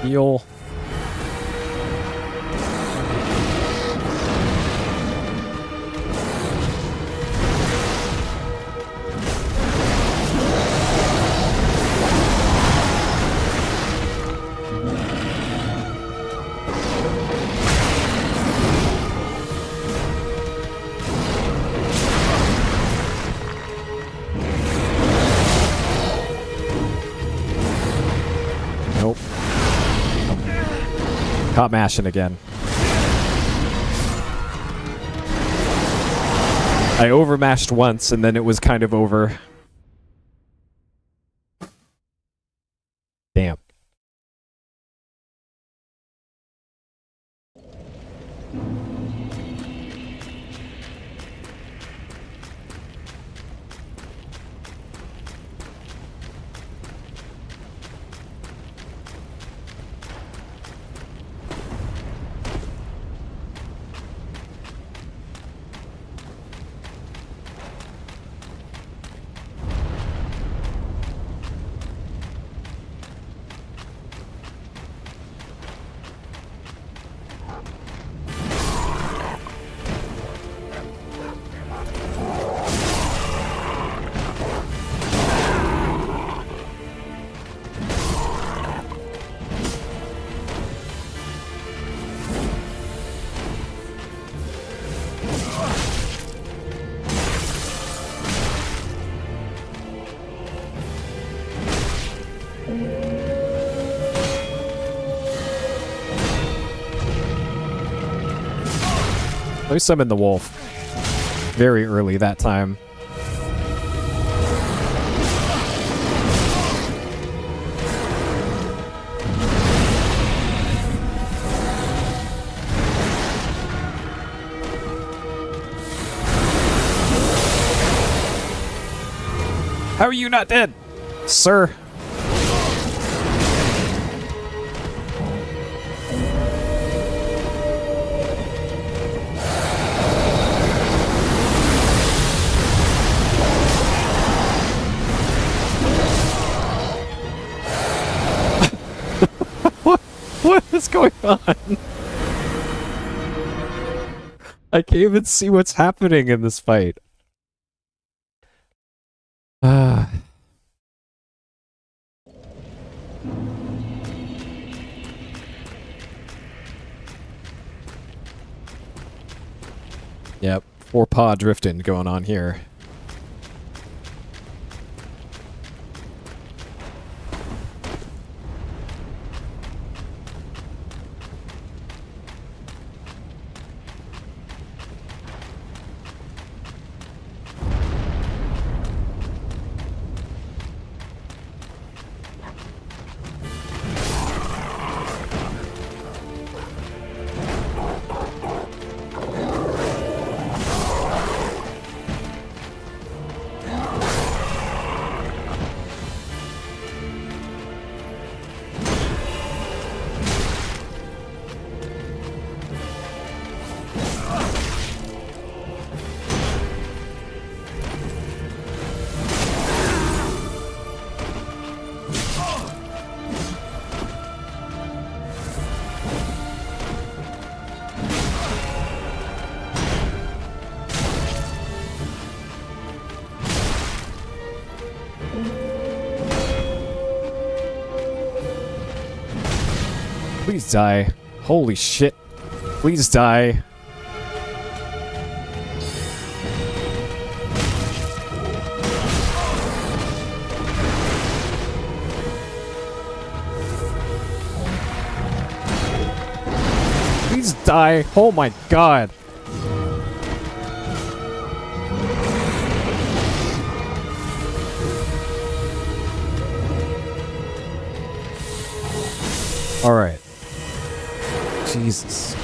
Speaker 1: Heal. Caught mashing again. I overmashed once, and then it was kind of over. Damn. I summoned the wolf very early that time. How are you not dead, sir? What is going on? I can't even see what's happening in this fight. Yep, 4-paw drifting going on here. Please die. Holy shit. Please die. Please die. Oh my god. All right. Jesus.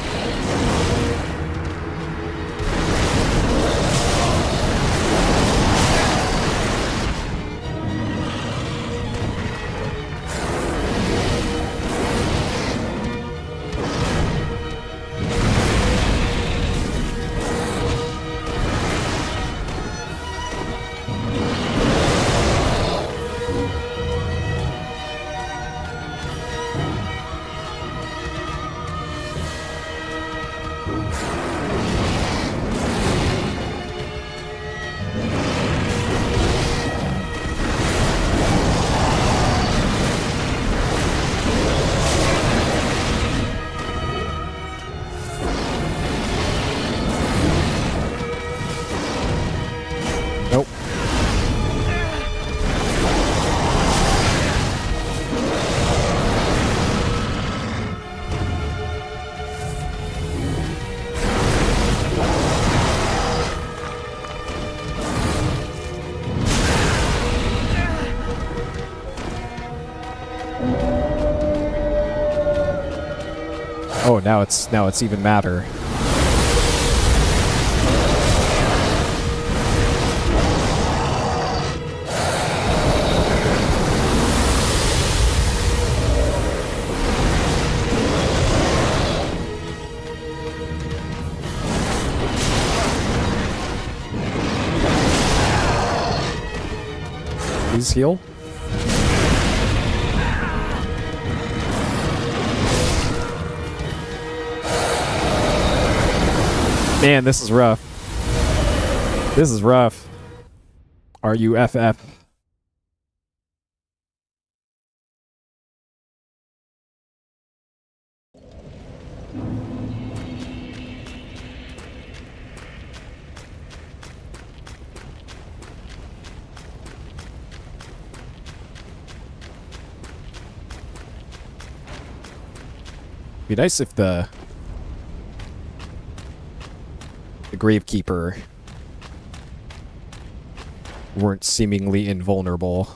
Speaker 1: Oh, now it's even madder. Please heal. Man, this is rough. This is rough. RUFF. Be nice if the Gravekeeper weren't seemingly invulnerable.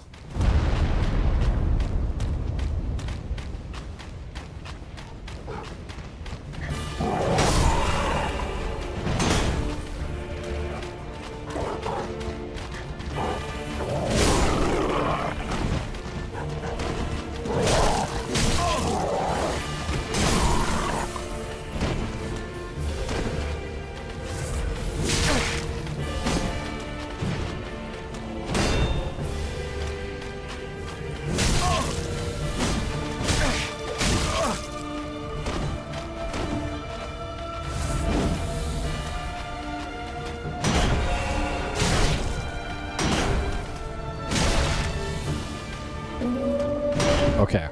Speaker 1: Okay.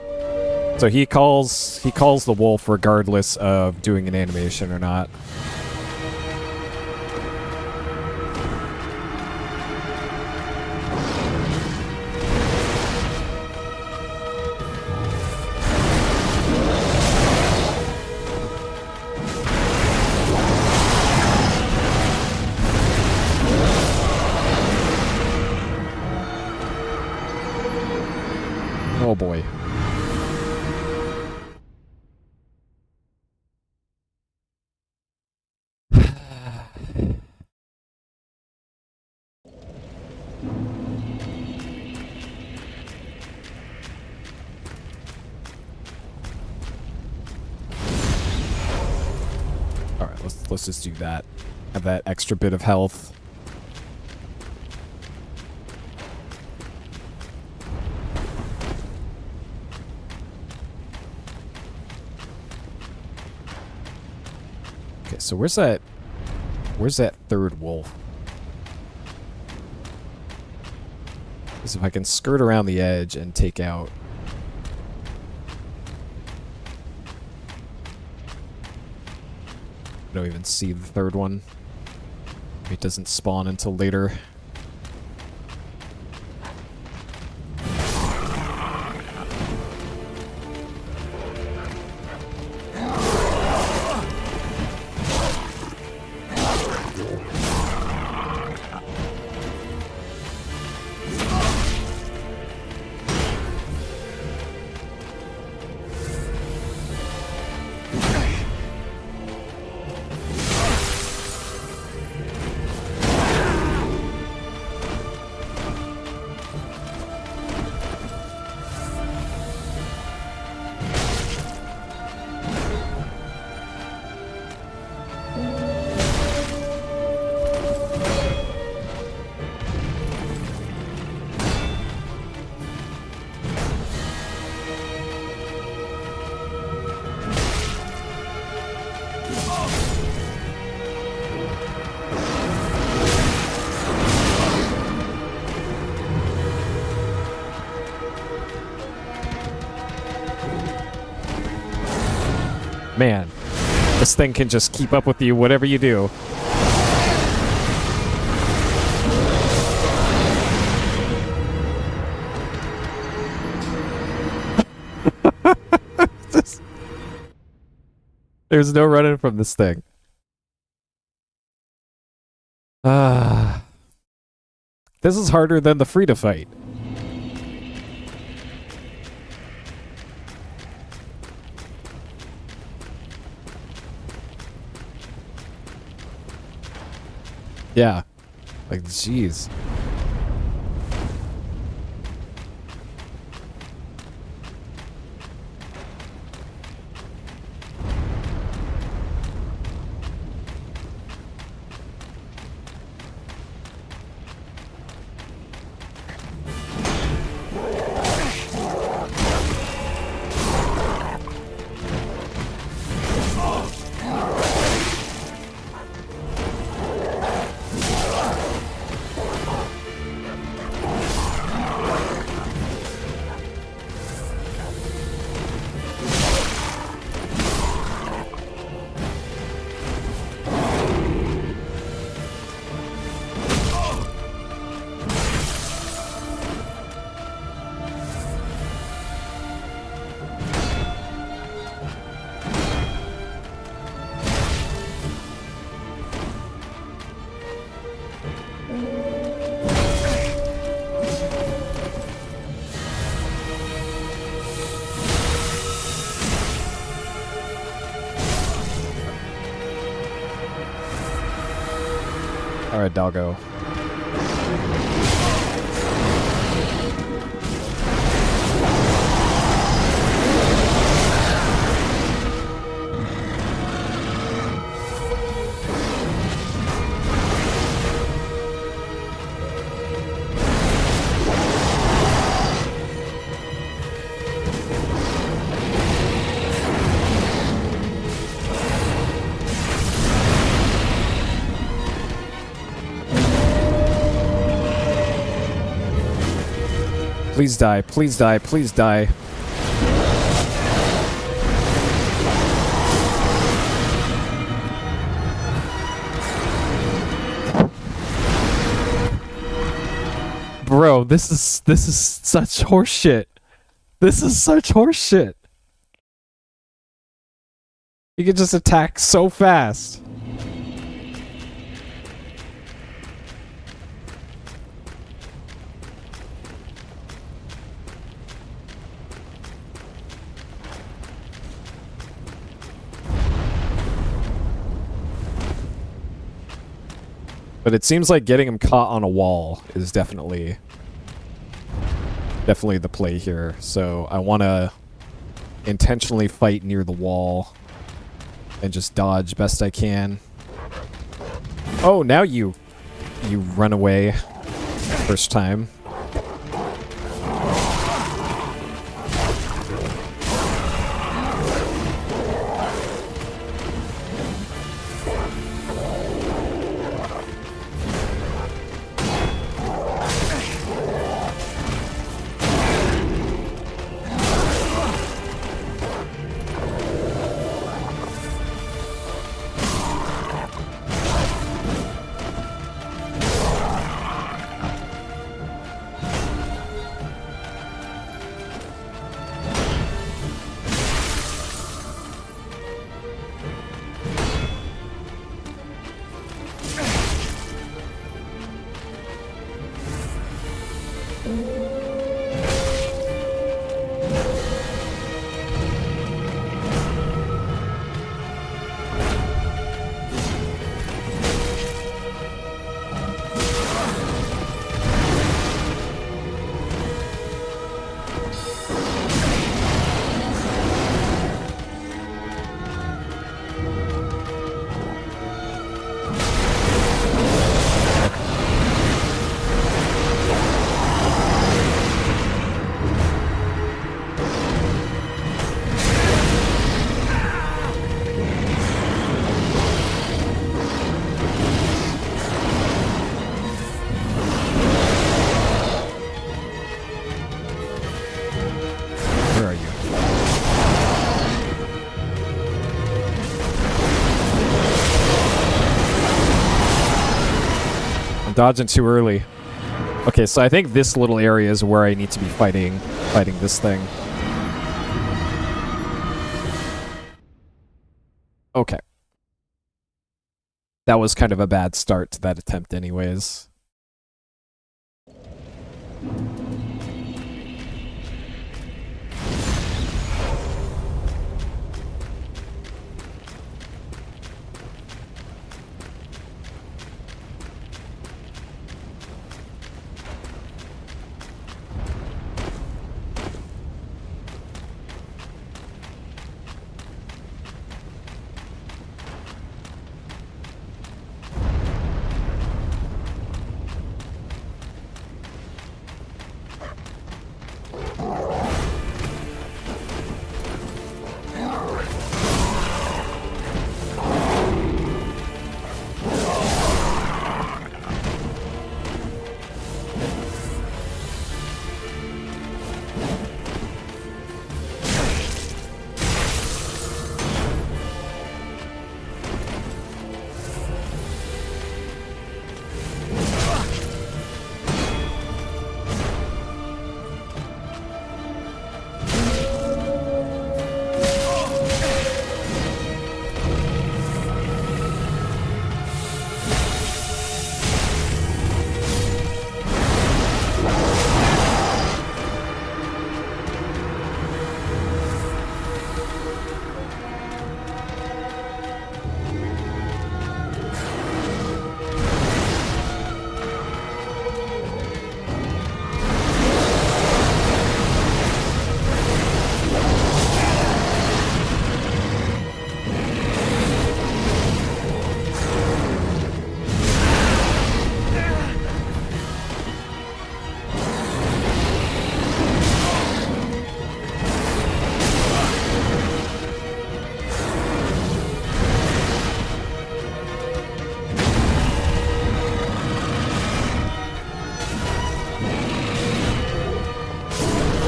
Speaker 1: So he calls the wolf regardless of doing an animation or not. Oh boy. All right, let's just do that. Have that extra bit of health. Okay, so where's that third wolf? Because if I can skirt around the edge and take out... I don't even see the third one. It doesn't spawn until later. Man, this thing can just keep up with you, whatever you do. There's no running from this thing. This is harder than the Frida fight. Yeah. Like, jeez. Alright, doggo. Please die, please die, please die. Bro, this is such horseshit. This is such horseshit. You can just attack so fast. But it seems like getting him caught on a wall is definitely the play here. So I want to intentionally fight near the wall and just dodge best I can. Oh, now you run away first time. Dodging too early. Okay, so I think this little area is where I need to be fighting this thing. Okay. That was kind of a bad start to that attempt anyways.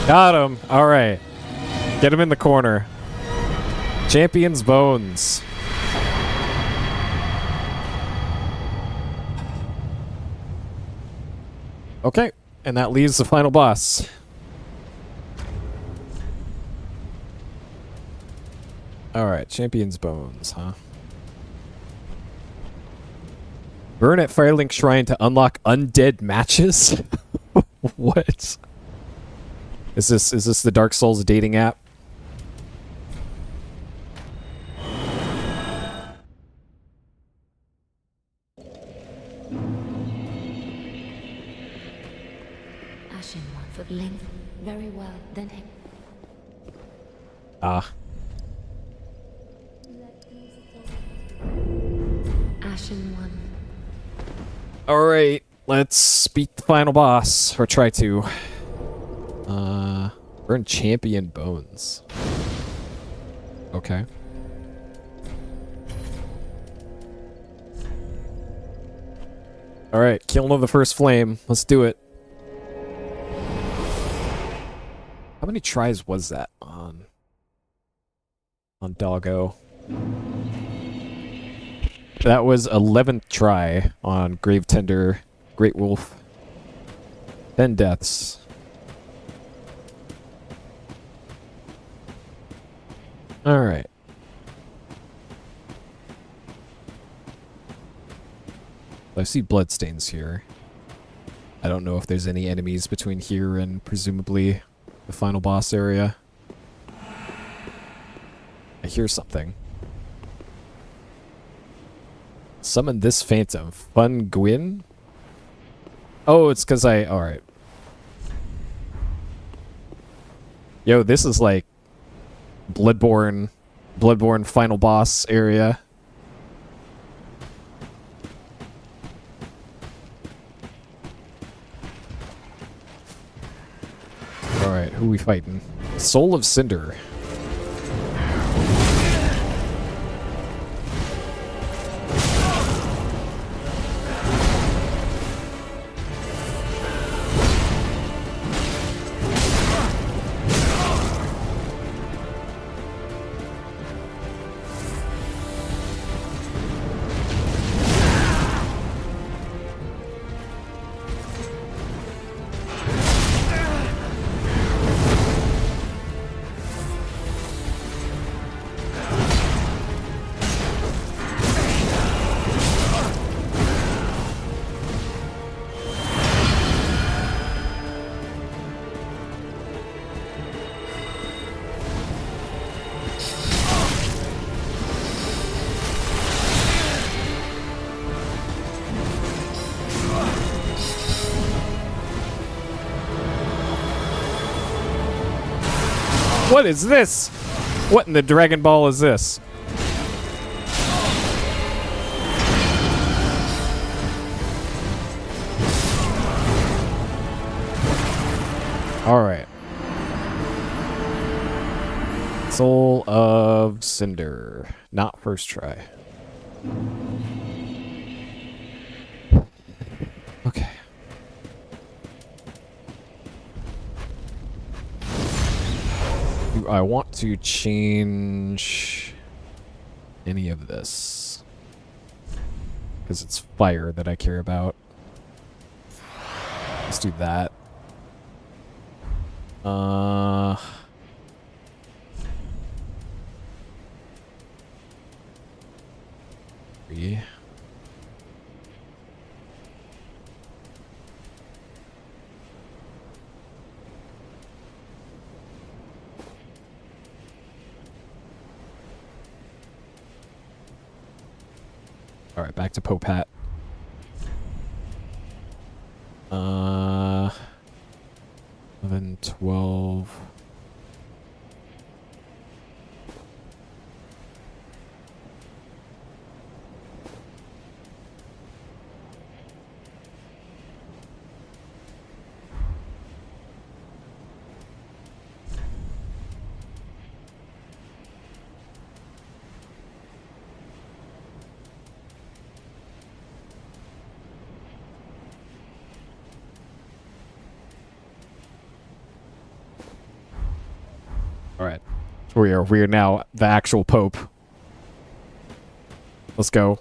Speaker 1: Got him. All right. Get him in the corner. Champion's Bones. Okay. And that leaves the final boss. All right. Champion's Bones, huh? Burn at Firelink Shrine to unlock undead matches? What? Is this the Dark Souls dating app?
Speaker 5: Ashen one foot length. Very well. Then
Speaker 1: Ah.
Speaker 5: Ashen one.
Speaker 1: Alright, let's beat the final boss. Or try to. Burn Champion Bones. Okay. Alright, killing of the first flame. Let's do it. How many tries was that on Doggo? That was 11th try on Gravetender Great Wolf. 10 deaths. Alright. I see bloodstains here. I don't know if there's any enemies between here and presumably the final boss area. I hear something. Summon this phantom. Fun Gwyn? Oh, it's because alright. Yo, this is like Bloodborne final boss area. Alright, who we fighting? Soul of Cinder. What is this? What in the Dragon Ball is this? Alright. Soul of Cinder. Not first try. Okay. Do I want to change any of this? Because it's fire that I care about. Let's do that. Three. All right, back to Popat. 11, 12. All right. We are now the actual Pope. Let's go.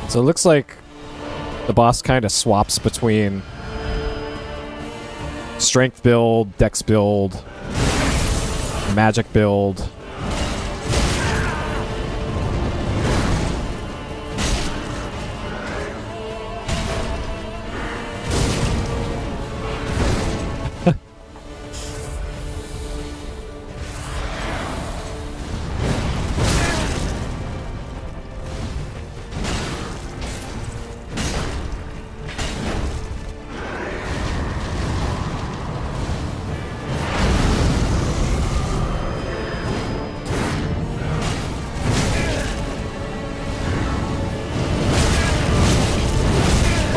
Speaker 1: So it looks like the boss kind of swaps between strength build, dex build, magic build.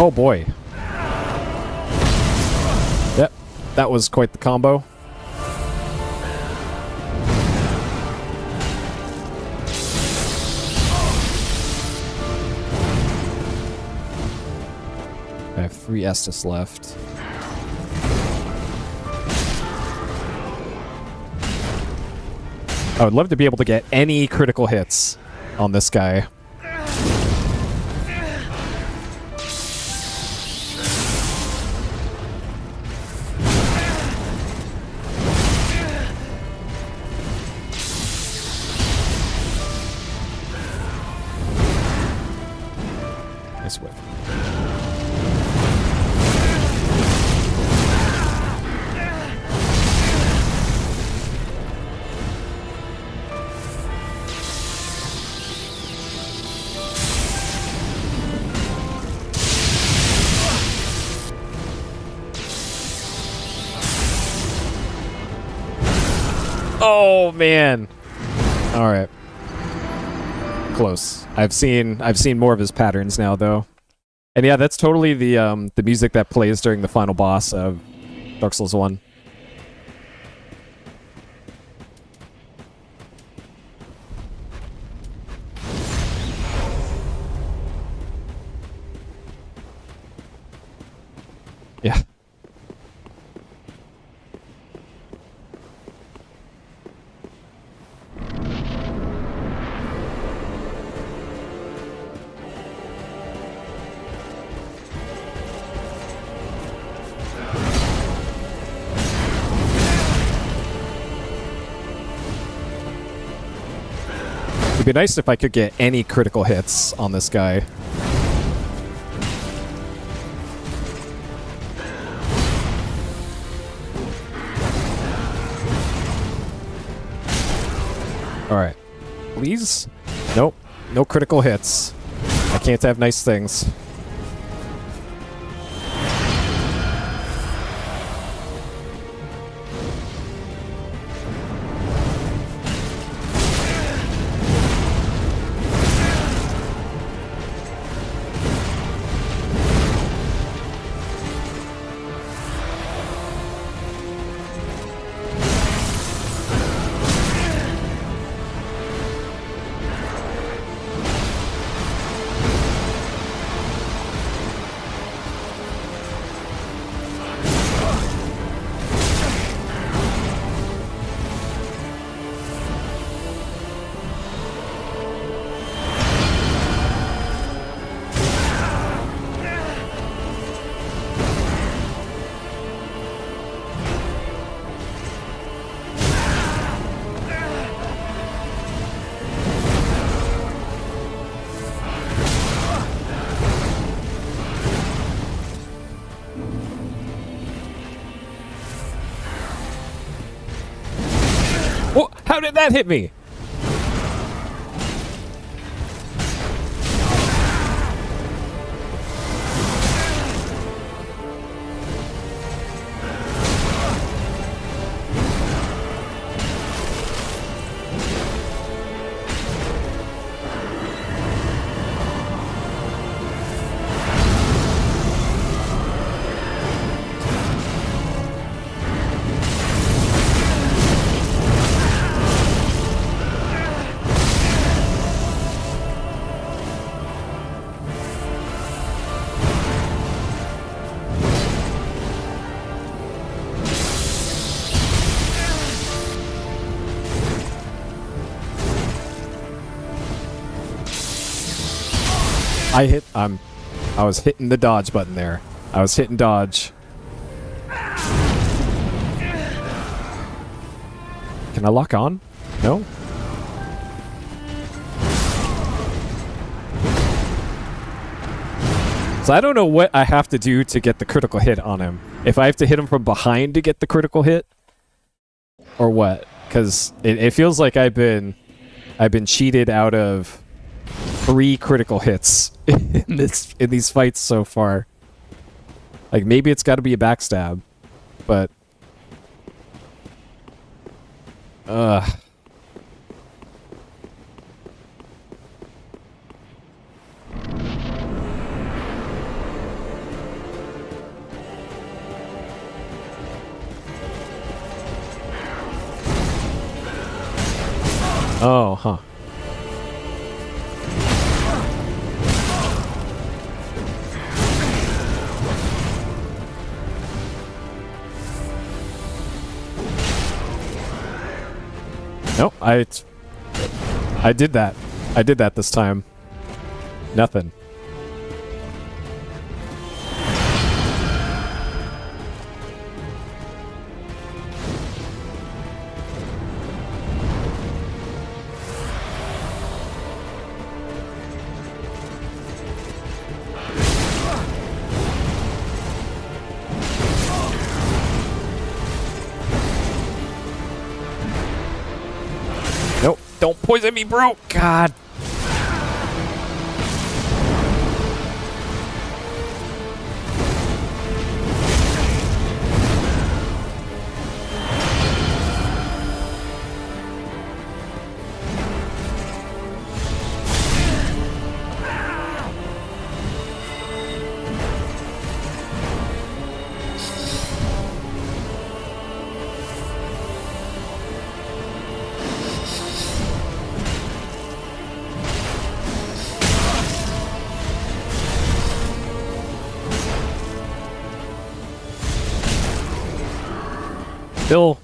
Speaker 1: Oh boy. Yep, that was quite the combo. I have 3 Estus left. I would love to be able to get any critical hits on this guy. Nice whip. Oh man. All right. Close. I've seen more of his patterns now though. And yeah, that's totally the music that plays during the final boss of Dark Souls 1. Yeah. It'd be nice if I could get any critical hits on this guy. Alright. Please? Nope. No critical hits. I can't have nice things. How did that hit me? I was hitting the dodge button there. I was hitting dodge. Can I lock on? No? So I don't know what I have to do to get the critical hit on him. If I have to hit him from behind to get the critical hit, or what? Because it feels like I've been cheated out of 3 critical hits in these fights so far. Like, maybe it's got to be a backstab, but oh, huh. Nope, I did that. I did that this time. Nothing. Nope, don't poison me, bro! God!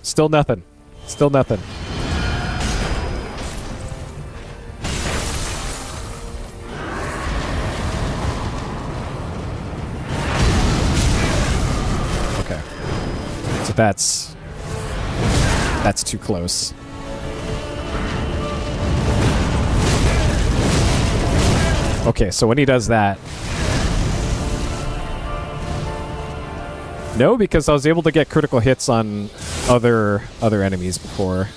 Speaker 1: Still nothing. Still nothing. Okay. So that's too close. Okay, so when he does that, no, because I was able to get critical hits on other enemies before.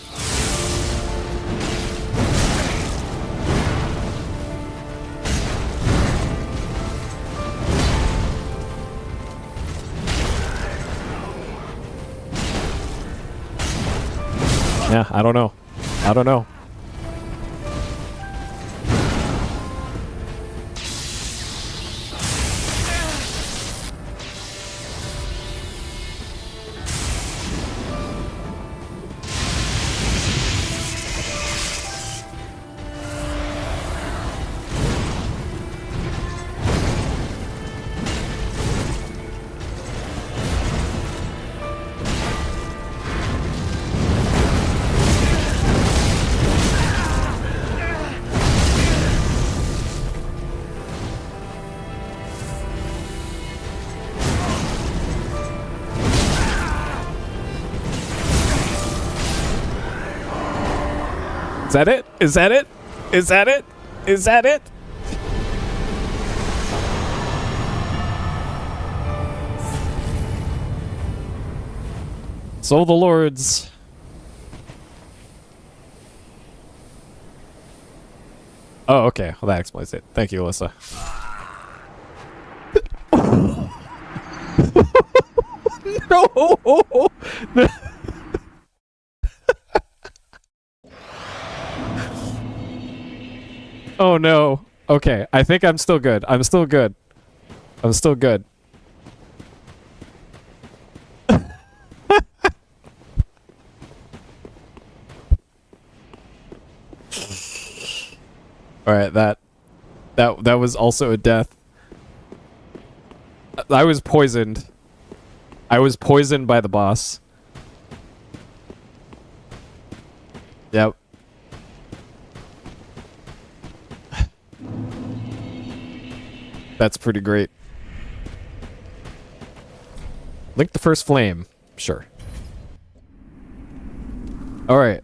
Speaker 1: Yeah, I don't know. I don't know. Is that it? Is that it? Is that it? Is that it? So the lords. Oh, okay. Well, that explains it. Thank you, Alyssa. No! Oh no. Okay, I think I'm still good. I'm still good. I'm still good. Alright, that was also a death. I was poisoned. I was poisoned by the boss. Yep. That's pretty great. Link the first flame. Sure. Alright.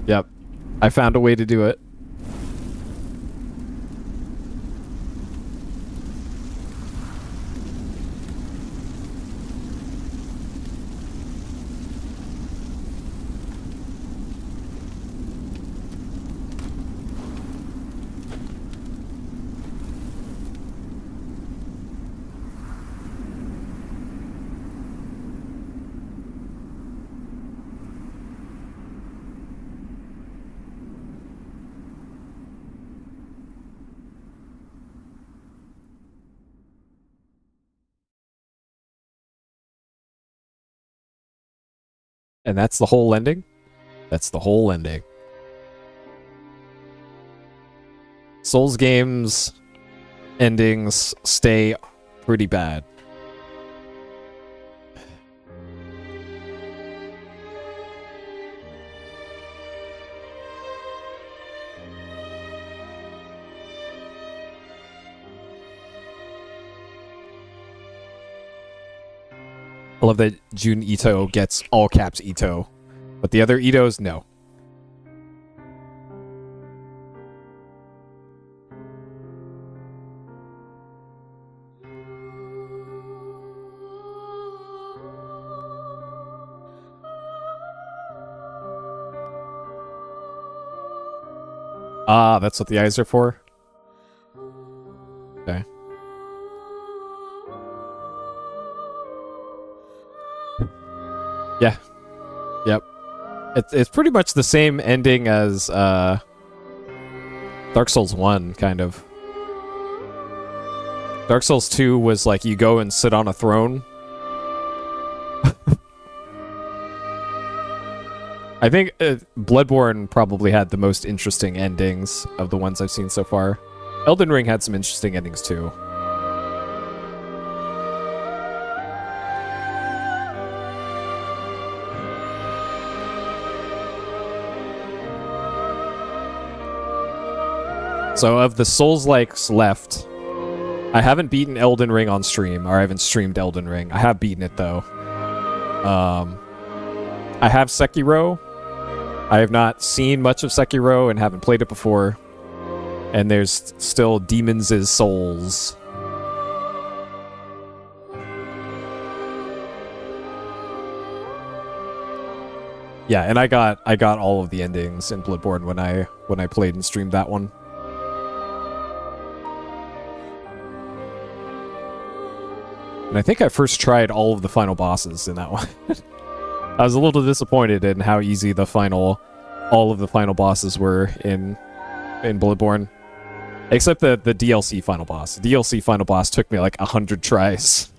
Speaker 1: Yep. I found a way to do it. And that's the whole ending? That's the whole ending. Souls games endings stay pretty bad. I love that Jun Ito gets all caps Ito, but the other Itos, no. Ah, that's what the eyes are for? Okay. Yeah. Yep. It's pretty much the same ending as Dark Souls 1, kind of. Dark Souls 2 was like you go and sit on a throne. I think Bloodborne probably had the most interesting endings of the ones I've seen so far. Elden Ring had some interesting endings too. So of the Souls-likes left, I haven't beaten Elden Ring on stream, or I haven't streamed Elden Ring. I have beaten it though. I have Sekiro. I have not seen much of Sekiro and haven't played it before. And there's still Demons' Souls. Yeah, and I got all of the endings in Bloodborne when I played and streamed that one. And I think I first tried all of the final bosses in that one. I was a little disappointed in how easy all of the final bosses were in Bloodborne. Except the DLC final boss. The DLC final boss took me like 100 tries.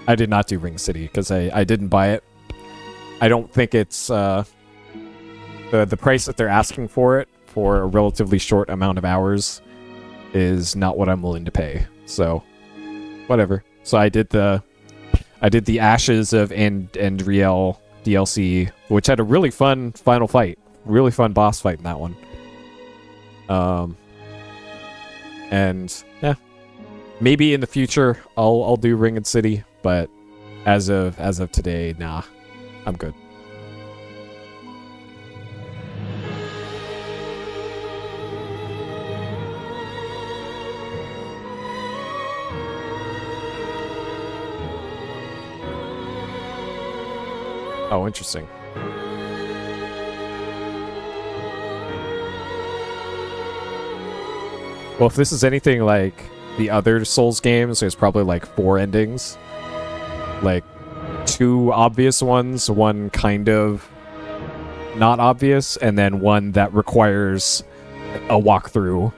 Speaker 1: I did not do Ring City because I didn't buy it. I don't think it's the price that they're asking for it for a relatively short amount of hours is not what I'm willing to pay. So, whatever. So I did the Ashes of Andriel DLC, which had a really fun final fight, really fun boss fight in that one. And yeah, maybe in the future I'll do Ringed City, but as of today, nah, I'm good. Oh, interesting. Well, if this is anything like the other Souls games, there's probably like 4 endings. Like 2 obvious ones, one kind of not obvious, and then one that requires a walkthrough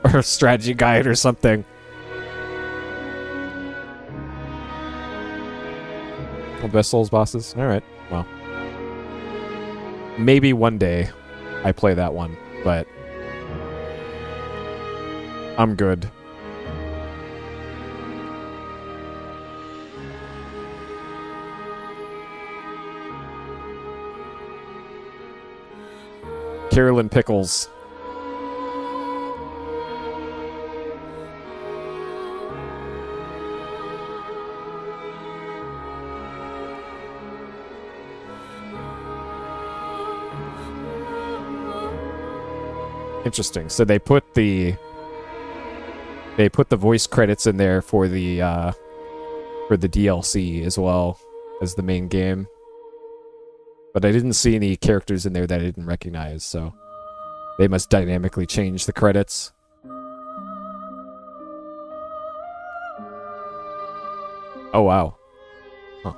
Speaker 1: or a strategy guide or something. Well, best Souls bosses? Alright, well. Maybe one day I play that one, but I'm good. Carolyn Pickles. Interesting. So they put the voice credits in there for the DLC as well as the main game. But I didn't see any characters in there that I didn't recognize, so they must dynamically change the credits. Oh, wow. Huh.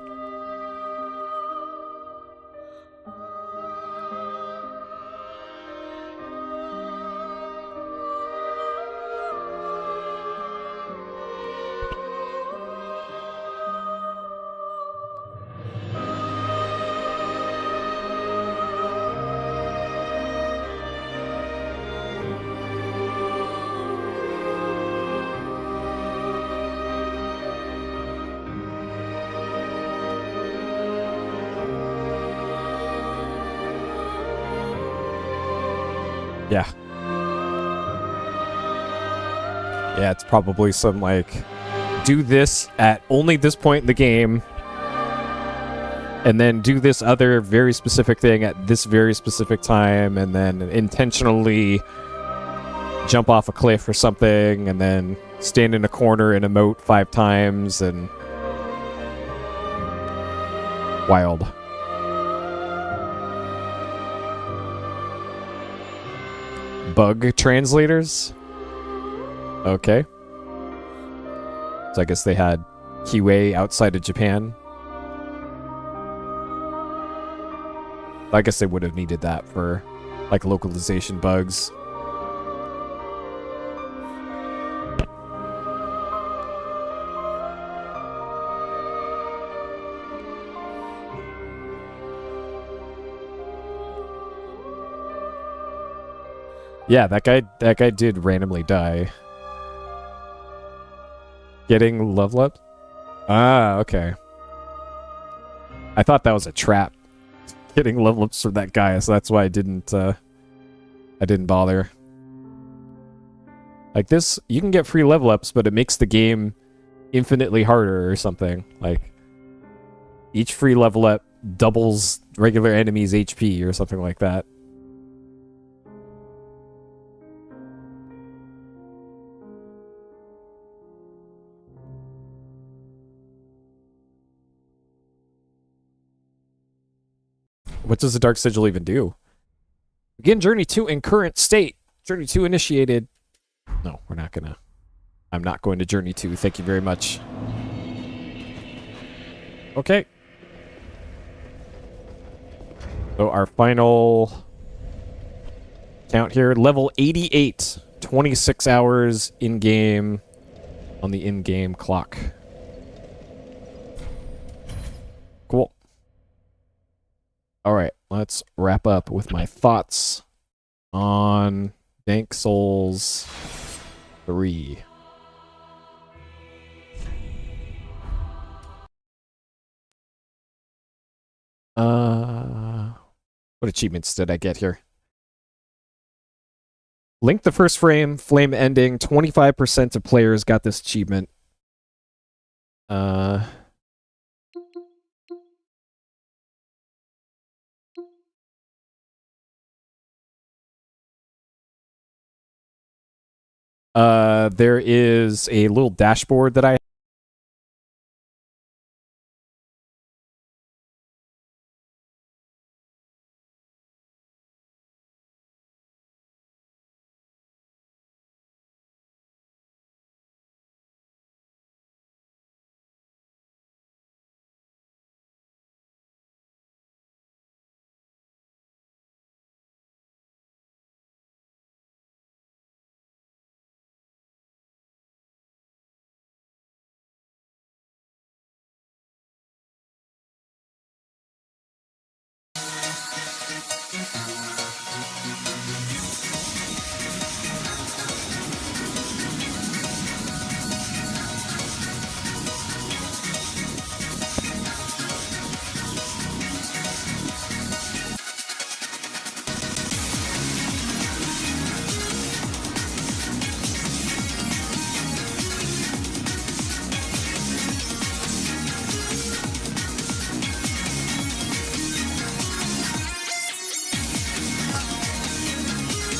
Speaker 1: Yeah. Yeah, it's probably some, like, do this at only this point in the game, and then do this other very specific thing at this very specific time, and then intentionally jump off a cliff or something, and then stand in a corner and emote 5 times, and... wild. Bug translators? Okay. So I guess they had QA outside of Japan. I guess they would have needed that for, like, localization bugs. Yeah, that guy did randomly die. Getting level up? Ah, okay. I thought that was a trap. Getting level ups for that guy, so that's why I didn't bother. Like this, you can get free level ups, but it makes the game infinitely harder or something. Like each free level up doubles regular enemies' HP or something like that. What does the Dark Sigil even do? Begin Journey 2 in current state. Journey 2 initiated. No, we're not gonna. I'm not going to Journey 2. Thank you very much. Okay. So our final count here. Level 88. 26 hours in-game on the in-game clock. Cool. All right, let's wrap up with my thoughts on Dank Souls 3. What achievements did I get here? Link the first frame, flame ending. 25% of players got this achievement. There is a little dashboard that I...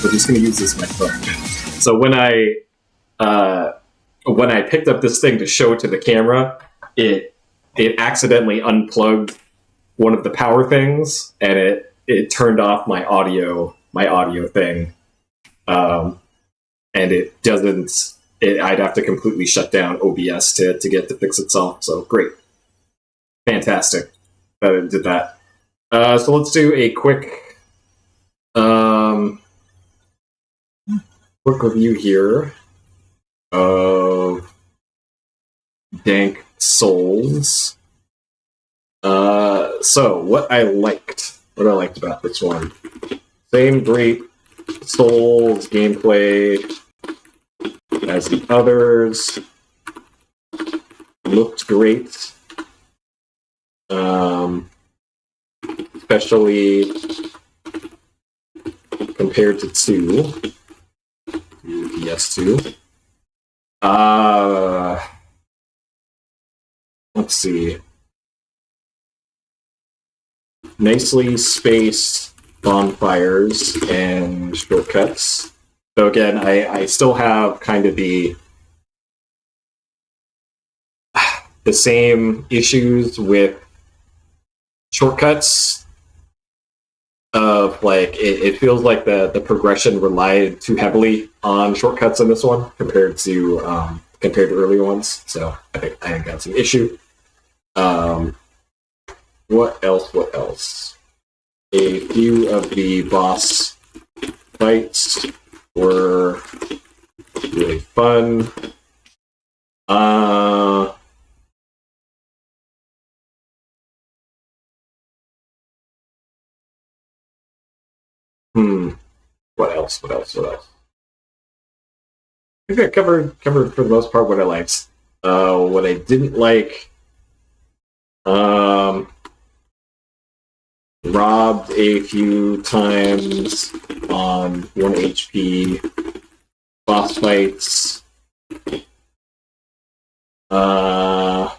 Speaker 7: we're just going to use this microphone. So when I picked up this thing to show it to the camera, it accidentally unplugged one of the power things, and it turned off my audio thing, and it doesn't. I'd have to completely shut down OBS to get to fix itself. So great, fantastic that it did that. So let's do a quick review here of Dank Souls. So what I liked about this one, same great Souls gameplay as the others, looked great, especially compared to PS2. Let's see. Nicely spaced bonfires and shortcuts. So again, I still have kind of the same issues with shortcuts of like it feels like the progression relied too heavily on shortcuts in this one compared to earlier ones. So I think that's an issue. What else? A few of the boss fights were really fun. What else? I think I covered for the most part what I liked. What I didn't like, robbed a few times on 1 HP boss fights. I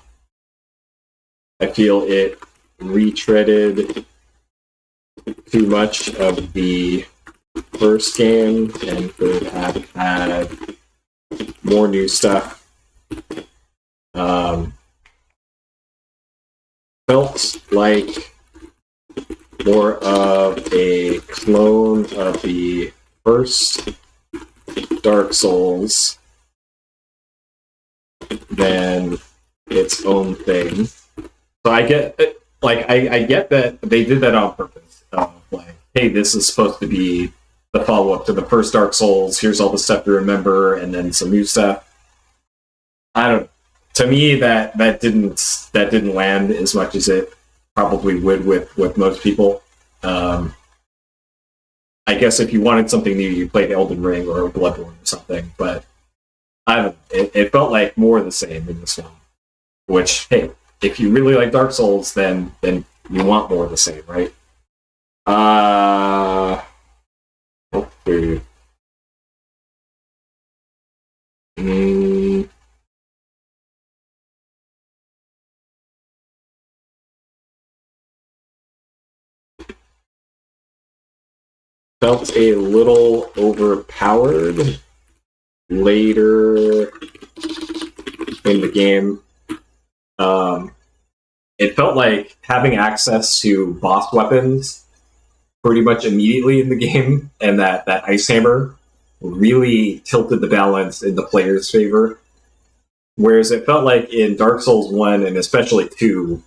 Speaker 7: feel it retreaded too much of the first game and could have had more new stuff. Felt like more of a clone of the first Dark Souls than its own thing. So I get I get that they did that on purpose. Like, hey, this is supposed to be the follow-up to the first Dark Souls. Here's all the stuff to remember, and then some new stuff. I don't. To me, that didn't land as much as it probably would with most people. I guess if you wanted something new, you played Elden Ring or Bloodborne or something. But it felt like more of the same in this one. Which, hey, if you really like Dark Souls, then you want more of the same, right? Okay. Felt a little overpowered later in the game. It felt like having access to boss weapons pretty much immediately in the game, and that ice hammer really tilted the balance in the player's favor. Whereas it felt like in Dark Souls 1 and especially 2,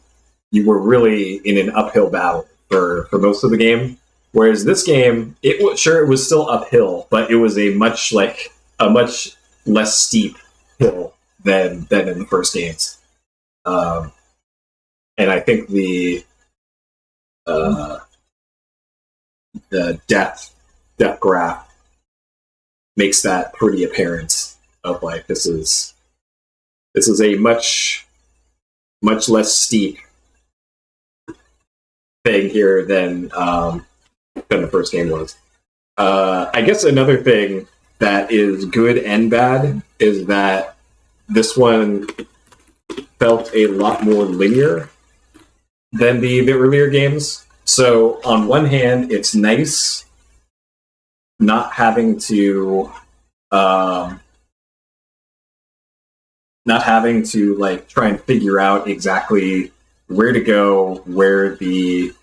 Speaker 7: you were really in an uphill battle for most of the game. Whereas this game, it was still uphill, but it was a much less steep hill than in the first games. And I think the depth graph makes that pretty apparent. Of like this is a much less steep thing here than the first game was. I guess another thing that is good and bad is that this one felt a lot more linear than the earlier games. So on one hand, it's nice not having to like try and figure out exactly where to go, where the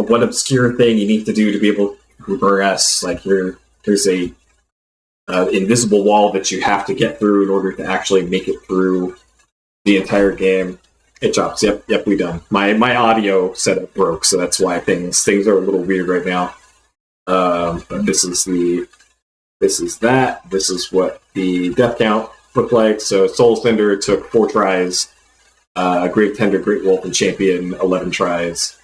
Speaker 7: what obscure thing you need to do to be able to progress. Like there's a invisible wall that you have to get through in order to actually make it through the entire game. It chops. Yep, we done. My audio setup broke, so that's why things are a little weird right now. But this is that. This is what the death count looked like. So Soul Cinder took 4 tries. Great Tender, Great Wolf, and Champion 11 tries.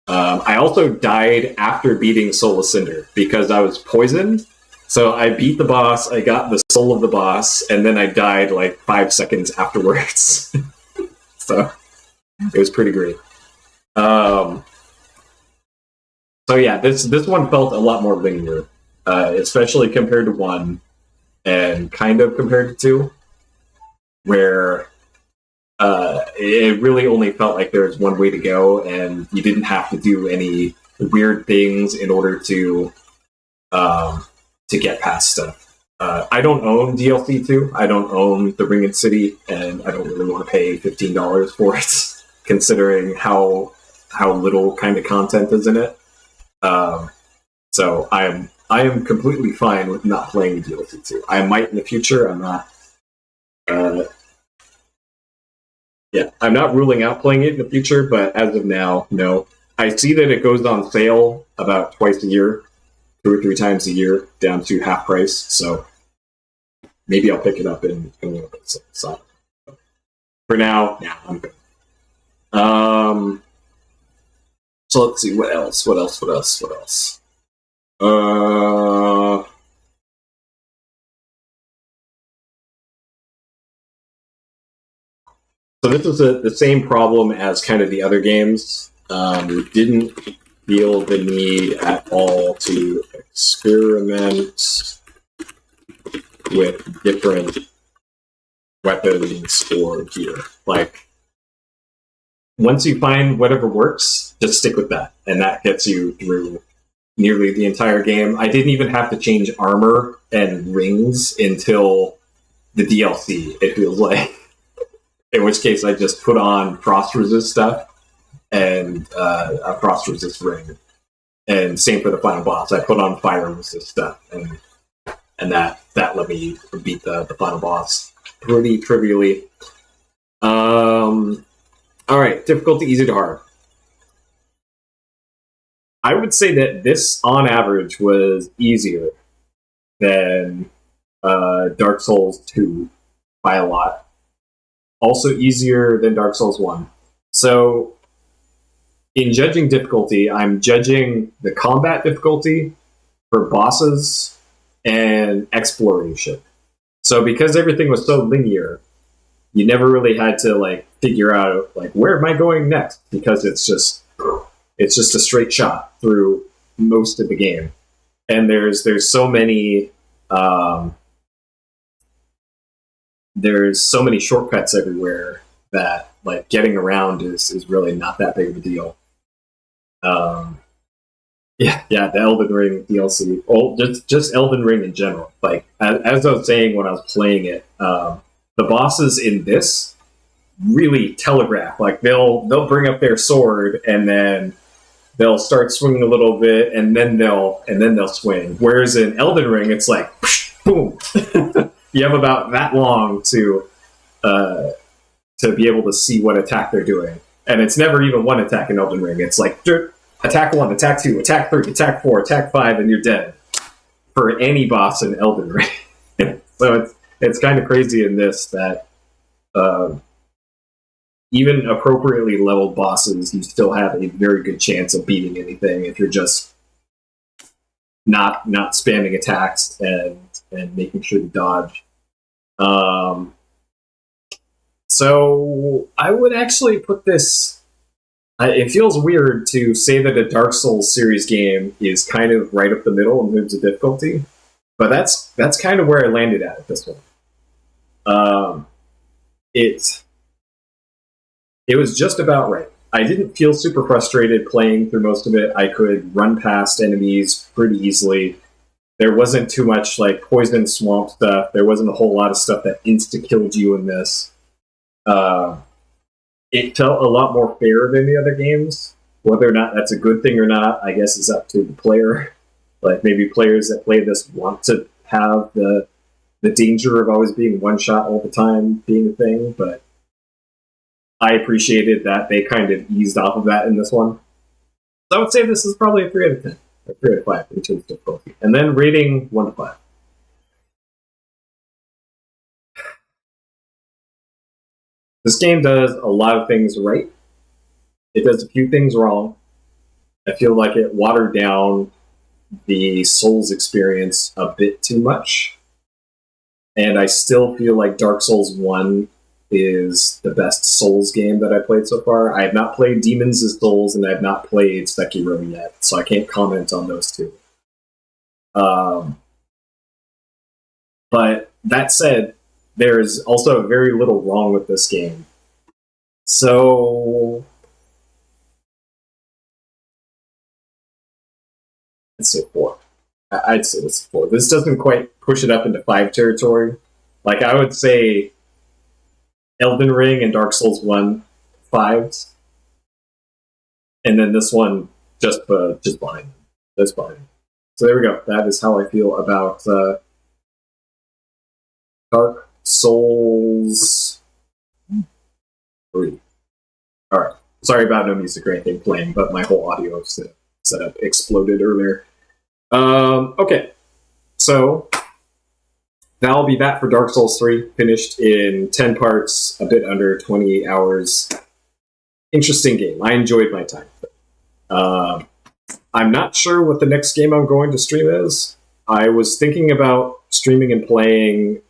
Speaker 7: I also died after beating Soul Cinder because I was poisoned. So I beat the boss, I got the soul of the boss, and then I died like 5 seconds afterwards. So it was pretty great. So yeah, this one felt a lot more linear, especially compared to 1, and kind of compared to 2, where it really only felt like there was one way to go, and you didn't have to do any weird things in order to get past stuff. I don't own DLC 2. I don't own the Ringed City, and I don't really want to pay $15 for it, considering how little kind of content is in it. So I am completely fine with not playing DLC 2. I might in the future. I'm not. I'm not ruling out playing it in the future, but as of now, no. I see that it goes on sale about twice a year, 2 or 3 times a year, down to half price. So maybe I'll pick it up in a little bit. So for now, yeah, I'm good. So let's see, what else? So this was the same problem as kind of the other games. We didn't feel the need at all to experiment with different weapons or gear. Like, once you find whatever works, just stick with that, and that gets you through nearly the entire game. I didn't even have to change armor and rings until the DLC, it feels like. In which case, I just put on frost resist stuff and a frost resist ring. And same for the final boss. I put on fire resist stuff, and that let me beat the final boss pretty trivially. All right, difficulty, easy to hard. I would say that this, on average, was easier than Dark Souls 2 by a lot. Also easier than Dark Souls 1. So, in judging difficulty, I'm judging the combat difficulty for bosses and exploration. So because everything was so linear, you never really had to like figure out like where am I going next, because it's just a straight shot through most of the game. And there's so many shortcuts everywhere that like getting around is really not that big of a deal. The Elden Ring DLC, just Elden Ring in general. Like as I was saying when I was playing it, the bosses in this really telegraph. Like they'll bring up their sword and then they'll start swinging a little bit and then they'll swing. Whereas in Elden Ring, it's like boom. You have about that long to be able to see what attack they're doing, and it's never even one attack in Elden Ring. It's like attack 1, attack 2, attack 3, attack 4, attack 5, and you're dead for any boss in Elden Ring. So it's kind of crazy in this that even appropriately leveled bosses, you still have a very good chance of beating anything if you're just not spamming attacks and making sure to dodge. So I would actually put this. It feels weird to say that a Dark Souls series game is kind of right up the middle in terms of difficulty, but that's kind of where I landed at this one. It was just about right. I didn't feel super frustrated playing through most of it. I could run past enemies pretty easily. There wasn't too much like poison swamp stuff. There wasn't a whole lot of stuff that insta-killed you in this. It felt a lot more fair than the other games. Whether or not that's a good thing or not, I guess is up to the player. Like maybe players that play this want to have the danger of always being one shot all the time being a thing, but I appreciated that they kind of eased off of that in this one. So I would say this is probably a 3 out of 10, or 3 out of 5 in terms of difficulty. And then rating 1 to 5. This game does a lot of things right. It does a few things wrong. I feel like it watered down the Souls experience a bit too much. And I still feel like Dark Souls 1 is the best Souls game that I played so far. I have not played Demons of Souls, and I have not played Sekiro yet, so I can't comment on those two. But that said, there's also very little wrong with this game. So let's say 4. I'd say this is 4. This doesn't quite push it up into 5 territory. Like, I would say Elden Ring and Dark Souls 1, 5s. And then this one, just behind. Just behind. So there we go. That is how I feel about Dark Souls 3. Alright. Sorry about no music or anything playing, but my whole audio setup exploded earlier. Okay. So that'll be that for Dark Souls 3, finished in 10 parts, a bit under 28 hours. Interesting game. I enjoyed my time. I'm not sure what the next game I'm going to stream is. I was thinking about streaming and playing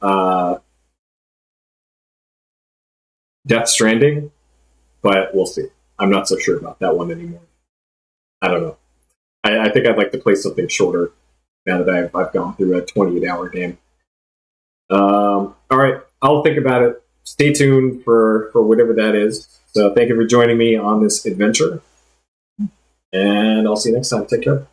Speaker 7: Death Stranding, but we'll see. I'm not so sure about that one anymore. I don't know. I think I'd like to play something shorter now that I've gone through a 28-hour game. All right, I'll think about it. Stay tuned for whatever that is. So thank you for joining me on this adventure, and I'll see you next time. Take care.